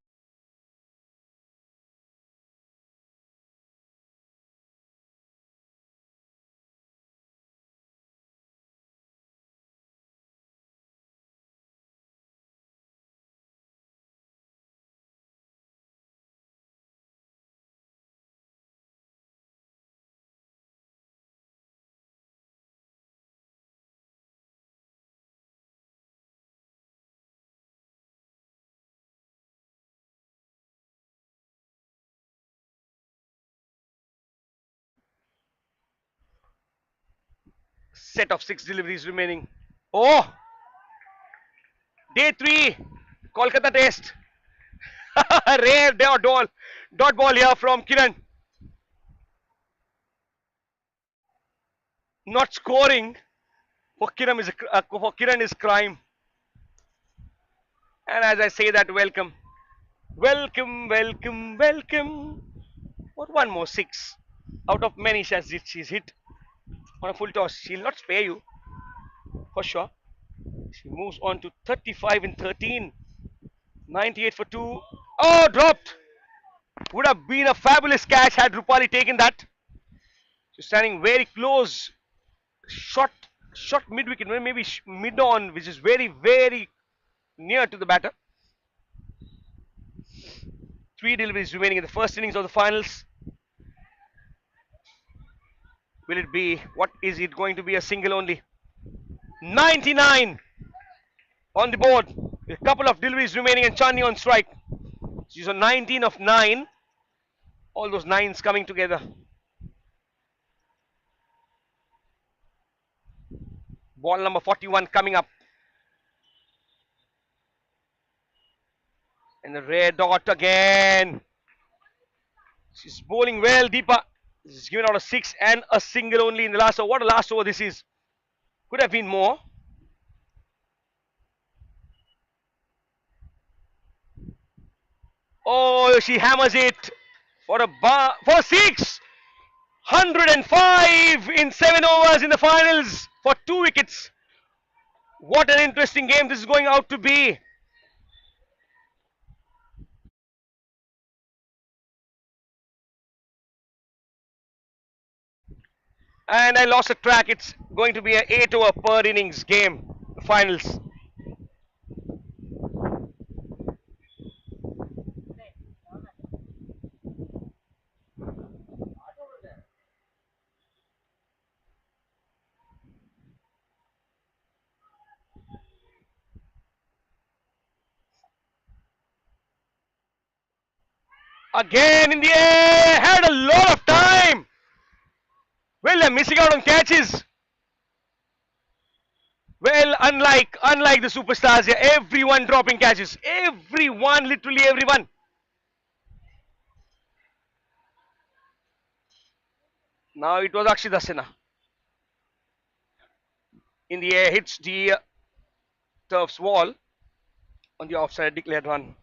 Set of 6 deliveries remaining. Oh, day 3, Kolkata Test. Rare dot ball here from Kiran. Not scoring for Kiran is crime. And as I say that, welcome. Welcome. What one more 6 out of many shots she's hit on a full toss. She'll not spare you for sure. She moves on to 35 in 13. 98 for 2. Oh, dropped. Would have been a fabulous catch had Rupali taken that. She's standing very close. Shot mid wicket, maybe mid on, which is very near to the batter. 3 deliveries remaining in the first innings of the finals. Will it be? What is it going to be? A single only? 99 on the board. A couple of deliveries remaining and Chani on strike. She's on 19 of 9. All those 9s coming together. Ball number 41 coming up. And the rare dot again. She's bowling well, Deepa. She's given out a 6 and a single only in the last over. What a last over this is. Could have been more. Oh, she hammers it for a bar for 6. 105 in 7 overs in the finals for 2 wickets. What an interesting game this is going out to be. And I lost a track. It's going to be an 8 over per innings game, the finals. Again in the air, had a lot of time. Well, they're missing out on catches. Well, unlike the superstars here, everyone dropping catches. Everyone, literally everyone. Now it was Akshita Sinha. In the air, hits the turf's wall on the offside declared run.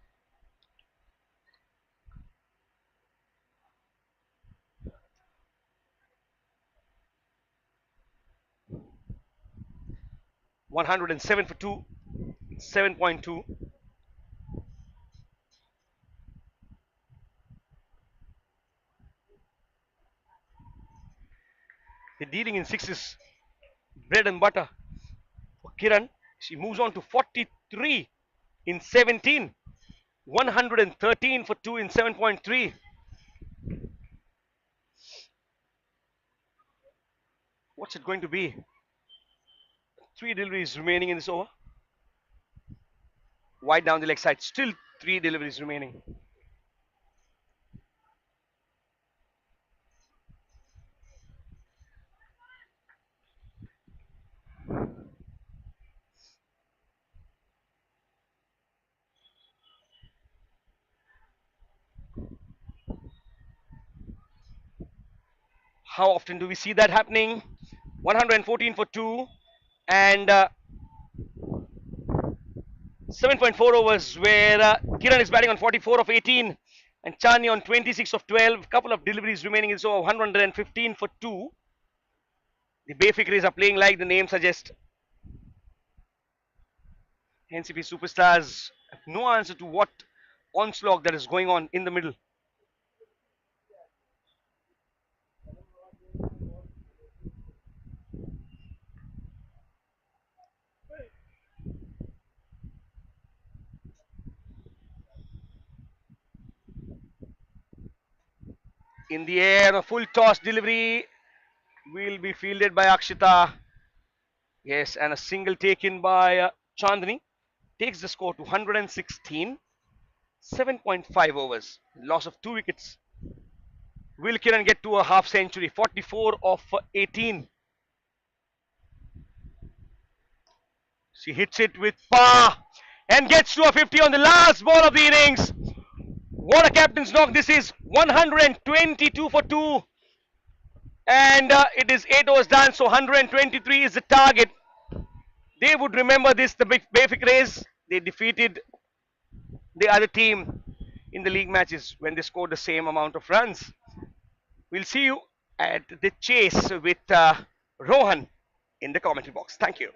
(107 for 2), 7.2. The dealing in sixes, bread and butter for Kiran. She moves on to 43 in 17. 113 for 2 in 7.3. What's it going to be? 3 deliveries remaining in this over. Wide down the leg side. Still 3 deliveries remaining. How often do we see that happening? 114 for 2 and 7.4 overs where Kiran is batting on 44 of 18 and Chani on 26 of 12. Couple of deliveries remaining in so 115 for 2. The Bay Fikris are playing like the name suggests. NCP superstars have no answer to what onslaught that is going on in the middle. In the air, a full toss delivery will be fielded by Akshita. Yes, and a single taken by Chandni takes the score to 116. 7.5 overs, loss of 2 wickets. Will Kiran get to a half century? 44 of 18. She hits it with power and gets to a 50 on the last ball of the innings. What a captain's knock this is. 122 for 2. And it is 8 overs done, so 123 is the target. They would remember this, the big Bayfik race. They defeated the other team in the league matches when they scored the same amount of runs. We'll see you at the chase with Rohan in the commentary box. Thank you.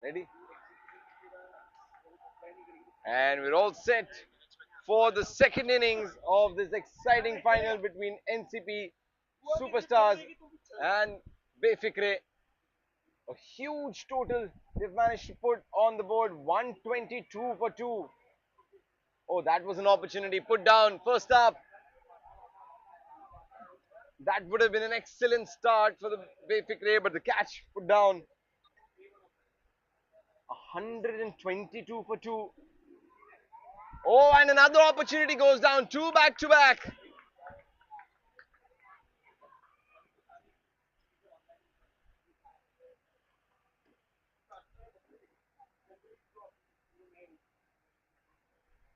Ready? And we're all set for the second innings of this exciting final between NCP Superstars and Befikre. A huge total they've managed to put on the board, 122 for 2. Oh, that was an opportunity put down. First up, that would have been an excellent start for the Befikre, but the catch put down. 122 for 2. Oh, and another opportunity goes down. Two back to back.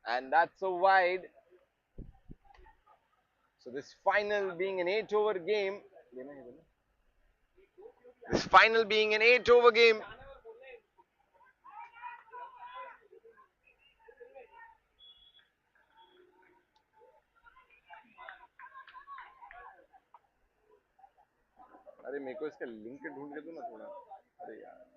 And that's a wide. So this final being an 8-over game. This final being an 8-over game. अरे मेरे को इसका link ढूंढ के दो ना थोड़ा अरे यार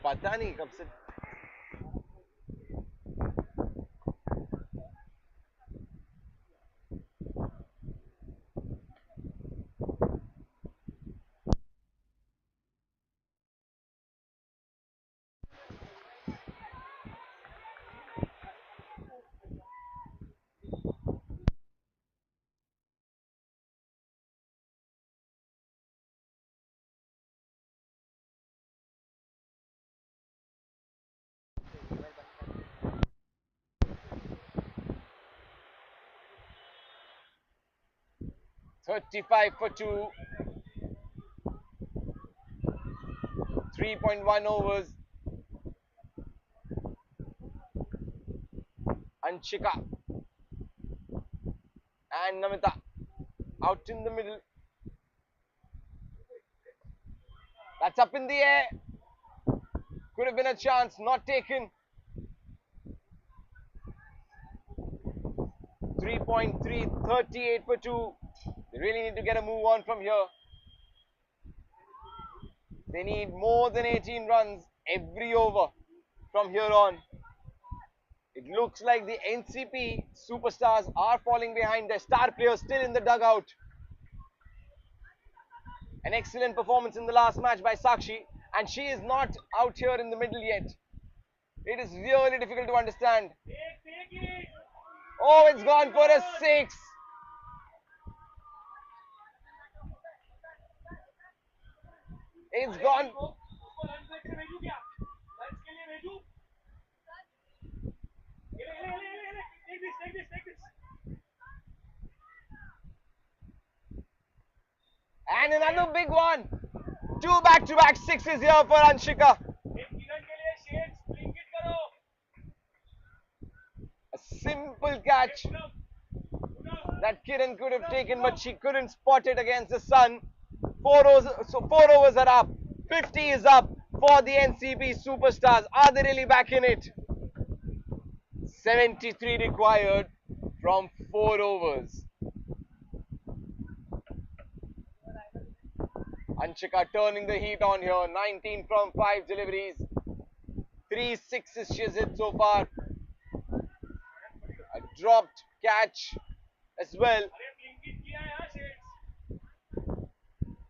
पता नहीं कब से. $35 for 2. 3.1 overs. Anshika and Namita out in the middle. That's up in the air. Could have been a chance, not taken. 3.3, 38 for 2. They really need to get a move on from here. They need more than 18 runs every over from here on. It looks like the NCP superstars are falling behind. Their star players still in the dugout. An excellent performance in the last match by Sakshi, and she is not out here in the middle yet. It is really difficult to understand. Oh, it's gone for a 6. It's gone. And another big one. 2 back-to-back sixes here for Anshika. A simple catch that Kiran could have taken, but she couldn't spot it against the sun. 4 overs are up. 50 is up for the NCP superstars. Are they really back in it? 73 required from 4 overs. Anshika turning the heat on here. 19 from 5 deliveries. 3 sixes she's hit so far. A dropped catch as well,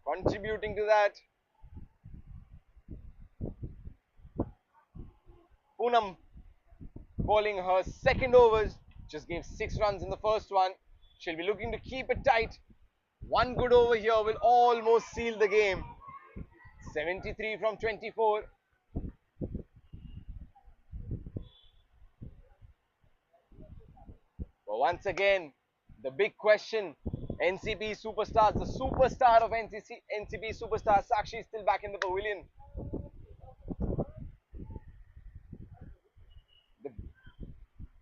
contributing to that. Poonam bowling her second overs, just gave 6 runs in the first one. She'll be looking to keep it tight. One good over here will almost seal the game. 73 from 24. But once again, the big question, NCP superstars, the superstar of NCP superstars, Sakshi is still back in the pavilion.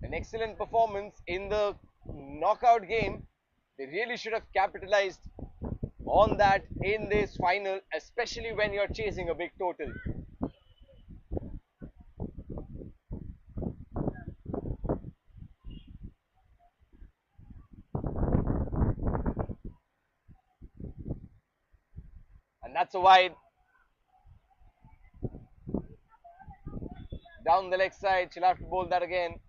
An excellent performance in the knockout game. They really should have capitalized on that in this final, especially when you're chasing a big total. And that's a wide. Down the leg side, she'll have to bowl that again.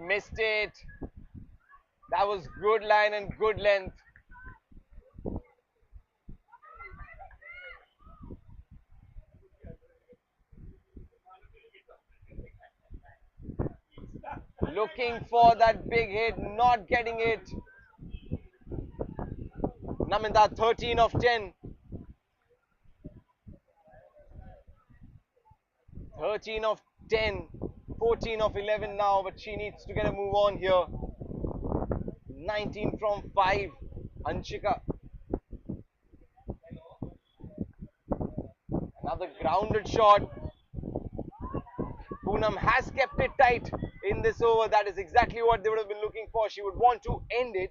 Missed it. That was good line and good length. Looking for that big hit, not getting it. Namita 13 of 10. 13 of 10. 14 of 11 now, but she needs to get a move on here. 19 from 5. Anshika. Another grounded shot. Poonam has kept it tight in this over. That is exactly what they would have been looking for. She would want to end it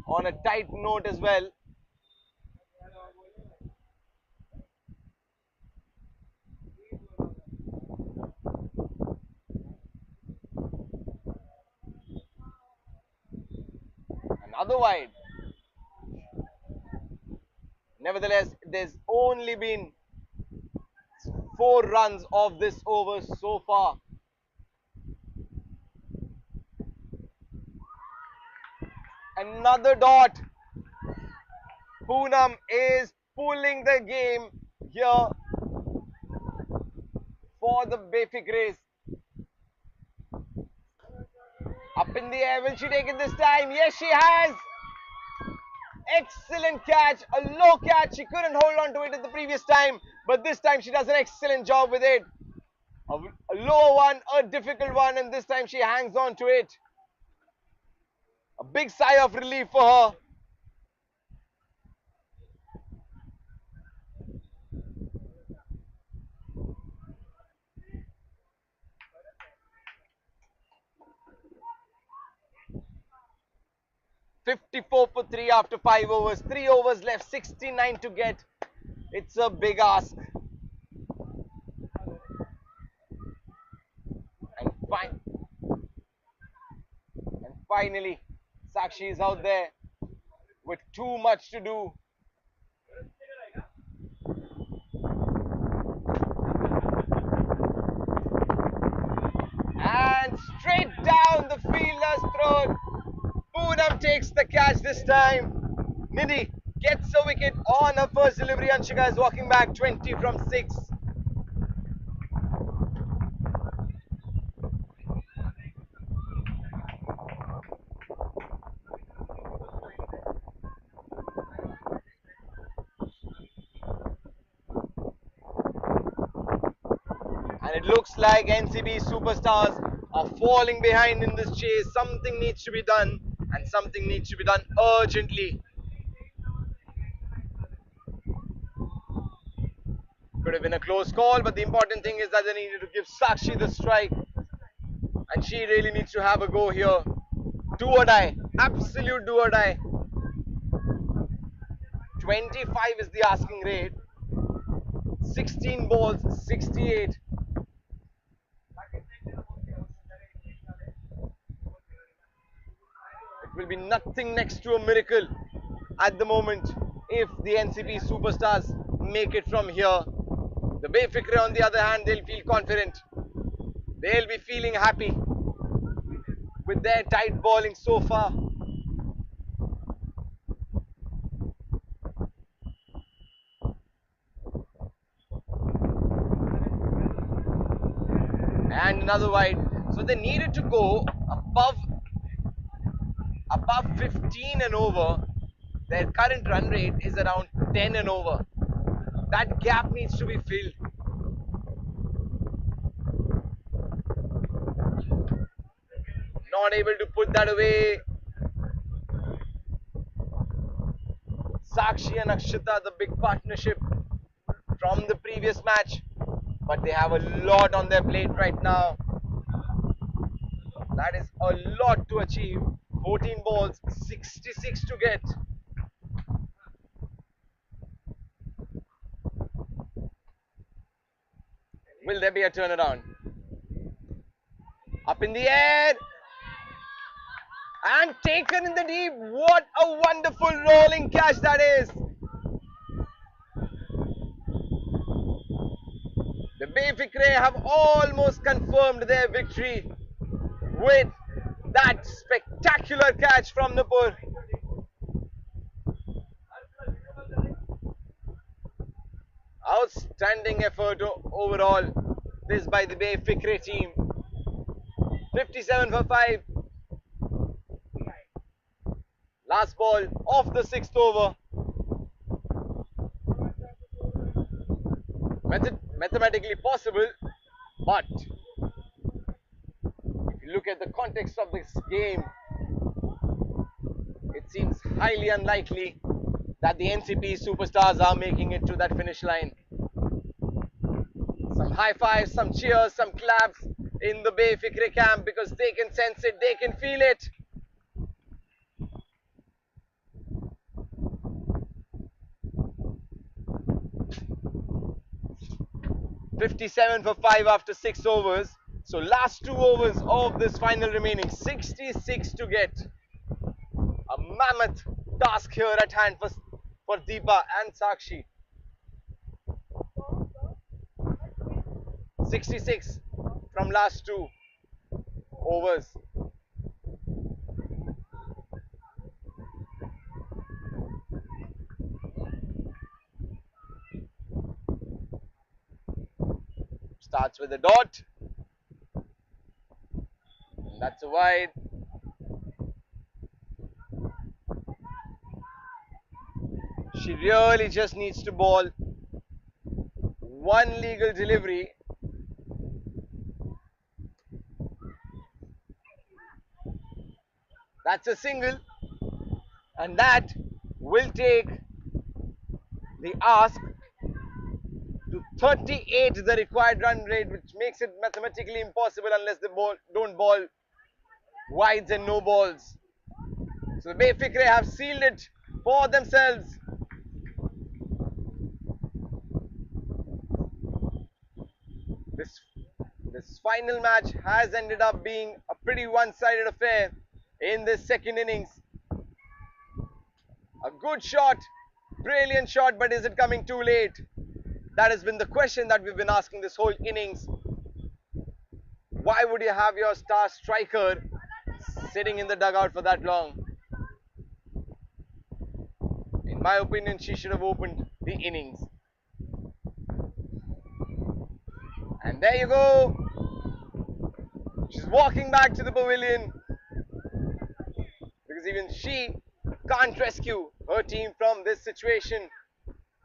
on a tight note as well. Another wide. Nevertheless, there's only been 4 runs of this over so far. Another dot. Poonam is pulling the game here for the Befikres. Up in the air, will she take it this time? Yes, she has. Excellent catch, a low catch. She couldn't hold on to it at the previous time, but this time she does an excellent job with it. A lower one, a difficult one, and this time she hangs on to it. A big sigh of relief for her. "54 for 3 after 5 overs. 3 overs left, 69 to get. It's a big ask. And finally, Sakshi is out there with too much to do. And straight down the fielder's throat. Poonam takes the catch this time. Nidhi gets a wicket on her first delivery. Anshika is walking back 20 from 6. And it looks like NCB superstars are falling behind in this chase. Something needs to be done, and something needs to be done urgently. Could have been a close call, but the important thing is that they needed to give Sakshi the strike, and she really needs to have a go here. Do or die, absolute do or die. 25 is the asking rate. 16 balls, 68. It will be nothing next to a miracle at the moment if the NCP superstars make it from here. The Befikre, on the other hand, they'll feel confident. They'll be feeling happy with their tight bowling so far. And another wide. So they needed to go above 15 and over. Their current run rate is around 10 and over. That gap needs to be filled. Not able to put that away. Sakshi and Akshita, the big partnership from the previous match, but they have a lot on their plate right now. That is a lot to achieve. 14 balls, 66 to get. Will there be a turnaround? Up in the air and taken in the deep. What a wonderful rolling catch that is. The Befikre have almost confirmed their victory with that spectacular catch from Nupur. Outstanding effort overall, this by the Befikre team. 57 for 5. Last ball of the 6th over. Mathematically possible, but if you look at the context of this game, it seems highly unlikely that the NCP superstars are making it to that finish line. Some high fives, some cheers, some claps in the Befikre camp because they can sense it, they can feel it. "57 for 5 after 6 overs. So last 2 overs of this final remaining. 66 to get. A mammoth task here at hand for Deepa and Sakshi. 66 from last 2 overs. Starts with a dot. And that's a wide. She really just needs to ball one legal delivery. That's a single. And that will take the ask to 38, the required run rate, which makes it mathematically impossible unless they don't ball wides and no balls. So the Bay Fikre have sealed it for themselves. This final match has ended up being a pretty one-sided affair in this second innings. A good shot, brilliant shot, but is it coming too late? That has been the question that we've been asking this whole innings. Why would you have your star striker sitting in the dugout for that long? In my opinion, she should have opened the innings. And there you go. She's walking back to the pavilion because even she can't rescue her team from this situation.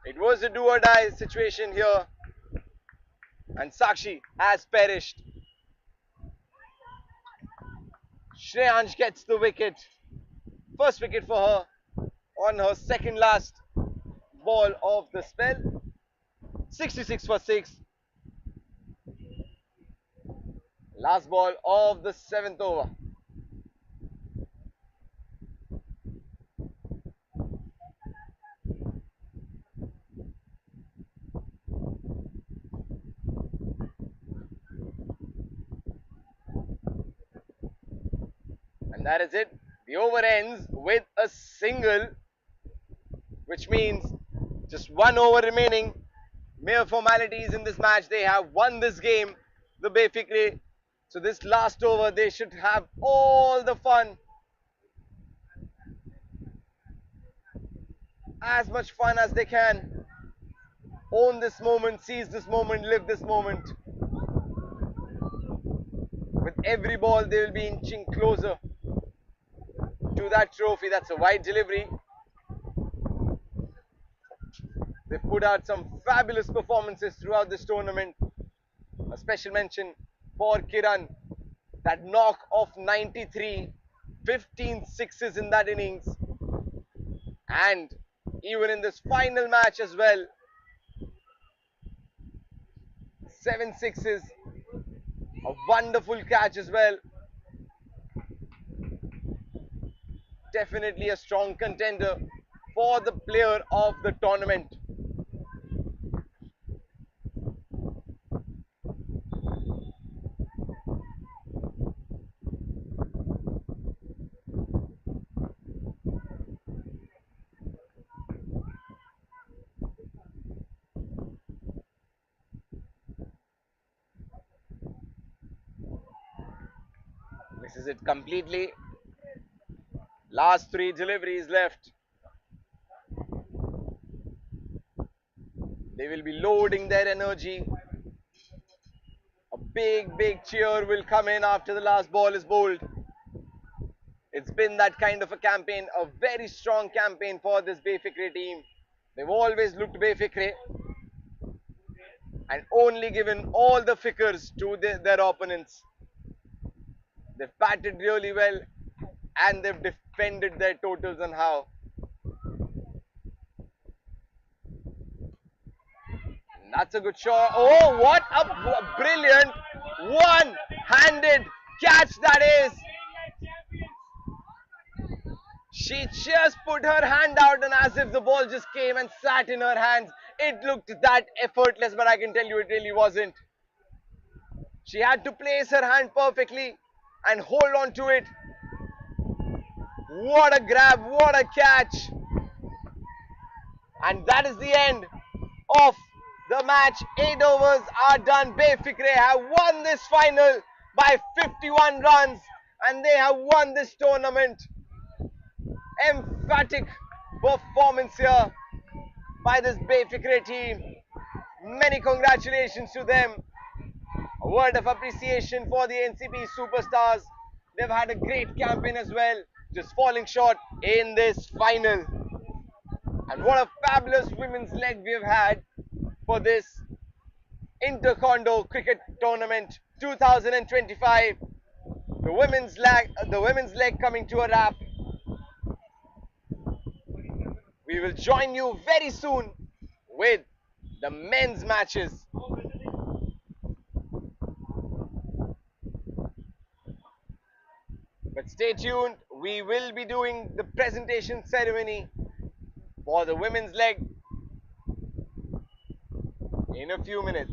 It was a do or die situation here, and Sakshi has perished. Shreyansh gets the wicket. First wicket for her on her second last ball of the spell. 66 for 6. Last ball of the 7th over. And that is it. The over ends with a single, which means just 1 over remaining. Mere formalities in this match. They have won this game, the Bay Fikre. So this last over, they should have all the fun. As much fun as they can. Own this moment, seize this moment, live this moment. With every ball, they will be inching closer to that trophy. That's a wide delivery. They put out some fabulous performances throughout this tournament. A special mention for Kiran. That knock of 93, 15 sixes in that innings. And even in this final match as well, 7 sixes. A wonderful catch as well. Definitely a strong contender for the player of the tournament. Misses it completely. Last 3 deliveries left. They will be loading their energy. A big cheer will come in after the last ball is bowled. It's been that kind of a campaign, a very strong campaign for this Bay Fikre team. They've always looked Bay Fikre and only given all the fikrs to their opponents. They've batted really well and they've defended their totals and how. That's a good shot. Oh, what a brilliant one-handed catch that is. She just put her hand out and as if the ball just came and sat in her hands. It looked that effortless, but I can tell you it really wasn't. She had to place her hand perfectly and hold on to it. What a grab, what a catch. And that is the end of the match. 8 overs are done. Befikre have won this final by 51 runs and they have won this tournament. Emphatic performance here by this Befikre team. Many congratulations to them. A word of appreciation for the NCP superstars. They've had a great campaign as well, just falling short in this final. And what a fabulous women's leg we've had for this INTER-CONDO cricket tournament 2025. The women's leg coming to a wrap. We will join you very soon with the men's matches. But stay tuned, we will be doing the presentation ceremony for the women's leg in a few minutes.